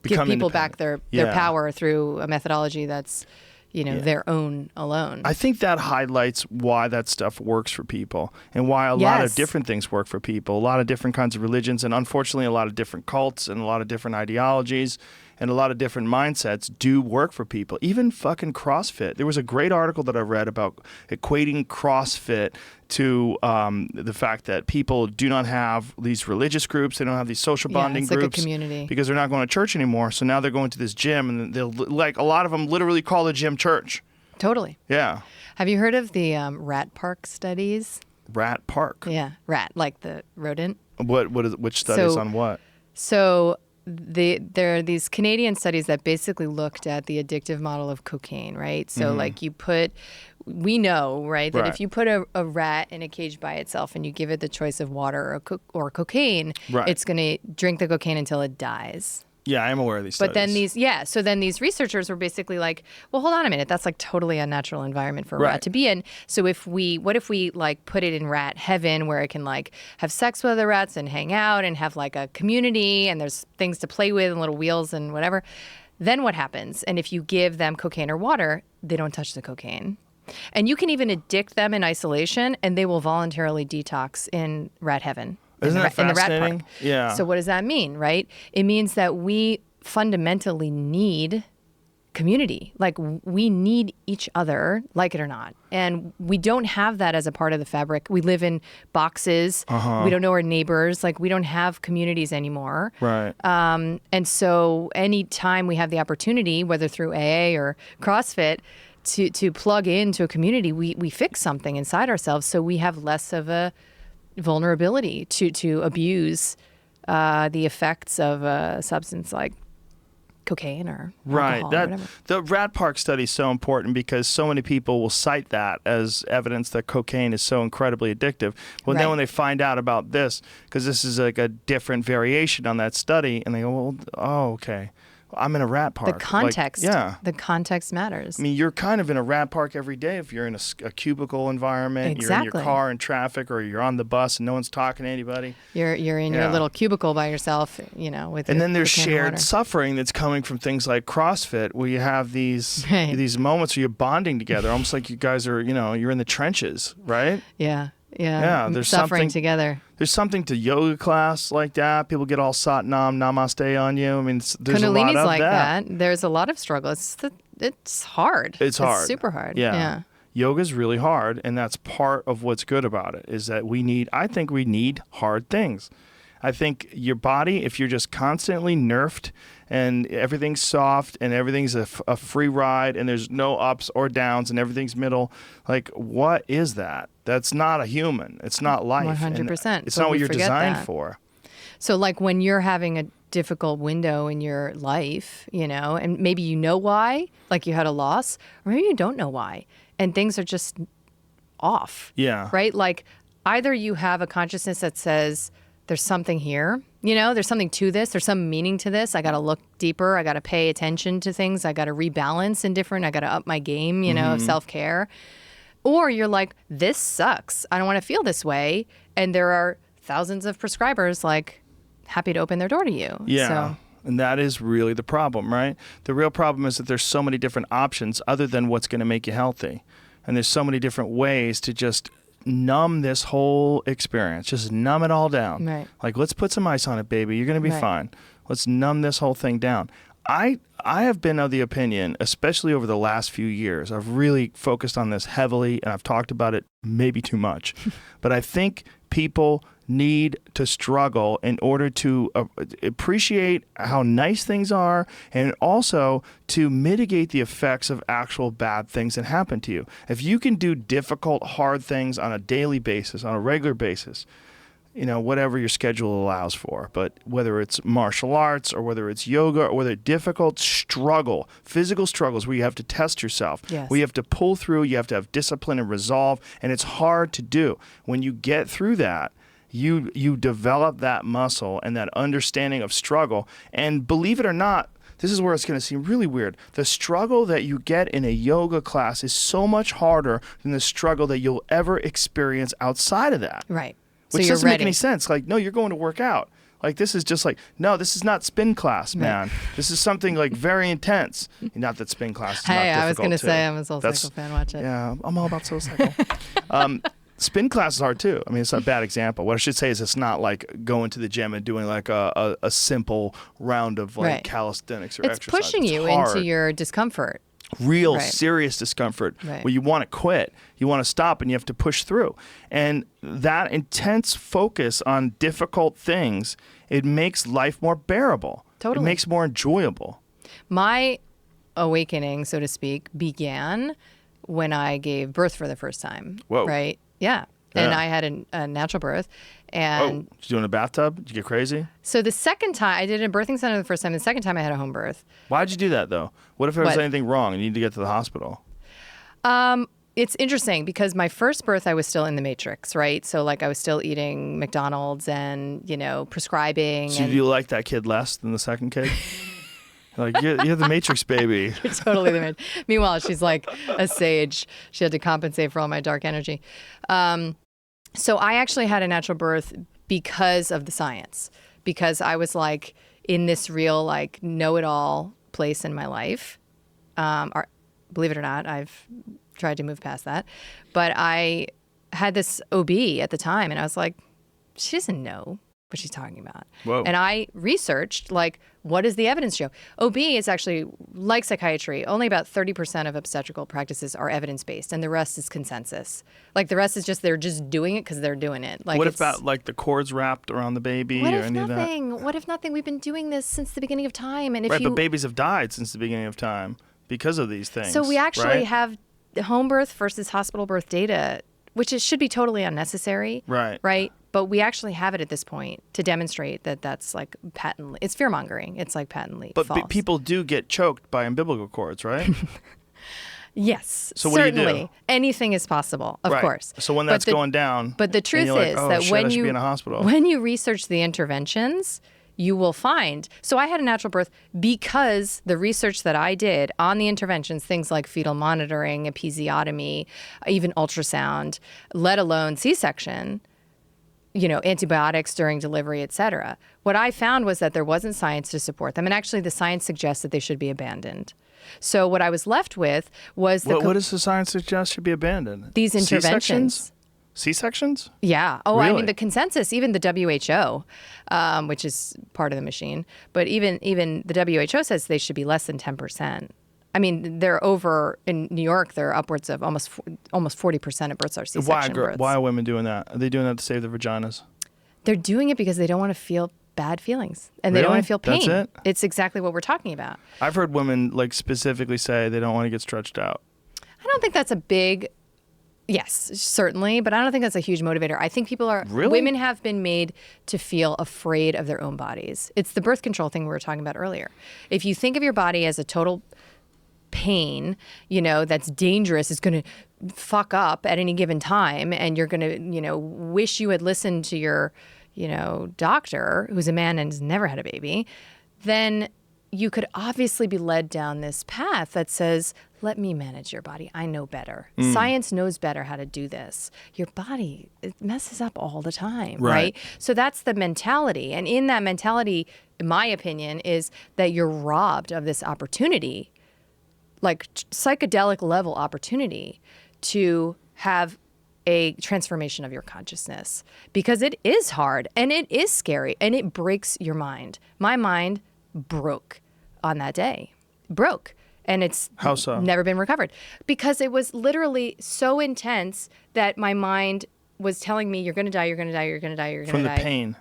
give people back their power through a methodology that's, their own alone. I think that highlights why that stuff works for people and why a lot of different things work for people, a lot of different kinds of religions, and unfortunately a lot of different cults and a lot of different ideologies and a lot of different mindsets do work for people. Even fucking CrossFit. There was a great article that I read about equating CrossFit to the fact that people do not have these religious groups. They don't have these social bonding groups. Like a community. Because they're not going to church anymore. So now they're going to this gym, and they'll, like, a lot of them literally call the gym church. Totally. Yeah. Have you heard of the rat park studies? Rat park? Yeah. Rat, like the rodent. Which studies on what? So there are these Canadian studies that basically looked at the addictive model of cocaine, right? So like we know, right, that if you put a rat in a cage by itself and you give it the choice of water or cocaine, it's going to drink the cocaine until it dies. Yeah, I am aware of these studies. But then these researchers were basically like, well, hold on a minute, that's like totally unnatural environment for a rat to be in. So what if we like put it in rat heaven where it can like have sex with other rats and hang out and have like a community and there's things to play with and little wheels and whatever. Then what happens? And if you give them cocaine or water, they don't touch the cocaine. And you can even addict them in isolation and they will voluntarily detox in rat heaven. Isn't that fascinating? In the rat park. Yeah. So what does that mean, right? It means that we fundamentally need community. Like we need each other, like it or not. And we don't have that as a part of the fabric. We live in boxes. We don't know our neighbors. Like we don't have communities anymore. Right. And so anytime we have the opportunity, whether through AA or CrossFit, to plug into a community, we fix something inside ourselves so we have less of a vulnerability to abuse the effects of a substance like cocaine or alcohol or whatever. The rat park study is so important because so many people will cite that as evidence that cocaine is so incredibly addictive. Well, then when they find out about this, because this is like a different variation on that study, and they go, well, oh, okay. I'm in a rat park. The context. The context matters. I mean, you're kind of in a rat park every day if you're in a cubicle environment. Exactly. You're in your car in traffic, or you're on the bus and no one's talking to anybody. You're in your little cubicle by yourself, with. And then there's shared suffering that's coming from things like CrossFit, where you have these moments where you're bonding together, almost like you guys are, you're in the trenches, right? Yeah. There's suffering something together. There's something to yoga class like that. People get all Satnam, Namaste on you. I mean, there's a lot of like that. There's a lot of struggle. It's hard. It's hard. It's super hard. Yeah. Yoga's really hard, and that's part of what's good about it, is that I think we need hard things. I think your body, if you're just constantly nerfed and everything's soft and everything's a free ride and there's no ups or downs and everything's middle, like, what is that? That's not a human. It's not life. 100%. It's not what you're designed for. So like when you're having a difficult window in your life, and maybe you know why, like you had a loss, or maybe you don't know why, and things are just off. Yeah. Right? Like either you have a consciousness that says, there's something here, there's something to this, there's some meaning to this. I got to look deeper. I got to pay attention to things. I got to rebalance in different. I got to up my game, of self-care. Or you're like, this sucks. I don't want to feel this way. And there are thousands of prescribers like happy to open their door to you. Yeah. And that is really the problem, right? The real problem is that there's so many different options other than what's going to make you healthy. And there's so many different ways to just numb this whole experience. Just numb it all down. Right. Like, let's put some ice on it, baby. You're going to be fine. Let's numb this whole thing down. I have been of the opinion, especially over the last few years, I've really focused on this heavily, and I've talked about it maybe too much. But I think people need to struggle in order to appreciate how nice things are, and also to mitigate the effects of actual bad things that happen to you. If you can do difficult, hard things on a daily basis, on a regular basis, you know, whatever your schedule allows for, but whether it's martial arts or whether it's yoga or whether difficult struggle, physical struggles where you have to test yourself, where you have to pull through, you have to have discipline and resolve, and it's hard to do. When you get through that, you develop that muscle and that understanding of struggle. And believe it or not, this is where it's going to seem really weird. The struggle that you get in a yoga class is so much harder than the struggle that you'll ever experience outside of that. Right. Which so doesn't make any sense. Like, no, you're going to work out. Like, this is just like, no, this is not spin class, man. This is something like very intense. Not that spin class is not difficult. I was going to say I'm a SoulCycle fan. Watch it. Yeah, I'm all about SoulCycle. Spin class is hard too. I mean, it's a bad example. What I should say is it's not like going to the gym and doing like a simple round of like calisthenics or exercise. It's pushing you into your discomfort. Real serious discomfort where you want to quit, you want to stop, and you have to push through. And that intense focus on difficult things, it makes life more bearable. Totally. It makes it more enjoyable. My awakening, so to speak, began when I gave birth for the first time. Whoa. Right? Yeah. And I had a natural birth. And Did you do it in a bathtub? Did you get crazy? So the second time, I did it in a birthing center the first time. The second time I had a home birth. Why'd you do that, though? What if there was anything wrong and you need to get to the hospital? It's interesting because my first birth, I was still in the matrix, right? So like I was still eating McDonald's and, you know, prescribing. So do you like that kid less than the second kid? Like, you're the Matrix, baby. You're totally the Matrix. Meanwhile, she's like a sage. She had to compensate for all my dark energy. So I actually had a natural birth because of the science, because I was like in this real like know-it-all place in my life. Believe it or not, I've tried to move past that. But I had this OB at the time, and I was like, she doesn't know what she's talking about. Whoa. And I researched, like, what does the evidence show? OB is actually, like psychiatry, only about 30% of obstetrical practices are evidence-based, and the rest is consensus. Like, the rest is just, they're just doing it because they're doing it. Like, what if that, like, the cords wrapped around the baby or any of that? What if nothing? We've been doing this since the beginning of time. And if but babies have died since the beginning of time because of these things. So we actually have home birth versus hospital birth data, which should be totally unnecessary. Right? But we actually have it at this point to demonstrate that that's like patently, it's fear-mongering. It's like patently false. But people do get choked by umbilical cords, right? Yes, so certainly. What do you do? Anything is possible, of course. So when that's going down, but the truth is that when you research the interventions, you will find. So I had a natural birth because the research that I did on the interventions, things like fetal monitoring, episiotomy, even ultrasound, let alone C-section, you know, antibiotics during delivery, et cetera. What I found was that there wasn't science to support them. And actually the science suggests that they should be abandoned. So what I was left with was what does the science suggest should be abandoned? These interventions. C-sections? Yeah. Oh, really? I mean, the consensus, even the WHO, which is part of the machine, but even the WHO says they should be less than 10%. I mean, they're over in New York. They're upwards of almost 40% of births are C-section births. Why are women doing that? Are they doing that to save their vaginas? They're doing it because they don't want to feel bad feelings and they don't want to feel pain. That's it? It's exactly what we're talking about. I've heard women like specifically say they don't want to get stretched out. I don't think that's a big. Yes, certainly, but I don't think that's a huge motivator. I think women have been made to feel afraid of their own bodies. It's the birth control thing we were talking about earlier. If you think of your body as a total pain, you know, that's dangerous, it's going to fuck up at any given time, and you're going to, you know, wish you had listened to your, you know, doctor, who's a man and has never had a baby, then you could obviously be led down this path that says, let me manage your body. I know better. Science knows better how to do this. Your body, it messes up all the time, right? So that's the mentality. And in that mentality, in my opinion, is that you're robbed of this opportunity, like psychedelic level opportunity, to have a transformation of your consciousness, because it is hard and it is scary and it breaks your mind. My mind broke on that day. Broke. And it's How so? Never been recovered, because it was literally so intense that my mind was telling me, you're going to die, you're going to die, you're going to die, you're going to die. From the pain.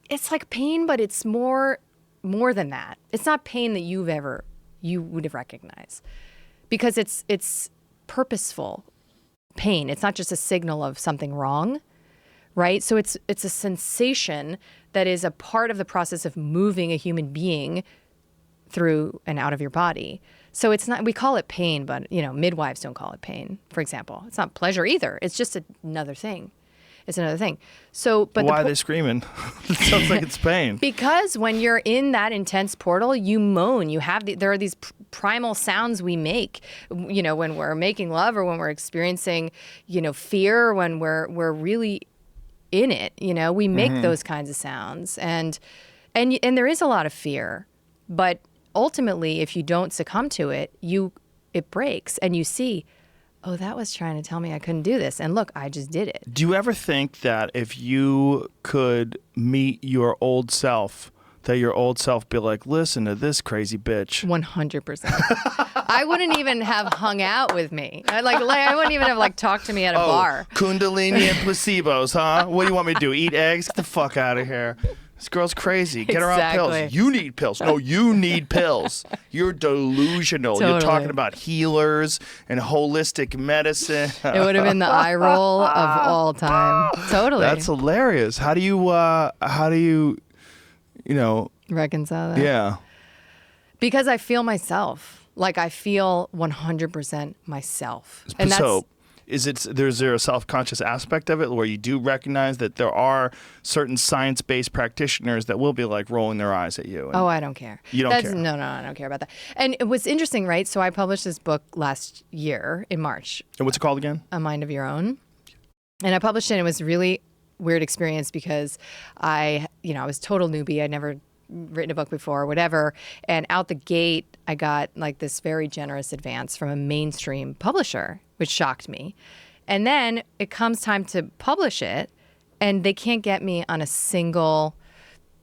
It's like pain, but it's more than that. It's not pain that you would have recognized, because it's purposeful pain. It's not just a signal of something wrong, right? So it's a sensation that is a part of the process of moving a human being through and out of your body. So it's not, we call it pain, but midwives don't call it pain, for example. It's not pleasure either. It's just another thing. It's another thing. So, but why are they screaming? It sounds like it's pain. Because when you're in that intense portal, you moan. There are these primal sounds we make, when we're making love, or when we're experiencing, fear, when we're really in it. We make those kinds of sounds, and there is a lot of fear, but ultimately, if you don't succumb to it, it breaks, and you see, oh, that was trying to tell me I couldn't do this. And look, I just did it. Do you ever think that if you could meet your old self, that your old self be like, listen to this crazy bitch? 100%. I wouldn't even have hung out with me. I wouldn't even have talked to me at a bar. Kundalini and placebos, huh? What do you want me to do? Eat eggs? Get the fuck out of here. This girl's crazy. Get her on pills. You need pills. No, you need pills. You're delusional. Totally. You're talking about healers and holistic medicine. It would have been the eye roll of all time. Totally. That's hilarious. How do you reconcile that? Yeah. Because I feel myself. I feel 100% myself. And is there a self-conscious aspect of it where you do recognize that there are certain science-based practitioners that will be rolling their eyes at you? Oh, I don't care. You don't care? No, I don't care about that. And it was interesting, right? So I published this book last year in March. And what's it called again? A Mind of Your Own. And I published it, and it was a really weird experience because I was total newbie. I'd never written a book before or whatever. And out the gate, I got this very generous advance from a mainstream publisher, which shocked me. And then it comes time to publish it, and they can't get me on a single,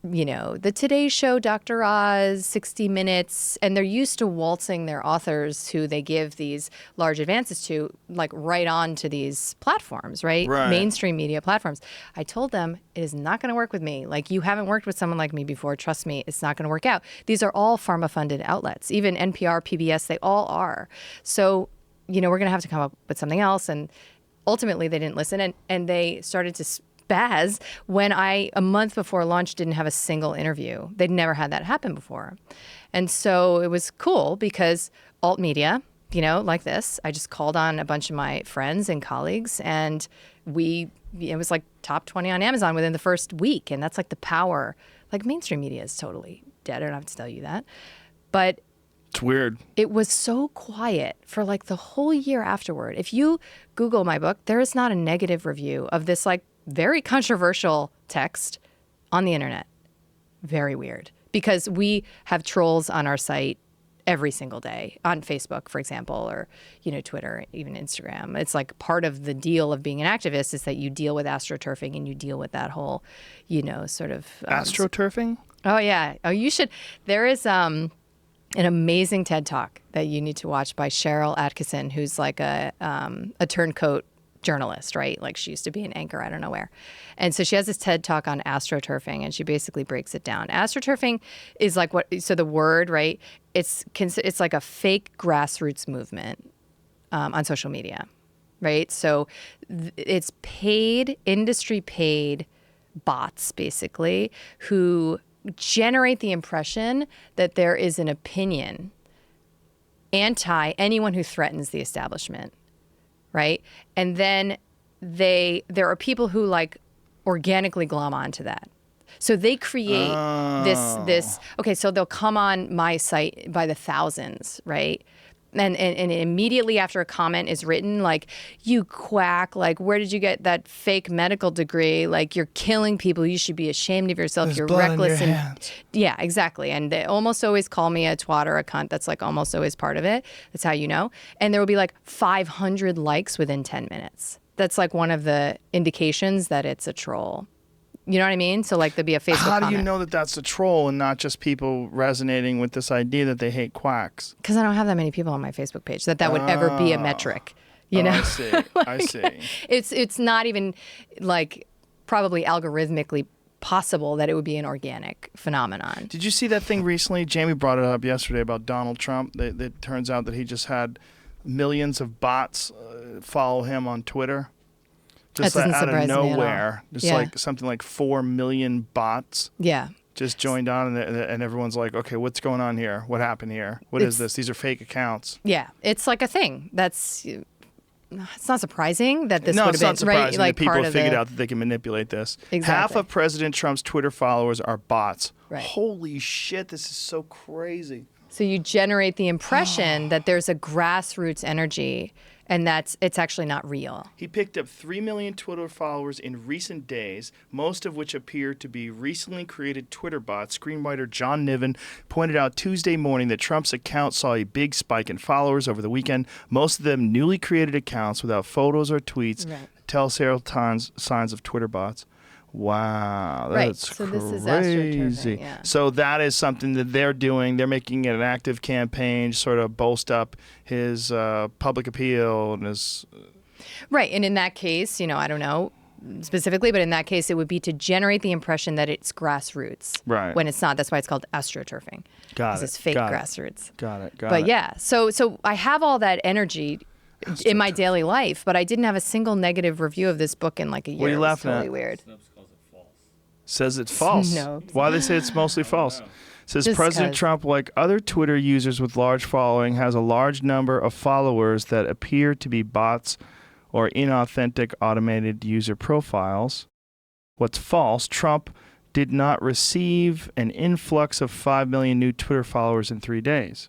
the Today Show, Dr. Oz, 60 Minutes, and they're used to waltzing their authors who they give these large advances to, right on to these platforms, right? Mainstream media platforms. I told them, it is not going to work with me. You haven't worked with someone like me before. Trust me, it's not going to work out. These are all pharma-funded outlets. Even NPR, PBS, they all are. So, we're going to have to come up with something else. And ultimately, they didn't listen, and they started to spaz when a month before launch, didn't have a single interview. They'd never had that happen before. And so it was cool because alt media, like this, I just called on a bunch of my friends and colleagues, and it was top 20 on Amazon within the first week. And that's the power. Mainstream media is totally dead. I don't have to tell you that. But it's weird. It was so quiet for the whole year afterward. If you Google my book, there is not a negative review of this very controversial text on the internet. Very weird. Because we have trolls on our site every single day, on Facebook, for example, or Twitter, even Instagram. It's part of the deal of being an activist is that you deal with astroturfing, and you deal with that whole, sort of astroturfing? Oh yeah. Oh, you should. There is an amazing TED Talk that you need to watch by Cheryl Atkinson, who's a turncoat journalist, right? She used to be an anchor, I don't know where. And so she has this TED Talk on astroturfing, and she basically breaks it down. Astroturfing is so the word, right? It's a fake grassroots movement on social media, right? So it's industry paid bots, basically, who generate the impression that there is an opinion anti anyone who threatens the establishment, right? And then there are people who organically glom onto that. So they create this, okay, so they'll come on my site by the thousands, right? And immediately after a comment is written, like, you quack, like, where did you get that fake medical degree? Like, you're killing people. You should be ashamed of yourself. There's you're blood reckless. on your hands. Yeah, exactly. And they almost always call me a twat or a cunt. That's like almost always part of it. That's how you know. And there will be like 500 likes within 10 minutes. That's like one of the indications that it's a troll. You know what I mean? So like there'd be a Facebook How do you comment. know that that's a troll and not just people resonating with this idea that they hate quacks? Because I don't have that many people on my Facebook page that would ever be a metric. You know? I see. I see. It's not even like probably algorithmically possible that it would be an organic phenomenon. Did you see that thing recently? Jamie brought it up yesterday about Donald Trump. It turns out that he just had millions of bots follow him on Twitter. Just That doesn't out surprise of me at all. nowhere. Just Yeah. like something like 4 million bots Yeah. just joined on, and everyone's like, okay, what's going on here? What happened here? What is It's- this? These are fake accounts. Yeah. It's like a thing. It's not surprising that this No, would it's have not been right. surprising Like that people part have of figured the, out that they can manipulate this. Half Exactly. of President Trump's Twitter followers are bots. Right. Holy shit, this is so crazy. So you generate the impression that there's a grassroots energy, and it's actually not real. He picked up 3 million Twitter followers in recent days, most of which appear to be recently created Twitter bots. Screenwriter John Niven pointed out Tuesday morning that Trump's account saw a big spike in followers over the weekend, most of them newly created accounts without photos or tweets, Right. telltale signs of Twitter bots. Wow, Right. that's So this is crazy. astroturfing, yeah. So that is something that they're doing. They're making it an active campaign, sort of bolster up his public appeal and his. Right. And in that case, I don't know specifically, but in that case, it would be to generate the impression that it's grassroots. Right. When it's not. That's why it's called astroturfing. Got 'Cause it. it's fake Got it. grassroots. Got it. Got But it. yeah, so I have all that energy in my daily life, but I didn't have a single negative review of this book in like a year. What are you It was laughing totally at? weird. Says it's false. No. Why do they say it's mostly false? Says Just President 'cause. Trump, like other Twitter users with large following, has a large number of followers that appear to be bots or inauthentic automated user profiles. What's false? Trump did not receive an influx of 5 million new Twitter followers in 3 days.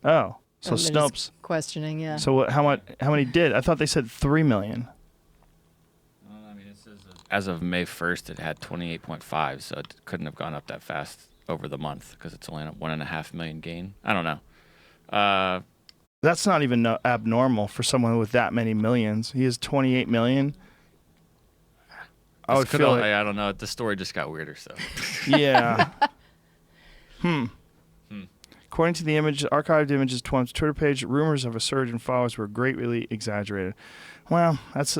Oh, so They're just Snopes. questioning, yeah. So what? How many did? I thought they said 3 million. I mean, it says as of May 1st, it had 28.5, so it couldn't have gone up that fast over the month because it's only a 1.5 million gain. I don't know. That's not even abnormal for someone with that many millions. He has 28 million. I would feel like, I don't know. The story just got weirder, so. yeah. According to the archived images, Trump's Twitter page, rumors of a surge in followers were greatly exaggerated. Well, that's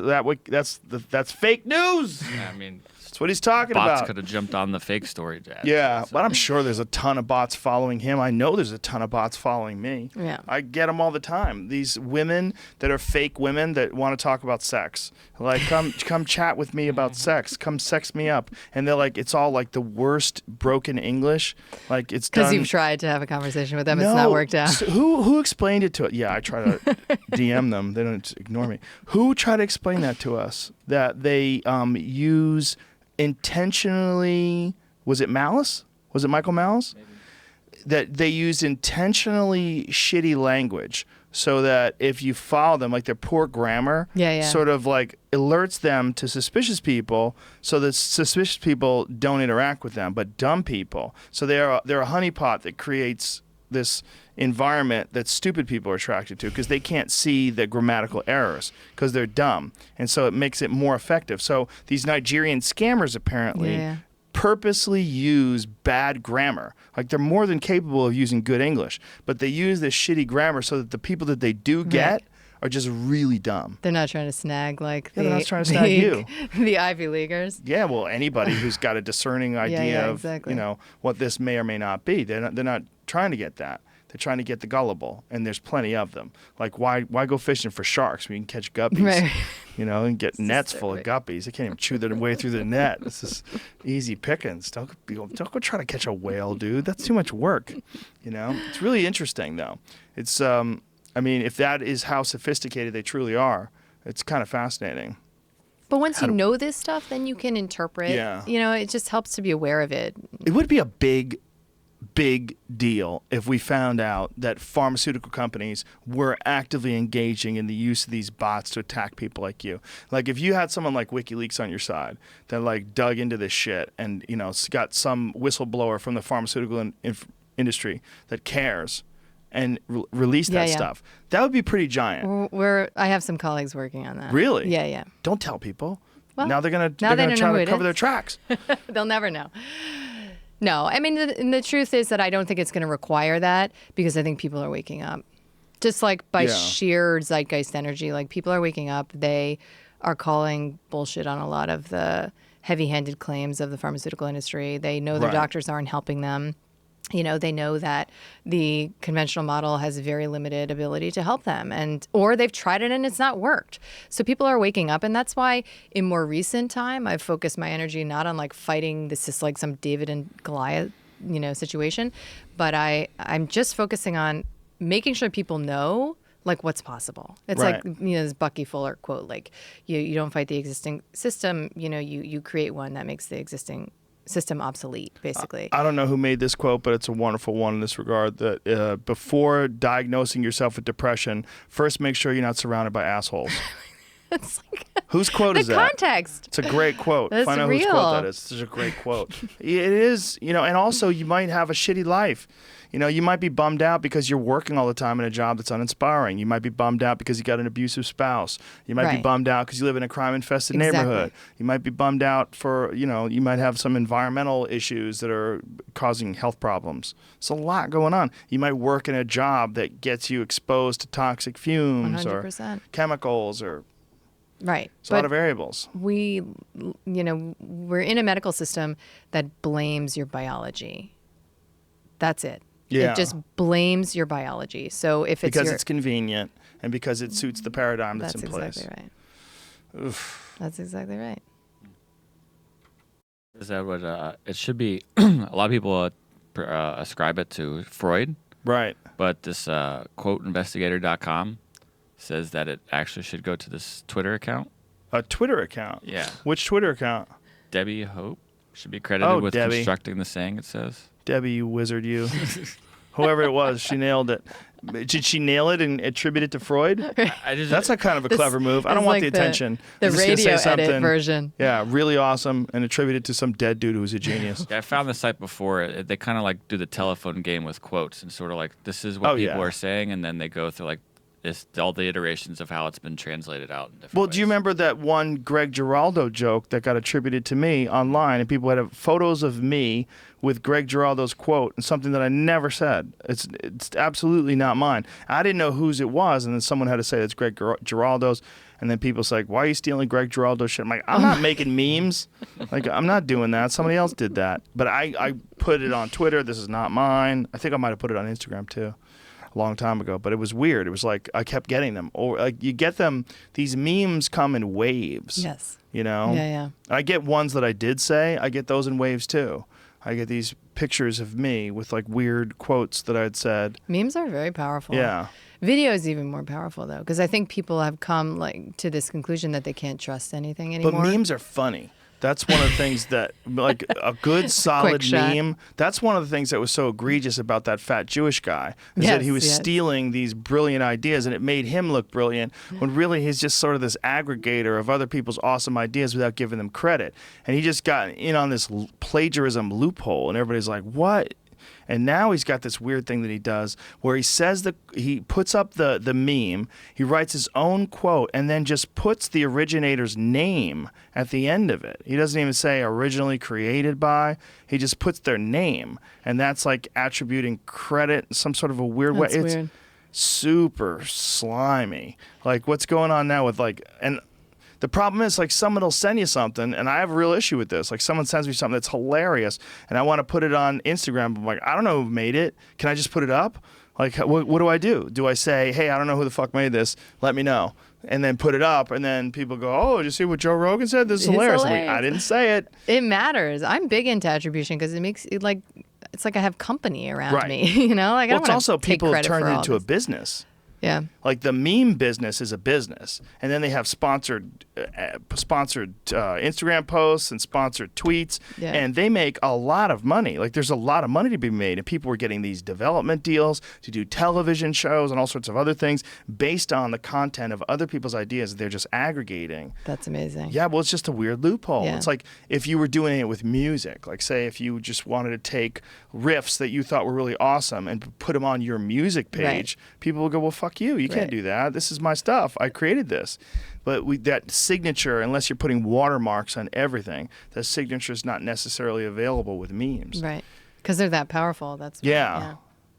fake news. Yeah, I mean, That's what he's talking bots about. could have jumped on the fake story. Dad. Yeah, So- but I'm sure there's a ton of bots following him. I know there's a ton of bots following me. Yeah. I get them all the time. These women that are fake women that want to talk about sex. Like, come chat with me about sex. Come sex me up. And they're like, it's all like the worst broken English. Like, it's done. Because you've tried to have a conversation with them, No, it's not worked out. so who explained it to it? Yeah, I try to DM them. They don't ignore me. Who tried to explain that to us? That they use intentionally. Was it Malice? Was it Michael Malice? Maybe. That they used intentionally shitty language so that if you follow them, like their poor grammar, Yeah. sort of like alerts them to suspicious people, so that suspicious people don't interact with them, but dumb people. So they're a honeypot that creates this environment that stupid people are attracted to because they can't see the grammatical errors because they're dumb, and so it makes it more effective. So these Nigerian scammers apparently Yeah. purposely use bad grammar. Like they're more than capable of using good English, but they use this shitty grammar so that the people that they do get are just really dumb. They're not trying to snag like Yeah, they're not trying to snag you. the Ivy Leaguers. Yeah, well, anybody who's got a discerning idea yeah, of exactly. what this may or may not be, they're not trying to get that. They're trying to get the gullible, and there's plenty of them. Like, why go fishing for sharks when you can catch guppies? Right. And get nets full of right. guppies. They can't even chew their way through the net. This is easy pickings. Don't go try to catch a whale, dude. That's too much work. It's really interesting, though. It's, if that is how sophisticated they truly are, it's kind of fascinating. But once you know this stuff, then you can interpret. Yeah. It just helps to be aware of it. It would be a big big deal if we found out that pharmaceutical companies were actively engaging in the use of these bots to attack people like you. Like if you had someone like WikiLeaks on your side that like dug into this shit and, you know, got some whistleblower from the pharmaceutical industry that cares and released that stuff, that would be pretty giant. I have some colleagues working on that. Really? Yeah, yeah. Don't tell people. Well, now they're gonna now they try know to who cover it their is. tracks. They'll never know. No, I mean, the truth is that I don't think it's going to require that because I think people are waking up. Just like by sheer zeitgeist energy, like people are waking up. They are calling bullshit on a lot of the heavy-handed claims of the pharmaceutical industry. They know their doctors aren't helping them. You know, they know that the conventional model has very limited ability to help them, or they've tried it and it's not worked. So people are waking up, and that's why in more recent time I've focused my energy not on like fighting this is like some David and Goliath, you know, situation, but I'm just focusing on making sure people know like what's possible. It's like, you know, this Bucky Fuller quote, like you don't fight the existing system, you know, you create one that makes the existing system obsolete, basically. I don't know who made this quote, but it's a wonderful one in this regard, that before diagnosing yourself with depression, first make sure you're not surrounded by assholes. It's like whose quote is that? The context. It's a great quote. That's Find out real. whose quote that is. It's such a great quote. It is, you know, and also you might have a shitty life. You know, you might be bummed out because you're working all the time in a job that's uninspiring. You might be bummed out because you got an abusive spouse. You might be bummed out because you live in a crime-infested neighborhood. You might be bummed out for, you know, you might have some environmental issues that are causing health problems. There's a lot going on. You might work in a job that gets you exposed to toxic fumes 100%. or chemicals or... Right. It's a lot of variables. We, you know, we're in a medical system that blames your biology. That's it. Yeah. It just blames your biology. So if it's because it's convenient and because it suits the paradigm that's in place. That's exactly right. Oof. That's exactly right. Is that what it should be? A lot of people ascribe it to Freud. Right. But this quoteinvestigator.com says that it actually should go to this Twitter account. A Twitter account? Yeah. Which Twitter account? Debbie Hope should be credited with Debbie. constructing the saying, it says. Debbie, you wizard, you. Whoever it was, she nailed it. Did she nail it and attribute it to Freud? That's a kind of a clever move. I don't want like the attention. The I'm just gonna radio say edit something, version. Yeah, really awesome, and attribute it to some dead dude who's a genius. Yeah, I found the site before. They kind of like do the telephone game with quotes and sort of like, this is what people are saying, and then they go through like all the iterations of how it's been translated out in different ways. Do you remember that one Greg Giraldo joke that got attributed to me online, and people had photos of me with Greg Giraldo's quote and something that I never said. It's absolutely not mine. I didn't know whose it was, and then someone had to say it's Greg Giraldo's, and then people's like, why are you stealing Greg Giraldo's shit? I'm like, I'm not making memes. Like, I'm not doing that. Somebody else did that. But I put it on Twitter. This is not mine. I think I might have put it on Instagram too. A long time ago, but it was weird. It was like I kept getting them, or like you get them. These memes come in waves. Yes. You know. Yeah. I get ones that I did say. I get those in waves too. I get these pictures of me with like weird quotes that I'd said. Memes are very powerful. Yeah. Video is even more powerful though, because I think people have come like to this conclusion that they can't trust anything anymore. But memes are funny. That's one of the things that, like, a good, solid meme, that's one of the things that was so egregious about that fat Jewish guy, is that he was stealing these brilliant ideas, and it made him look brilliant, when really he's just sort of this aggregator of other people's awesome ideas without giving them credit. And he just got in on this plagiarism loophole, and everybody's like, what? And now he's got this weird thing that he does where he says he puts up the meme, he writes his own quote, and then just puts the originator's name at the end of it. He doesn't even say originally created by. He just puts their name. And that's like attributing credit in some sort of a weird way. It's weird. Super slimy. Like what's going on now with like... and. The problem is, like, someone will send you something, and I have a real issue with this. Like, someone sends me something that's hilarious, and I want to put it on Instagram. I'm like, I don't know who made it. Can I just put it up? Like, what do I do? Do I say, hey, I don't know who the fuck made this. Let me know. And then put it up, and then people go, oh, did you see what Joe Rogan said? This is hilarious. I'm like, I didn't say it. It matters. I'm big into attribution because it makes it like, it's like I have company around me. You know, like I don't want to take credit for all people have turned it into a this. business. Yeah. Like the meme business is a business, and then they have sponsored Instagram posts and sponsored tweets, Yeah. and they make a lot of money. Like there's a lot of money to be made, and people were getting these development deals to do television shows and all sorts of other things based on the content of other people's ideas that they're just aggregating. That's amazing. Yeah, well, it's just a weird loophole. Yeah. It's like if you were doing it with music, like say if you just wanted to take riffs that you thought were really awesome and put them on your music page, people will go, well, fuck you. You can't do that. This is my stuff. I created this. But that signature, unless you're putting watermarks on everything, that signature is not necessarily available with memes. Right. Because they're that powerful. That's Yeah.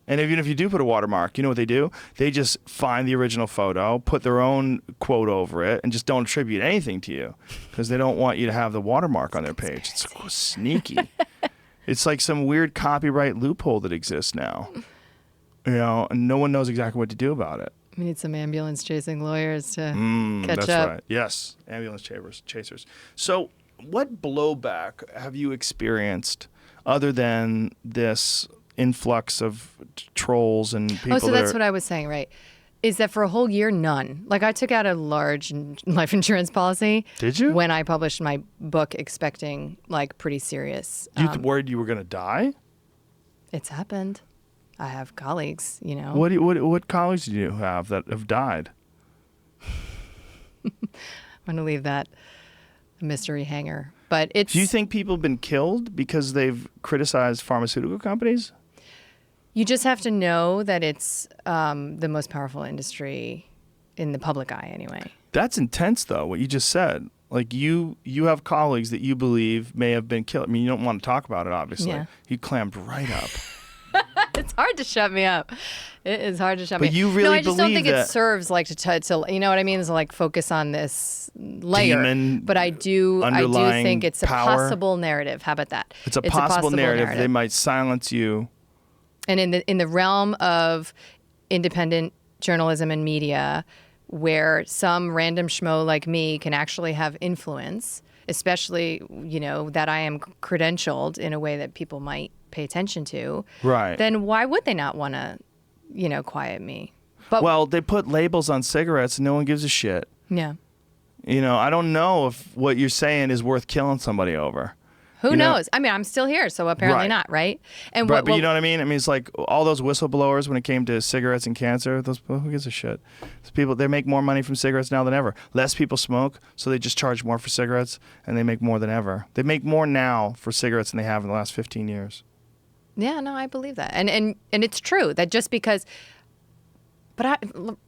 And even if you do put a watermark, you know what they do? They just find the original photo, put their own quote over it, and just don't attribute anything to you because they don't want you to have the watermark on their page. It's so sneaky. It's like some weird copyright loophole that exists now. You know, and no one knows exactly what to do about it. We need some ambulance chasing lawyers to catch That's up. right. Yes, ambulance chasers. So, what blowback have you experienced other than this influx of trolls and people? Oh, so that's what I was saying, right? Is that for a whole year, none. Like I took out a large life insurance policy. Did you? When I published my book, expecting like pretty serious. You worried you were going to die? It's happened. I have colleagues, you know. What colleagues do you have that have died? I'm going to leave that a mystery hanger. But it's. Do you think people have been killed because they've criticized pharmaceutical companies? You just have to know that it's the most powerful industry in the public eye, anyway. That's intense, though, what you just said. Like, you have colleagues that you believe may have been killed. I mean, you don't want to talk about it, obviously. Yeah. You clammed right up. It's hard to shut me up. It is hard to shut me up. But you really no, I just don't believe think it that- serves like to you know what I mean? Is like focus on this layer. Demon but I do underlying think it's a power. possible narrative. How about that? It's a possible narrative. They might silence you. And in the realm of independent journalism and media, where some random schmo like me can actually have influence, especially, you know, that I am credentialed in a way that people might pay attention to, Right. then why would they not want to, you know, quiet me? But Well, they put labels on cigarettes and no one gives a shit. yeah. You know, I don't know if what you're saying is worth killing somebody over. Who You know- knows? I mean, I'm still here, so apparently Right. not, right? And But you know what I mean? I mean, it's like all those whistleblowers when it came to cigarettes and cancer. Who gives a shit? Those people, they make more money from cigarettes now than ever. Less people smoke, so they just charge more for cigarettes, and they make more than ever. They make more now for cigarettes than they have in the last 15 years. Yeah, no, I believe that. And it's true that just because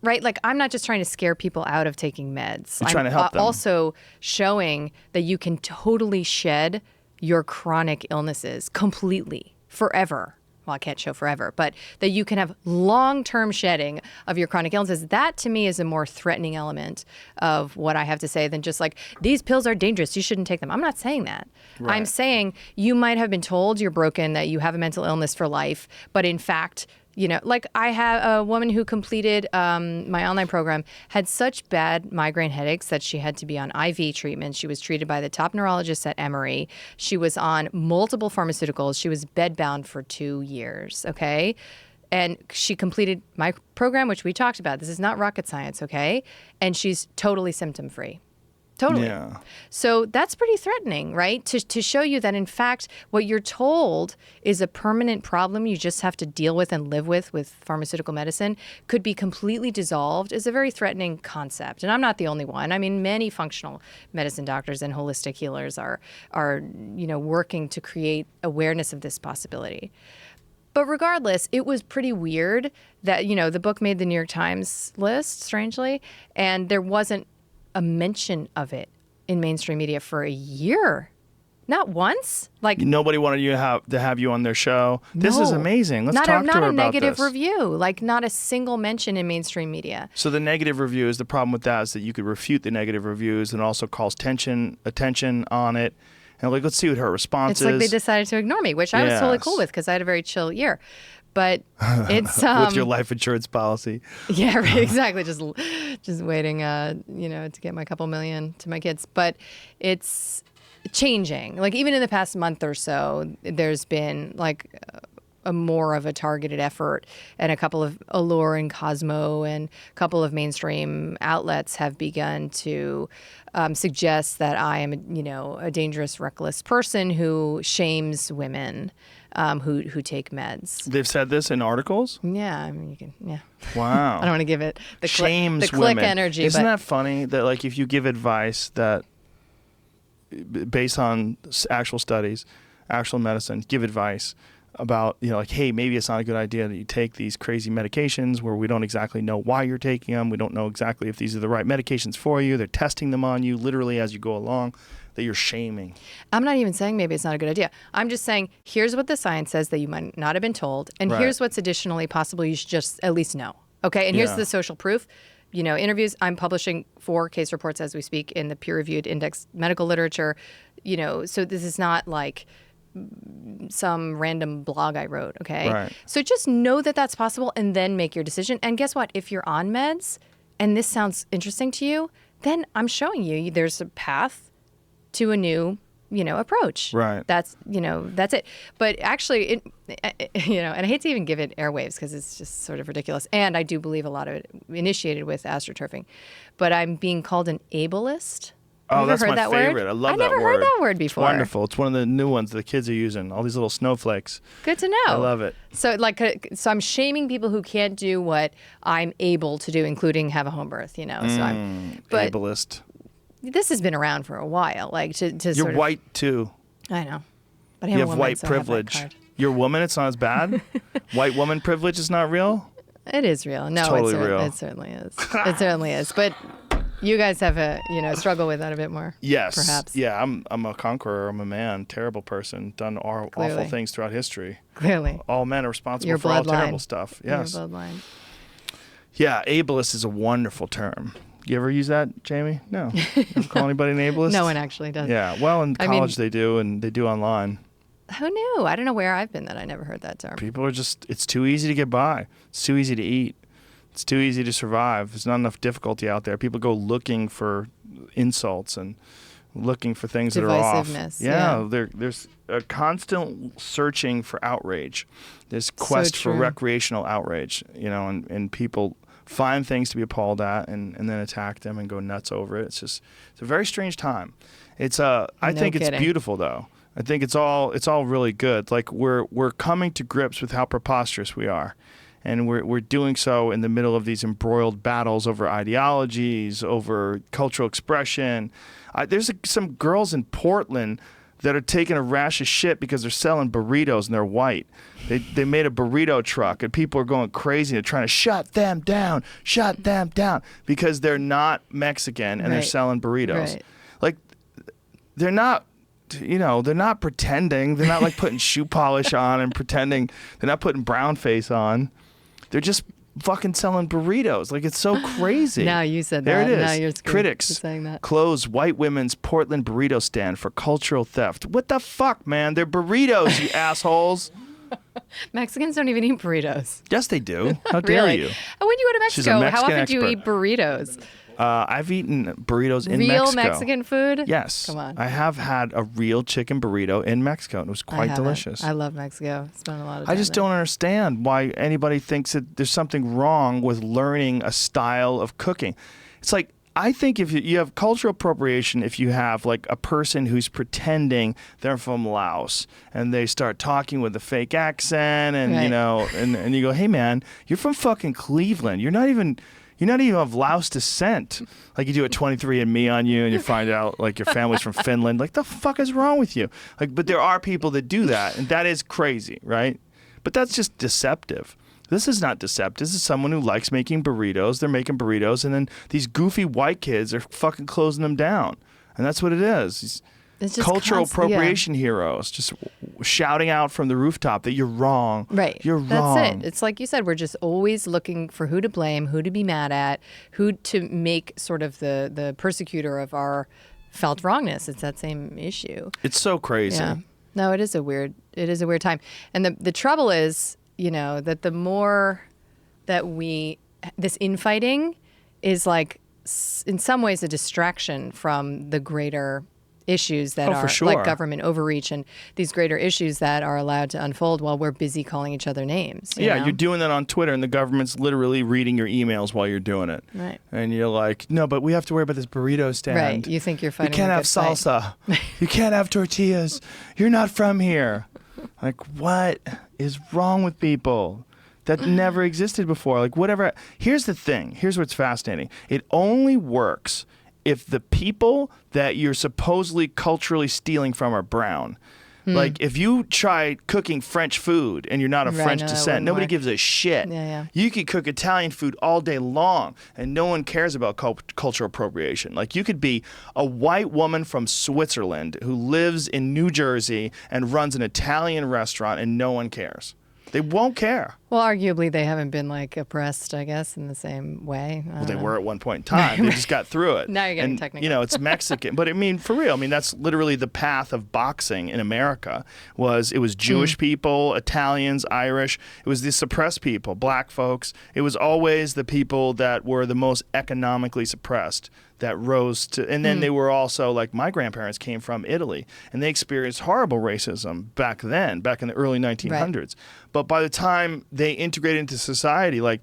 right, like I'm not just trying to scare people out of taking meds. You're I'm trying to help them. Also showing that you can totally shed your chronic illnesses completely forever. Well, I can't show forever, but that you can have long-term shedding of your chronic illnesses. That to me is a more threatening element of what I have to say than just like, these pills are dangerous, you shouldn't take them. I'm not saying that. Right. I'm saying you might have been told you're broken, that you have a mental illness for life, but in fact, you know, like I have a woman who completed my online program, had such bad migraine headaches that she had to be on IV treatment. She was treated by the top neurologist at Emory. She was on multiple pharmaceuticals. She was bedbound for 2 years, okay? And she completed my program, which we talked about. This is not rocket science, okay? And she's totally symptom-free. Totally. Yeah. So that's pretty threatening, right? To show you that, in fact, what you're told is a permanent problem you just have to deal with and live with pharmaceutical medicine could be completely dissolved is a very threatening concept. And I'm not the only one. I mean, many functional medicine doctors and holistic healers are you know, working to create awareness of this possibility. But regardless, it was pretty weird that, you know, the book made the New York Times list, strangely, and there wasn't a mention of it in mainstream media for a year. Not once. Like Nobody wanted you to have you on their show. This is no. amazing. Let's not talk a, to not her a about negative this. review. Like not a single mention in mainstream media. So the negative review is the problem with that is that you could refute the negative reviews and also calls attention on it. And like, let's see what her response It's is. like they decided to ignore me, which I was totally cool Yes. with because I had a very chill year. But it's with your life insurance policy. yeah, right, exactly. Just waiting, you know, to get my couple million to my kids. But it's changing. Like even in the past month or so, there's been like a more of a targeted effort, and a couple of Allure and Cosmo and a couple of mainstream outlets have begun to suggest that I am, a dangerous, reckless person who shames women who take meds. They've said this in articles? Yeah, I mean, you can, yeah. Wow. I don't want to give it the Shames click women. energy. Isn't but that funny that, like, if you give advice that based on actual studies, actual medicine, give advice about, like, hey, maybe it's not a good idea that you take these crazy medications where we don't exactly know why you're taking them. We don't know exactly if these are the right medications for you. They're testing them on you literally as you go along, that you're shaming. I'm not even saying maybe it's not a good idea. I'm just saying, here's what the science says that you might not have been told, and Right. here's what's additionally possible you should just at least know. Okay, and here's Yeah. the social proof. Interviews. I'm publishing 4 case reports as we speak in the peer-reviewed indexed medical literature. So this is not like some random blog I wrote, okay? Right. So just know that that's possible and then make your decision. And guess what? If you're on meds and this sounds interesting to you, then I'm showing you there's a path to a new, approach. Right. That's it. But actually, and I hate to even give it airwaves because it's just sort of ridiculous. And I do believe a lot of it initiated with astroturfing. But I'm being called an ableist. Oh, Have you that's ever my heard that favorite. word? I love I that word. never heard that word It's before. wonderful. It's one of the new ones the kids are using. All these little snowflakes. Good to know. I love it. So I'm shaming people who can't do what I'm able to do, including have a home birth. So but Ableist. this has been around for a while. Like to You're sort of, white too. I know, but I You am a have woman, white so I have that privilege. card. You're a woman. It's not as bad. White woman privilege is not real. It is real. No, totally real. It certainly is. It certainly is. But you guys have a struggle with that a bit more. Yes. Perhaps. Yeah. I'm a conqueror. I'm a man. Terrible person. Done awful Clearly. things throughout history. Clearly. All men are responsible Your for all bloodline. terrible stuff. Yes. Your bloodline. Yeah. Ableist is a wonderful term. You ever use that, Jamie? No. Ever call anybody an ableist? No one actually does. Yeah. Well, in I mean- college they do, and they do online. Who knew? I don't know where I've been that I never heard that term. People are just, it's too easy to get by. It's too easy to eat. It's too easy to survive. There's not enough difficulty out there. People go looking for insults and looking for things that are off. Divisiveness, Yeah, yeah. there's a constant searching for outrage. There's quest for true. recreational outrage, and people find things to be appalled at and then attack them and go nuts over it. It's a very strange time. I think it's kidding. beautiful though. I think it's all really good. Like we're coming to grips with how preposterous we are. And we're doing so in the middle of these embroiled battles over ideologies, over cultural expression. There's some girls in Portland that are taking a rash of shit because they're selling burritos and they're white. They made a burrito truck and people are going crazy. They're trying to shut them down because they're not Mexican and they're Right. selling burritos. Right. Like they're not. They're not pretending. They're not like putting shoe polish on and pretending. They're not putting brown face on. They're just fucking selling burritos. Like, it's so crazy. Now you said there that. There it is. Now you're Critics saying that. close white women's Portland burrito stand for cultural theft. What the fuck, man? They're burritos, you assholes. Mexicans don't even eat burritos. Yes, they do. How dare Really? you? And when you go to She's a Mexico, how Mexican often do you expert. eat burritos? I've eaten burritos in Real Mexico. Mexican food? Yes. Come on. I have had a real chicken burrito in Mexico, and it was I quite haven't. delicious. I love Mexico. Spent a lot of I time just there. don't understand why anybody thinks that there's something wrong with learning a style of cooking. It's like, I think if you have cultural appropriation, if you have like a person who's pretending they're from Laos and they start talking with a fake accent and, Right. and you go, hey man, you're from fucking Cleveland. You're not even of Laos descent. Like you do a 23andMe on you and you find out like your family's from Finland. Like the fuck is wrong with you? Like, but there are people that do that and that is crazy, right? But that's just deceptive. This is not deceptive. This is someone who likes making burritos. They're making burritos and then these goofy white kids are fucking closing them down. And that's what it is. These It's just cultural constant- yeah. appropriation heroes just shouting out from the rooftop that you're wrong. Right. You're wrong. That's it. It's like you said, we're just always looking for who to blame, who to be mad at, who to make sort of the persecutor of our felt wrongness. It's that same issue. It's so crazy. Yeah. No, it is a weird time. And the trouble is, that the more that this infighting is like in some ways a distraction from the greater issues that Oh, for are sure. like government overreach and these greater issues that are allowed to unfold while we're busy calling each other names. You know? You're doing that on Twitter, and the government's literally reading your emails while you're doing it. Right. And you're like, no, but we have to worry about this burrito stand. Right. You think you're You fighting can't a have good fight. salsa. You can't have tortillas. You're not from here. Like, what is wrong with people? That never existed before. Like, whatever. Here's the thing. Here's what's fascinating. It only works if the people that you're supposedly culturally stealing from are brown. Like, if you try cooking French food and you're not of Right, French no, that descent, wouldn't nobody work. gives a shit. Yeah. You could cook Italian food all day long, and no one cares about cultural appropriation. Like, you could be a white woman from Switzerland who lives in New Jersey and runs an Italian restaurant, and no one cares. They won't care. Well, arguably they haven't been like oppressed, I guess, in the same way. Well, they were at one point in time. They just got through it. Now you're getting and, technical. You know, it's Mexican. But I mean, for real, I mean, that's literally the path of boxing in America. It was Jewish people, Italians, Irish. It was the suppressed people, black folks. It was always the people that were the most economically suppressed that rose to, and then they were also, like, my grandparents came from Italy, and they experienced horrible racism back in the early 1900s. Right. But by the time they integrated into society, like,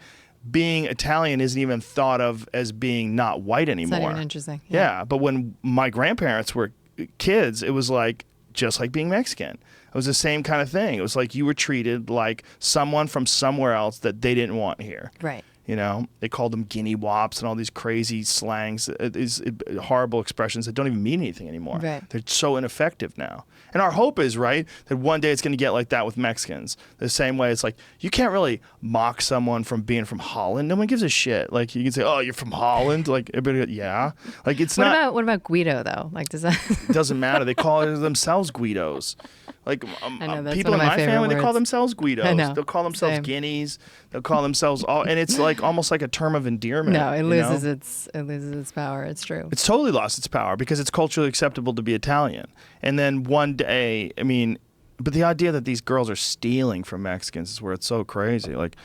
being Italian isn't even thought of as being not white anymore. It's not even interesting. Yeah, but when my grandparents were kids, it was like, just like being Mexican. It was the same kind of thing. It was like you were treated like someone from somewhere else that they didn't want here. Right. You know, they called them guinea wops and all these crazy slangs, these horrible expressions that don't even mean anything anymore. Right. They're so ineffective now. And our hope is, right, that one day it's going to get like that with Mexicans. The same way it's like, you can't really mock someone from being from Holland. No one gives a shit. Like, you can say, oh, you're from Holland? Like, everybody, yeah. Like, it's not. What about Guido, though? Like, does that. It doesn't matter. They call themselves Guidos. Like, I know, that's people one in of my my family, favorite they call words. themselves Guidos. I know. They'll call themselves Same. guineas. They'll call themselves all, and it's like almost like a term of endearment. No, it you loses know? its power. It's true. It's totally lost its power because it's culturally acceptable to be Italian. And then one day, I mean, but the idea that these girls are stealing from Mexicans is where it's so crazy. Like,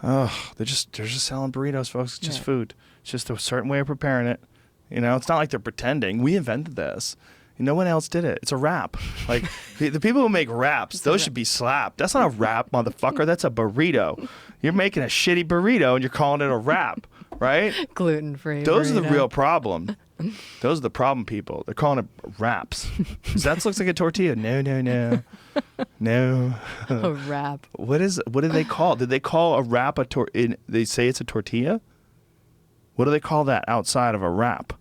oh, they're just selling burritos, folks. It's just food. It's just a certain way of preparing it. You know, it's not like they're pretending. We invented this. No one else did it. It's a rap. Like, the people who make raps, those should be slapped. That's not a rap, motherfucker. That's a burrito. You're making a shitty burrito and you're calling it a rap, right? Gluten-free. Those are the burrito. real problem. Those are the problem people. They're calling it raps. That looks like a tortilla. No. No. A wrap. What did they call? Did they call a wrap they say it's a tortilla? What do they call that outside of a wrap?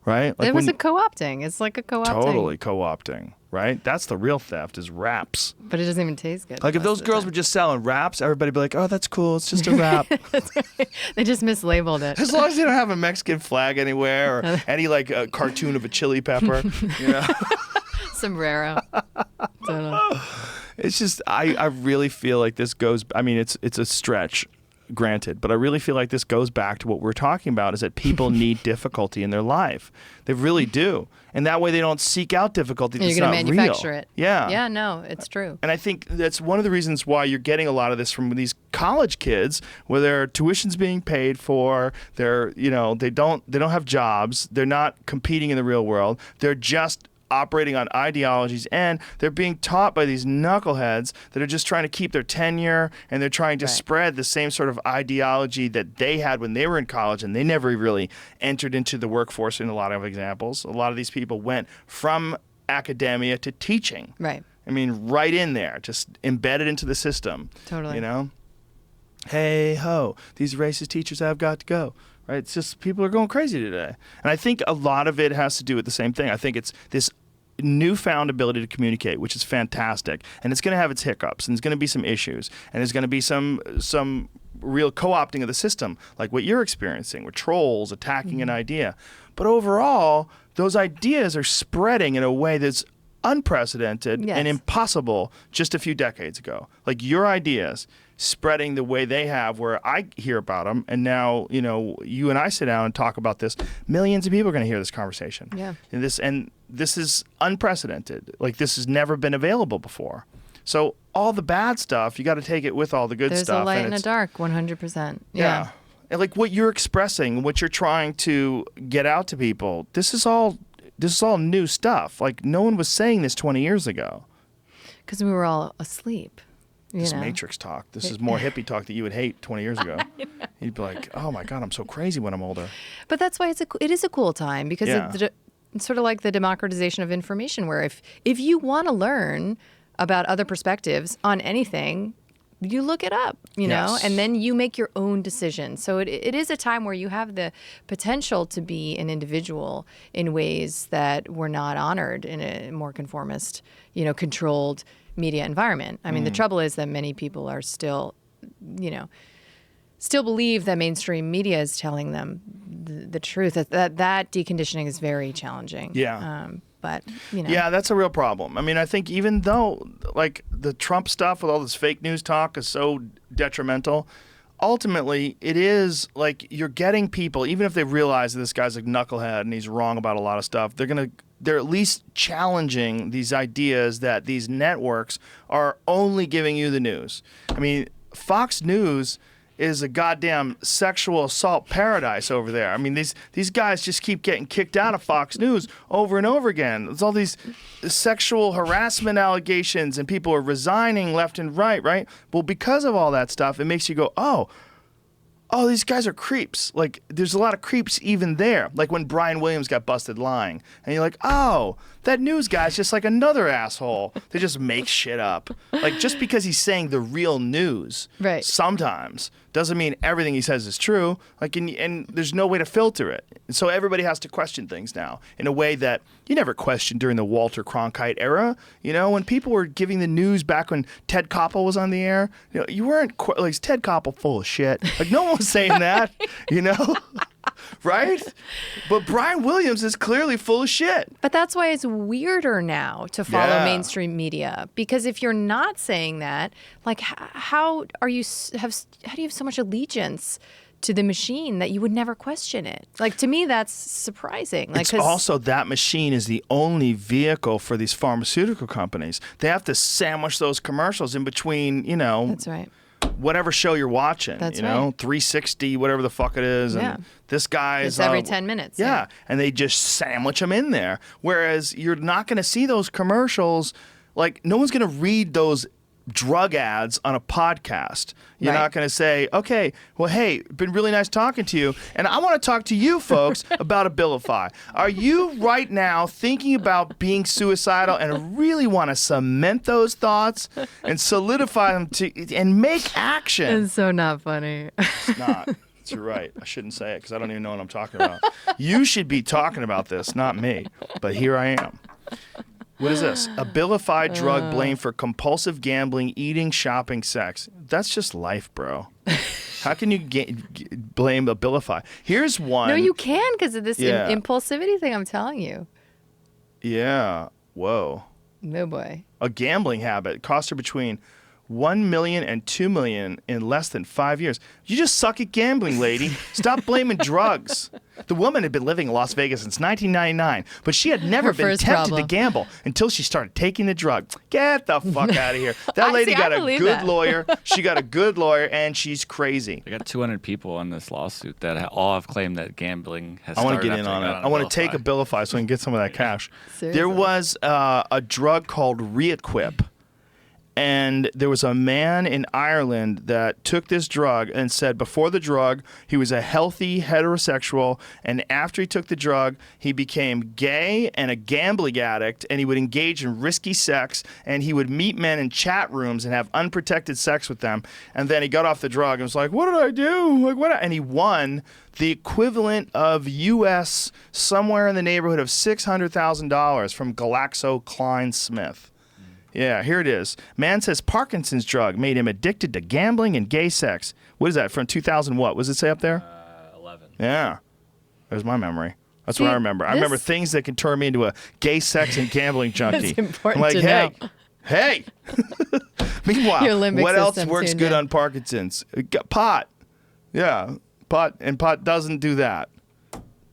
Right? Like It was a co-opting. It's like a co-opting. Totally co-opting, right? That's the real theft, is wraps. But it doesn't even taste good. Like, if those girls were just selling wraps, everybody'd be like, oh, that's cool. It's just a wrap. They just mislabeled it. As long as they don't have a Mexican flag anywhere or any, like, a cartoon of a chili pepper, you know? Sombrero. Totally. It's just, I really feel like this goes, I mean, it's a stretch, granted, but I really feel like this goes back to what we're talking about, is that people need difficulty in their life. They really do. And that way they don't seek out difficulty that's You're going not to manufacture real. it. Yeah. Yeah, no, it's true. And I think that's one of the reasons why you're getting a lot of this from these college kids, where their tuition's being paid for, they're, you know, they don't have jobs, they're not competing in the real world, they're just operating on ideologies, and they're being taught by these knuckleheads that are just trying to keep their tenure, and they're trying to spread the same sort of ideology that they had when they were in college, and they never really entered into the workforce in a lot of examples. A lot of these people went from academia to teaching. Right. I mean, right in there, just embedded into the system. Totally. You know? Hey ho, these racist teachers have got to go. Right? It's just, people are going crazy today. And I think a lot of it has to do with the same thing. I think it's this newfound ability to communicate, which is fantastic. And it's going to have its hiccups, and there's going to be some issues, and there's going to be some real co-opting of the system, like what you're experiencing with trolls attacking an idea. But overall, those ideas are spreading in a way that's unprecedented and impossible just a few decades ago. Like, your ideas spreading the way they have, where I hear about them, and now, you know, you and I sit down and talk about this, millions of people are going to hear this conversation. Yeah. And this is unprecedented. Like, this has never been available before. So all the bad stuff, you got to take it with all the good There's stuff. a light and and a dark, 100%. And like what you're expressing, what you're trying to get out to people, this is all this is all new stuff. Like, no one was saying this 20 years ago. Because we were all asleep. This Matrix talk. This is more hippie talk that you would hate 20 years ago. You'd be like, oh my God, I'm so crazy when I'm older. But that's why it is a cool time, because it's sort of like the democratization of information, where if you want to learn about other perspectives on anything, you look it up, you know, and then you make your own decision. So it is a time where you have the potential to be an individual in ways that were not honored in a more conformist, you know, controlled media environment. I mean, the trouble is that many people are still, you know, still believe that mainstream media is telling them the truth. That deconditioning is very challenging. Yeah. But, you know. Yeah, that's a real problem. I mean, I think even though, like, the Trump stuff with all this fake news talk is so detrimental, ultimately, it is, like, you're getting people, even if they realize that this guy's a knucklehead and he's wrong about a lot of stuff, they're at least challenging these ideas that these networks are only giving you the news. I mean, Fox News is a goddamn sexual assault paradise over there. I mean, these guys just keep getting kicked out of Fox News over and over again. There's all these sexual harassment allegations and people are resigning left and right? Well, because of all that stuff, it makes you go, oh, these guys are creeps. Like, there's a lot of creeps even there. Like when Brian Williams got busted lying. And you're like, oh, that news guy's just like another asshole. They just make shit up. Like, just because he's saying the real news sometimes doesn't mean everything he says is true. Like, and there's no way to filter it. And so everybody has to question things now in a way that you never questioned during the Walter Cronkite era. You know, when people were giving the news back when Ted Koppel was on the air, you know, you weren't like, is Ted Koppel full of shit? Like, no one was saying that, you know? Right? But Brian Williams is clearly full of shit. But that's why it's weirder now to follow mainstream media, because if you're not saying that, like, how do you have so much allegiance to the machine that you would never question it? Like, to me, that's surprising. Like, it's also that machine is the only vehicle for these pharmaceutical companies. They have to sandwich those commercials in between, you know. That's right. Whatever show you're watching, That's you know, right. 360, whatever the fuck it is. And this guy's... It's every 10 minutes. Yeah, and they just sandwich them in there. Whereas you're not going to see those commercials. Like, no one's going to read those drug ads on a podcast. You're not going to say, okay, well, hey, been really nice talking to you, and I want to talk to you folks about Abilify. Are you right now thinking about being suicidal and really want to cement those thoughts and solidify them and make action? It's so not funny. It's not. You're right. I shouldn't say it because I don't even know what I'm talking about. You should be talking about this, not me. But here I am. What is this? Abilify drug blamed for compulsive gambling, eating, shopping, sex. That's just life, bro. How can you blame Abilify? Here's one. No, you can, because of this impulsivity thing I'm telling you. Yeah. Whoa. No boy. A gambling habit cost her between $1 million and $2 million in less than 5 years. You just suck at gambling, lady. Stop blaming drugs. The woman had been living in Las Vegas since 1999, but she had never been tempted to gamble until she started taking the drug. Get the fuck out of here. That lady got a good lawyer. She got a good lawyer, and she's crazy. They got 200 people on this lawsuit that all have claimed that gambling has started. I want to get in on it. I want to take Abilify so I can get some of that cash. Seriously? There was a drug called Reequip. And there was a man in Ireland that took this drug and said before the drug, he was a healthy heterosexual. And after he took the drug, he became gay and a gambling addict. And he would engage in risky sex. And he would meet men in chat rooms and have unprotected sex with them. And then he got off the drug and was like, what did I do? Like, what? And he won the equivalent of U.S. somewhere in the neighborhood of $600,000 from GlaxoSmithKline. Yeah, here it is. Man says Parkinson's drug made him addicted to gambling and gay sex. What is that, from 2000 what? What does it say up there? 11. Yeah. There's my memory. That's what I remember. I remember things that can turn me into a gay sex and gambling junkie. That's important I'm like, to know. hey. Meanwhile, Your limbic what else system works tuned good in. on Parkinson's? Pot. Yeah, pot. And pot doesn't do that.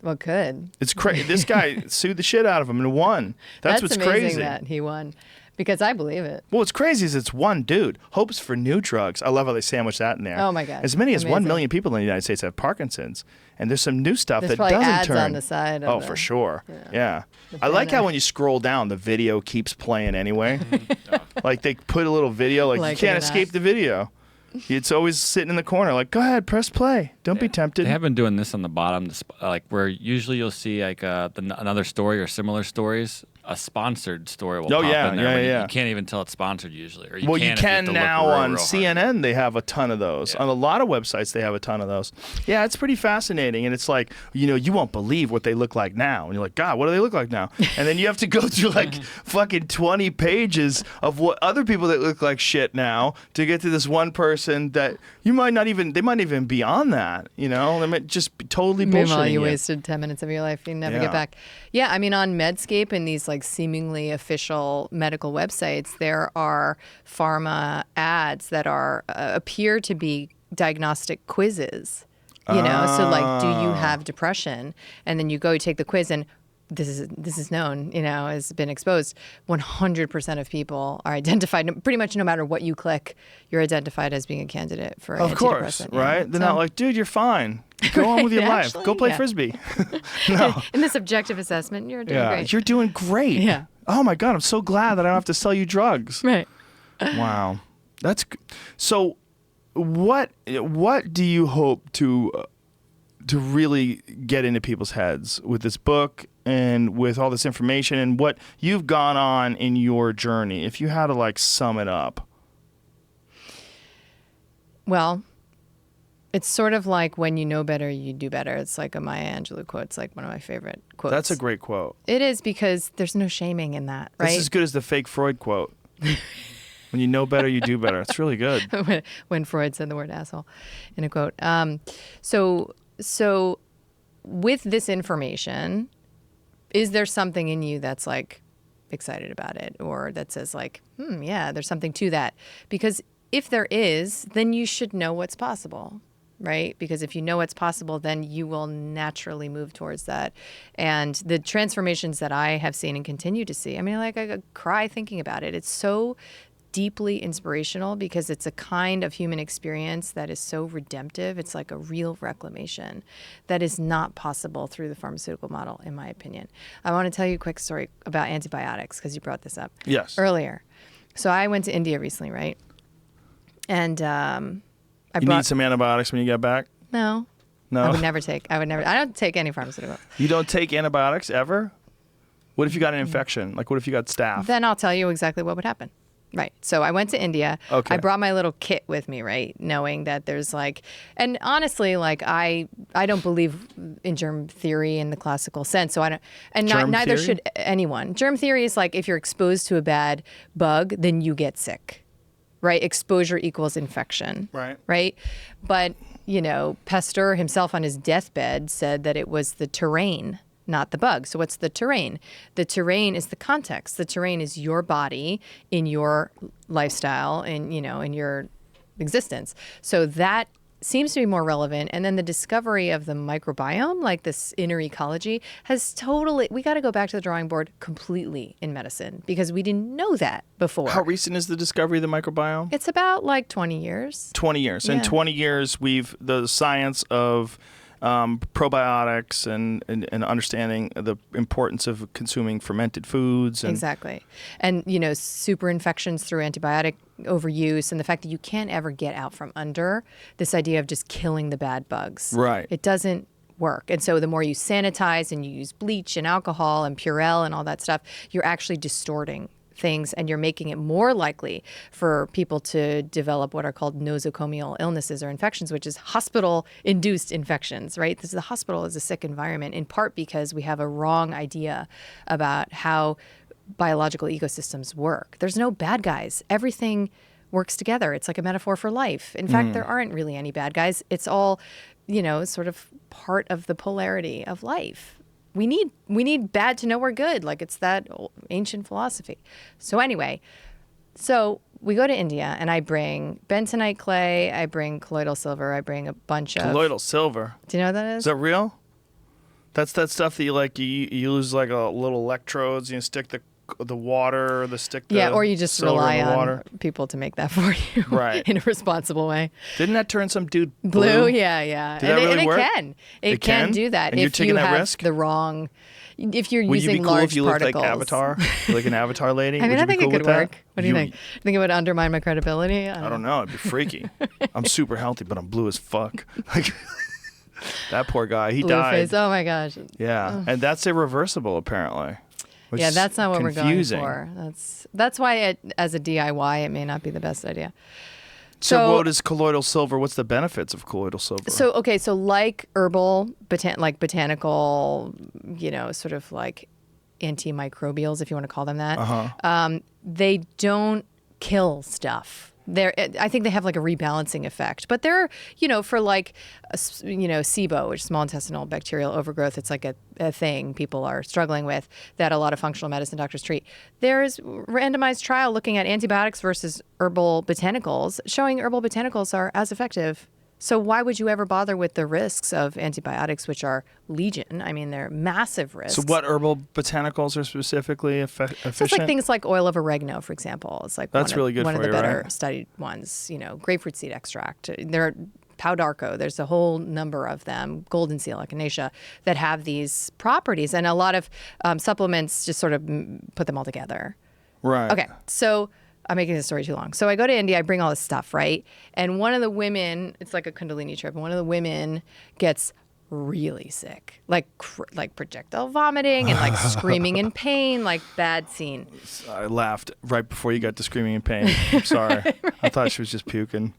Well, could. It's crazy. This guy sued the shit out of him and won. That's what's amazing crazy. That he won. because I believe it. Well, what's crazy is it's one dude. Hopes for new drugs. I love how they sandwich that in there. Oh my God. As many as 1 Amazing. million people in the United States have Parkinson's, and there's some new stuff There's that probably doesn't ads turn. on the side. Of For sure. Yeah. The I like how banner. when you scroll down, the video keeps playing anyway. Like they put a little video, like you Like can't it or escape not. the video. It's always sitting in the corner, like, go ahead, press play. Don't be tempted. They have been doing this on the bottom, like where usually you'll see like another story or similar stories. A sponsored story will pop in there. But you can't even tell it's sponsored usually. Or Well, you if you have can to look now real, on real hard. CNN. They have a ton of those. Yeah. On a lot of websites, they have a ton of those. Yeah, it's pretty fascinating. And it's like, you won't believe what they look like now. And you're like, God, what do they look like now? And then you have to go through like fucking 20 pages of what other people that look like shit now to get to this one person that they might not even be on that. They might just be totally Meanwhile, bullshitting you you. wasted 10 minutes of your life. You never Yeah. get back. Yeah, I mean, on Medscape and these like seemingly official medical websites, there are pharma ads that appear to be diagnostic quizzes. So like, do you have depression? And then you go take the quiz, and this is known, has been exposed. 100% of people are identified. Pretty much no matter what you click, you're identified as being a candidate for Of course, antidepressant. right? They're not like, dude, you're fine. Go on with your life. Actually, Go play yeah. Frisbee. No. In this objective assessment, you're doing Yeah, great. you're doing great. Yeah. Oh my God, I'm so glad that I don't have to sell you drugs. Right. Wow, so. What do you hope to really get into people's heads with this book and with all this information and what you've gone on in your journey? If you had to like sum it up. Well, it's sort of like when you know better, you do better. It's like a Maya Angelou quote. It's like one of my favorite quotes. That's a great quote. It is, because there's no shaming in that, right? That's as good as the fake Freud quote. When you know better, you do better. It's really good. when Freud said the word asshole in a quote. So with this information, is there something in you that's like excited about it, or that says like, yeah, there's something to that? Because if there is, then you should know what's possible, right? Because if you know what's possible, then you will naturally move towards that. And the transformations that I have seen and continue to see, I mean, like, I cry thinking about it. It's so deeply inspirational because it's a kind of human experience that is so redemptive. It's like a real reclamation that is not possible through the pharmaceutical model, in my opinion. I want to tell you a quick story about antibiotics because you brought this up Yes. earlier. So I went to India recently, right? And You need some antibiotics when you get back? No. No? I don't take any pharmaceutical. You don't take antibiotics ever? What if you got an infection? Like, what if you got staph? Then I'll tell you exactly what would happen. Right. So I went to India. Okay. I brought my little kit with me, right? Knowing that there's like, and honestly, like I don't believe in germ theory in the classical sense. So I don't, and Germ neither theory? should anyone. Germ theory is like if you're exposed to a bad bug, then you get sick, right? Exposure equals infection. Right. Right. But, Pasteur himself on his deathbed said that it was the terrain, not the bug. So what's the terrain? The terrain is the context. The terrain is your body in your lifestyle and, in your existence. So that seems to be more relevant. And then the discovery of the microbiome, like this inner ecology, we got to go back to the drawing board completely in medicine because we didn't know that before. How recent is the discovery of the microbiome? It's about like 20 years. 20 years. In Yeah. 20 years, the science of probiotics and understanding the importance of consuming fermented foods. And Exactly. And, super infections through antibiotic overuse and the fact that you can't ever get out from under this idea of just killing the bad bugs. Right. It doesn't work. And so the more you sanitize and you use bleach and alcohol and Purell and all that stuff, you're actually distorting things and you're making it more likely for people to develop what are called nosocomial illnesses or infections, which is hospital-induced infections, right? The hospital is a sick environment in part because we have a wrong idea about how biological ecosystems work. There's no bad guys. Everything works together. It's like a metaphor for life. In fact, there aren't really any bad guys. It's all, sort of part of the polarity of life. We need bad to know we're good. Like it's that old, ancient philosophy. So anyway, we go to India and I bring bentonite clay, I bring colloidal silver, I bring a bunch of... Colloidal silver. Do you know what that is? Is that real? That's that stuff that you use like a little electrodes and you stick the the water, the stick. Yeah, or you just silver rely in the on water. people to make that for you Right. in a responsible way. Didn't that turn some dude Blue? Yeah. Did that really and work? It can do that And you're if taking you that have risk? the wrong. If you're Would using you be cool large if you looked particles. like Avatar, like an Avatar lady? I mean, Would I you be think cool it could with that? work. What do you think? Think it would undermine my credibility? I don't know. It'd be freaky. I'm super healthy, but I'm blue as fuck. Like that poor guy. He Blue died. face. Oh my gosh. Yeah, and that's irreversible apparently. Which Yeah, is that's not what confusing. we're going for. That's why as a DIY, it may not be the best idea. So what is colloidal silver? What's the benefits of colloidal silver? So like herbal, botanical, sort of like antimicrobials, if you want to call them that, they don't kill stuff. I think they have like a rebalancing effect, but they're, for like, SIBO, which is small intestinal bacterial overgrowth, it's like a thing people are struggling with that a lot of functional medicine doctors treat. There's randomized trial looking at antibiotics versus herbal botanicals, showing herbal botanicals are as effective. So why would you ever bother with the risks of antibiotics, which are legion? I mean, they're massive risks. So what herbal botanicals are specifically efficient? So it's like things like oil of oregano, for example. It's like That's really good one for of the you, better right? studied ones. Grapefruit seed extract. There are Pau d'Arco. There's a whole number of them. Golden seal, echinacea, that have these properties, and a lot of supplements just sort of put them all together. Right. Okay, so I'm making this story too long. So I go to India, I bring all this stuff, right? And one of the women, it's like a Kundalini trip, and one of the women gets really sick, like projectile vomiting and like screaming in pain, like bad scene. I laughed right before you got to screaming in pain. I'm sorry. Right. I thought she was just puking.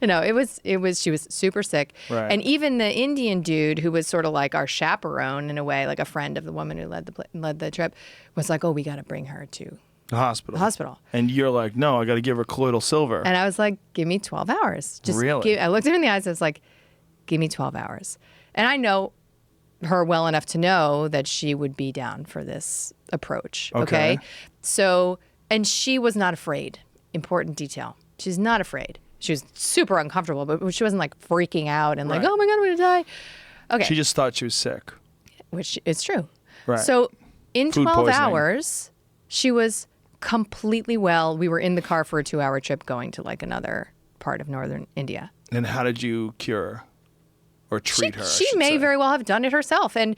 No, she was super sick. Right. And even the Indian dude who was sort of like our chaperone in a way, like a friend of the woman who led the trip, was like, "Oh, we got to bring her to the hospital. And you're like, "No, I got to give her colloidal silver." And I was like, "Give me 12 hours." Really? I looked her in the eyes. I was like, "Give me 12 hours." And I know her well enough to know that she would be down for this approach. Okay. So, and she was not afraid. Important detail. She's not afraid. She was super uncomfortable, but she wasn't like freaking out and like, "Oh my God, I'm going to die." Okay. She just thought she was sick. Which is true. Right. So in Food 12 poisoning. hours, she was completely well. We were in the car for a 2-hour trip going to like another part of northern India. And how did you cure her? Or treat her? She may very well have done it herself, and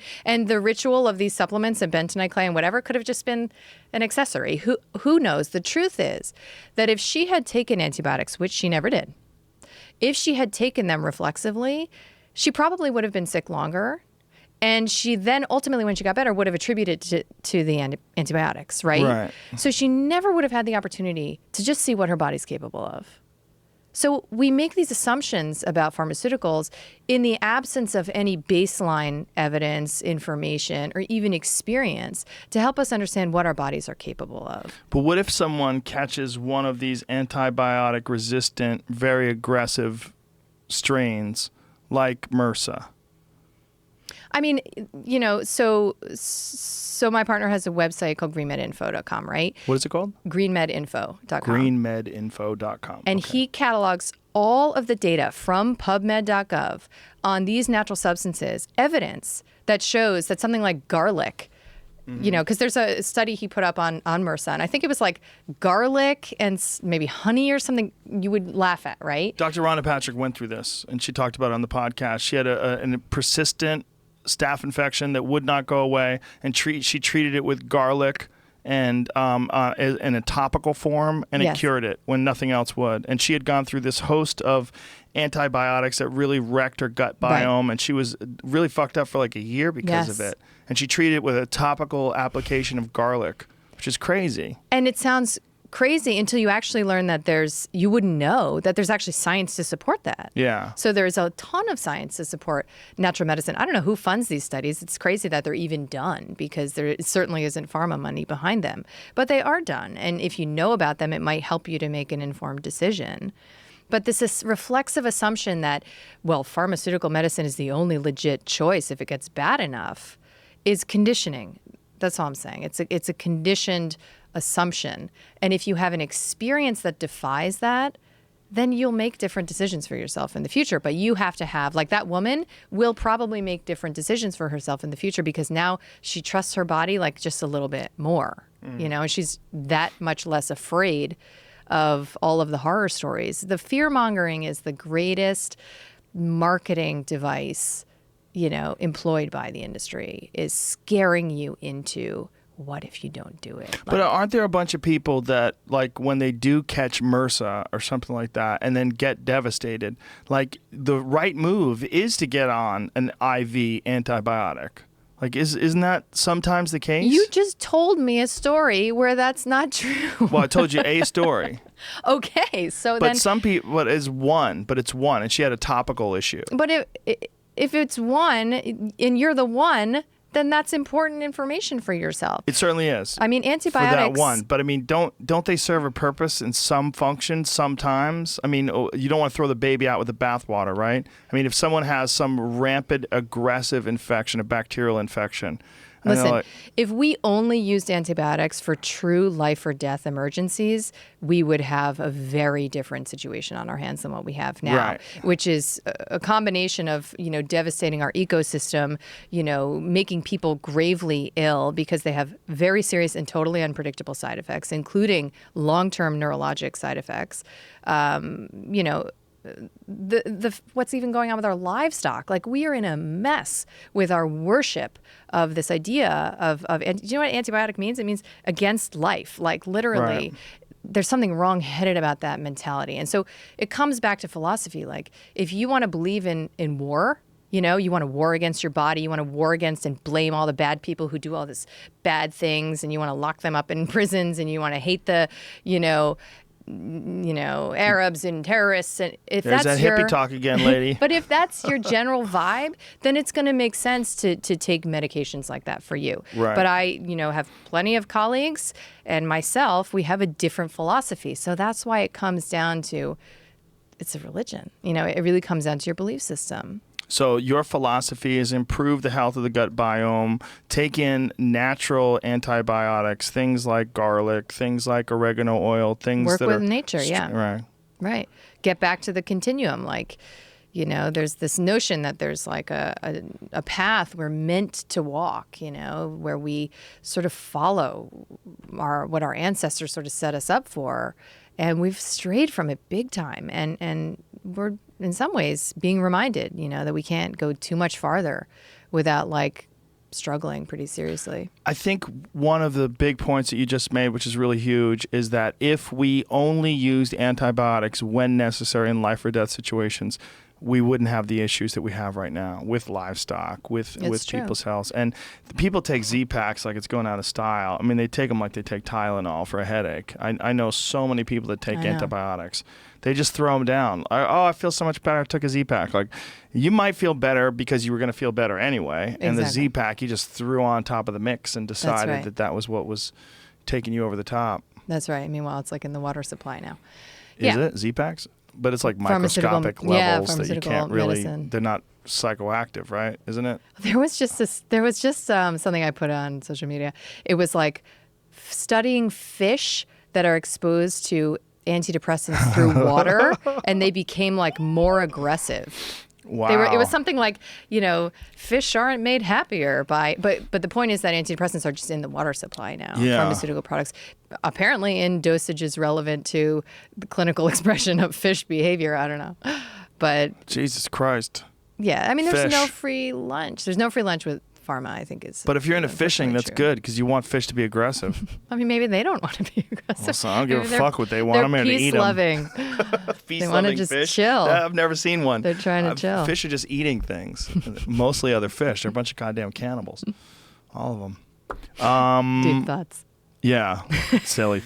the ritual of these supplements and bentonite clay and whatever could have just been an accessory. Who knows? The truth is that if she had taken antibiotics, which she never did, if she had taken them reflexively, she probably would have been sick longer, and she then ultimately, when she got better, would have attributed to the antibiotics, right? Right. So she never would have had the opportunity to just see what her body's capable of. So we make these assumptions about pharmaceuticals in the absence of any baseline evidence, information, or even experience to help us understand what our bodies are capable of. But what if someone catches one of these antibiotic-resistant, very aggressive strains like MRSA? I mean, so my partner has a website called greenmedinfo.com, right? What is it called? Greenmedinfo.com. Greenmedinfo.com. And he catalogs all of the data from PubMed.gov on these natural substances, evidence that shows that something like garlic, because there's a study he put up on MRSA, and I think it was like garlic and maybe honey or something you would laugh at, right? Dr. Rhonda Patrick went through this, and she talked about it on the podcast. She had a persistent staph infection that would not go away, and she treated it with garlic and in a topical form, and it cured it when nothing else would. And she had gone through this host of antibiotics that really wrecked her gut biome, and she was really fucked up for like a year because of it. And she treated it with a topical application of garlic, which is crazy. And it sounds crazy until you actually learn that you wouldn't know that there's actually science to support that. Yeah. So there's a ton of science to support natural medicine. I don't know who funds these studies. It's crazy that they're even done because there certainly isn't pharma money behind them. But they are done. And if you know about them, it might help you to make an informed decision. But this reflexive assumption that, well, pharmaceutical medicine is the only legit choice if it gets bad enough is conditioning. That's all I'm saying. It's a conditioned assumption. And if you have an experience that defies that, then you'll make different decisions for yourself in the future. But you have to have, like, that woman will probably make different decisions for herself in the future because now she trusts her body like just a little bit more, you know, and she's that much less afraid of all of the horror stories. The fear mongering is the greatest marketing device, you know, employed by the industry, is scaring you into, what if you don't do it? But aren't there a bunch of people that, like, when they do catch MRSA or something like that and then get devastated, like, the right move is to get on an IV antibiotic? Like, isn't that sometimes the case? You just told me a story where that's not true. Well, I told you a story. Okay, so But then... some people, but it's one, and she had a topical issue. But if it's one, and you're the one, then that's important information for yourself. It certainly is. I mean, antibiotics... For that one. But, I mean, don't they serve a purpose in some function sometimes? I mean, you don't want to throw the baby out with the bathwater, right? I mean, if someone has some rampant, aggressive infection, a bacterial infection... Listen, if we only used antibiotics for true life or death emergencies, we would have a very different situation on our hands than what we have now, right, which is a combination of, you know, devastating our ecosystem, you know, making people gravely ill because they have very serious and totally unpredictable side effects, including long-term neurologic side effects. You know, what's even going on with our livestock. Like, we are in a mess with our worship of this idea of do you know what antibiotic means? It means against life. Like, literally, right. There's something wrong-headed about that mentality. And so it comes back to philosophy. Like, if you want to believe in war, you know, you want to war against your body, you want to war against and blame all the bad people who do all this bad things, and you want to lock them up in prisons, and you want to hate the, you know, Arabs and terrorists. And if There's that's that hippie talk again, lady. But if that's your general vibe, then it's going to make sense to take medications like that for you. Right. But I, you know, have plenty of colleagues and myself, we have a different philosophy. So that's why it comes down to, it's a religion. You know, it really comes down to your belief system. So your philosophy is improve the health of the gut biome, take in natural antibiotics, things like garlic, things like oregano oil, things Work that with are... nature, yeah. Right. Right. Get back to the continuum. Like, you know, there's this notion that there's like a path we're meant to walk, you know, where we sort of follow what our ancestors sort of set us up for. And we've strayed from it big time. And we're, in some ways, being reminded, you know, that we can't go too much farther without, like, struggling pretty seriously. I think one of the big points that you just made, which is really huge, is that if we only used antibiotics when necessary in life or death situations, we wouldn't have the issues that we have right now with livestock, with people's health. And people take Z-Packs like it's going out of style. I mean, they take them like they take Tylenol for a headache. I know so many people that take antibiotics. They just throw them down. I feel so much better. I took a Z-Pack. Like, you might feel better because you were going to feel better anyway. Exactly. And the Z-Pack, you just threw on top of the mix and decided that was what was taking you over the top. That's right. Meanwhile, it's like in the water supply now. Is it Z-Packs? But it's like microscopic levels that you can't really. Medicine. They're not psychoactive, right? Isn't it? There was just something I put on social media. It was like studying fish that are exposed to antidepressants through water, and they became like more aggressive. Wow. It was something like, you know, fish aren't made happier by, but the point is that antidepressants are just in the water supply now. Yeah. Pharmaceutical products, apparently in dosages relevant to the clinical expression of fish behavior. I don't know, but Jesus Christ. Yeah, I mean, there's Fish. no free lunch. There's no free lunch with pharma, I think is. But if you're into fishing, that's true. Good because you want fish to be aggressive. I mean, maybe they don't want to be aggressive. Well, so I don't give Maybe a fuck what they want. They're I'm here to eat them. peace-loving. They want to just fish. chill. I've never seen one. They're trying to chill. Fish are just eating things. Mostly other fish. They're a bunch of goddamn cannibals. All of them. Deep thoughts. Yeah, silly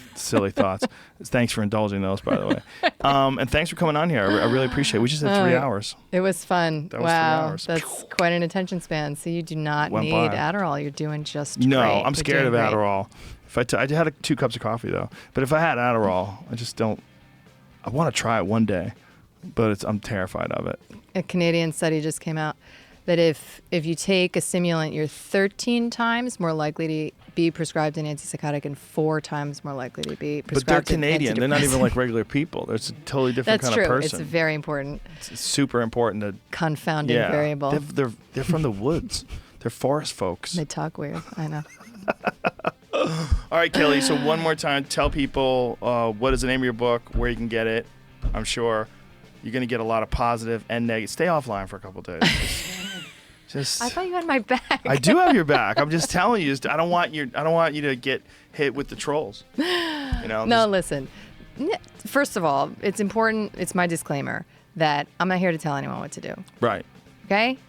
thoughts. Thanks for indulging those, by the way. And thanks for coming on here. I really appreciate it. We just had 3 hours. It was fun. That was 3 hours. That's quite an attention span. So you do not Went need by. Adderall. You're doing just No, great. I'm scared of Adderall. I had 2 cups of coffee though. But if I had Adderall, I just don't. I want to try it one day, but I'm terrified of it. A Canadian study just came out that if you take a stimulant, you're 13 times more likely to be prescribed an antipsychotic and 4 times more likely to be prescribed. But they're Canadian. They're not even like regular people. They're a totally different That's kind of true. person. It's very important. It's super important to Confounding variable. They're from the woods. They're forest folks. They talk weird. I know. All right, Kelly. So one more time, tell people what is the name of your book, where you can get it. I'm sure you're going to get a lot of positive and negative. Stay offline for a couple days. Just I thought you had my back. I do have your back. I'm just telling you. I don't want you to get hit with the trolls. No, listen. First of all, it's important. It's my disclaimer that I'm not here to tell anyone what to do. Right. Okay?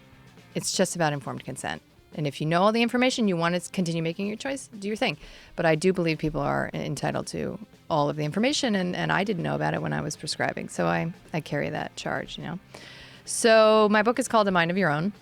It's just about informed consent. And if you know all the information, you want to continue making your choice, do your thing. But I do believe people are entitled to all of the information, and I didn't know about it when I was prescribing. So I carry that charge, So my book is called A Mind of Your Own.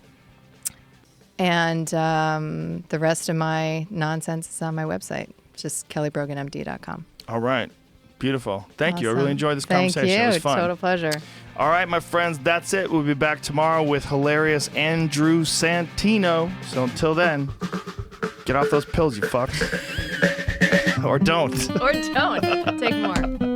And the rest of my nonsense is on my website, just kellybroganmd.com. All right. Beautiful. Thank you. I Awesome. really enjoyed this Thank conversation. you. It was fun. Total pleasure. All right, my friends, that's it. We'll be back tomorrow with hilarious Andrew Santino. So until then, get off those pills, you fucks. Or don't. Or don't. Take more.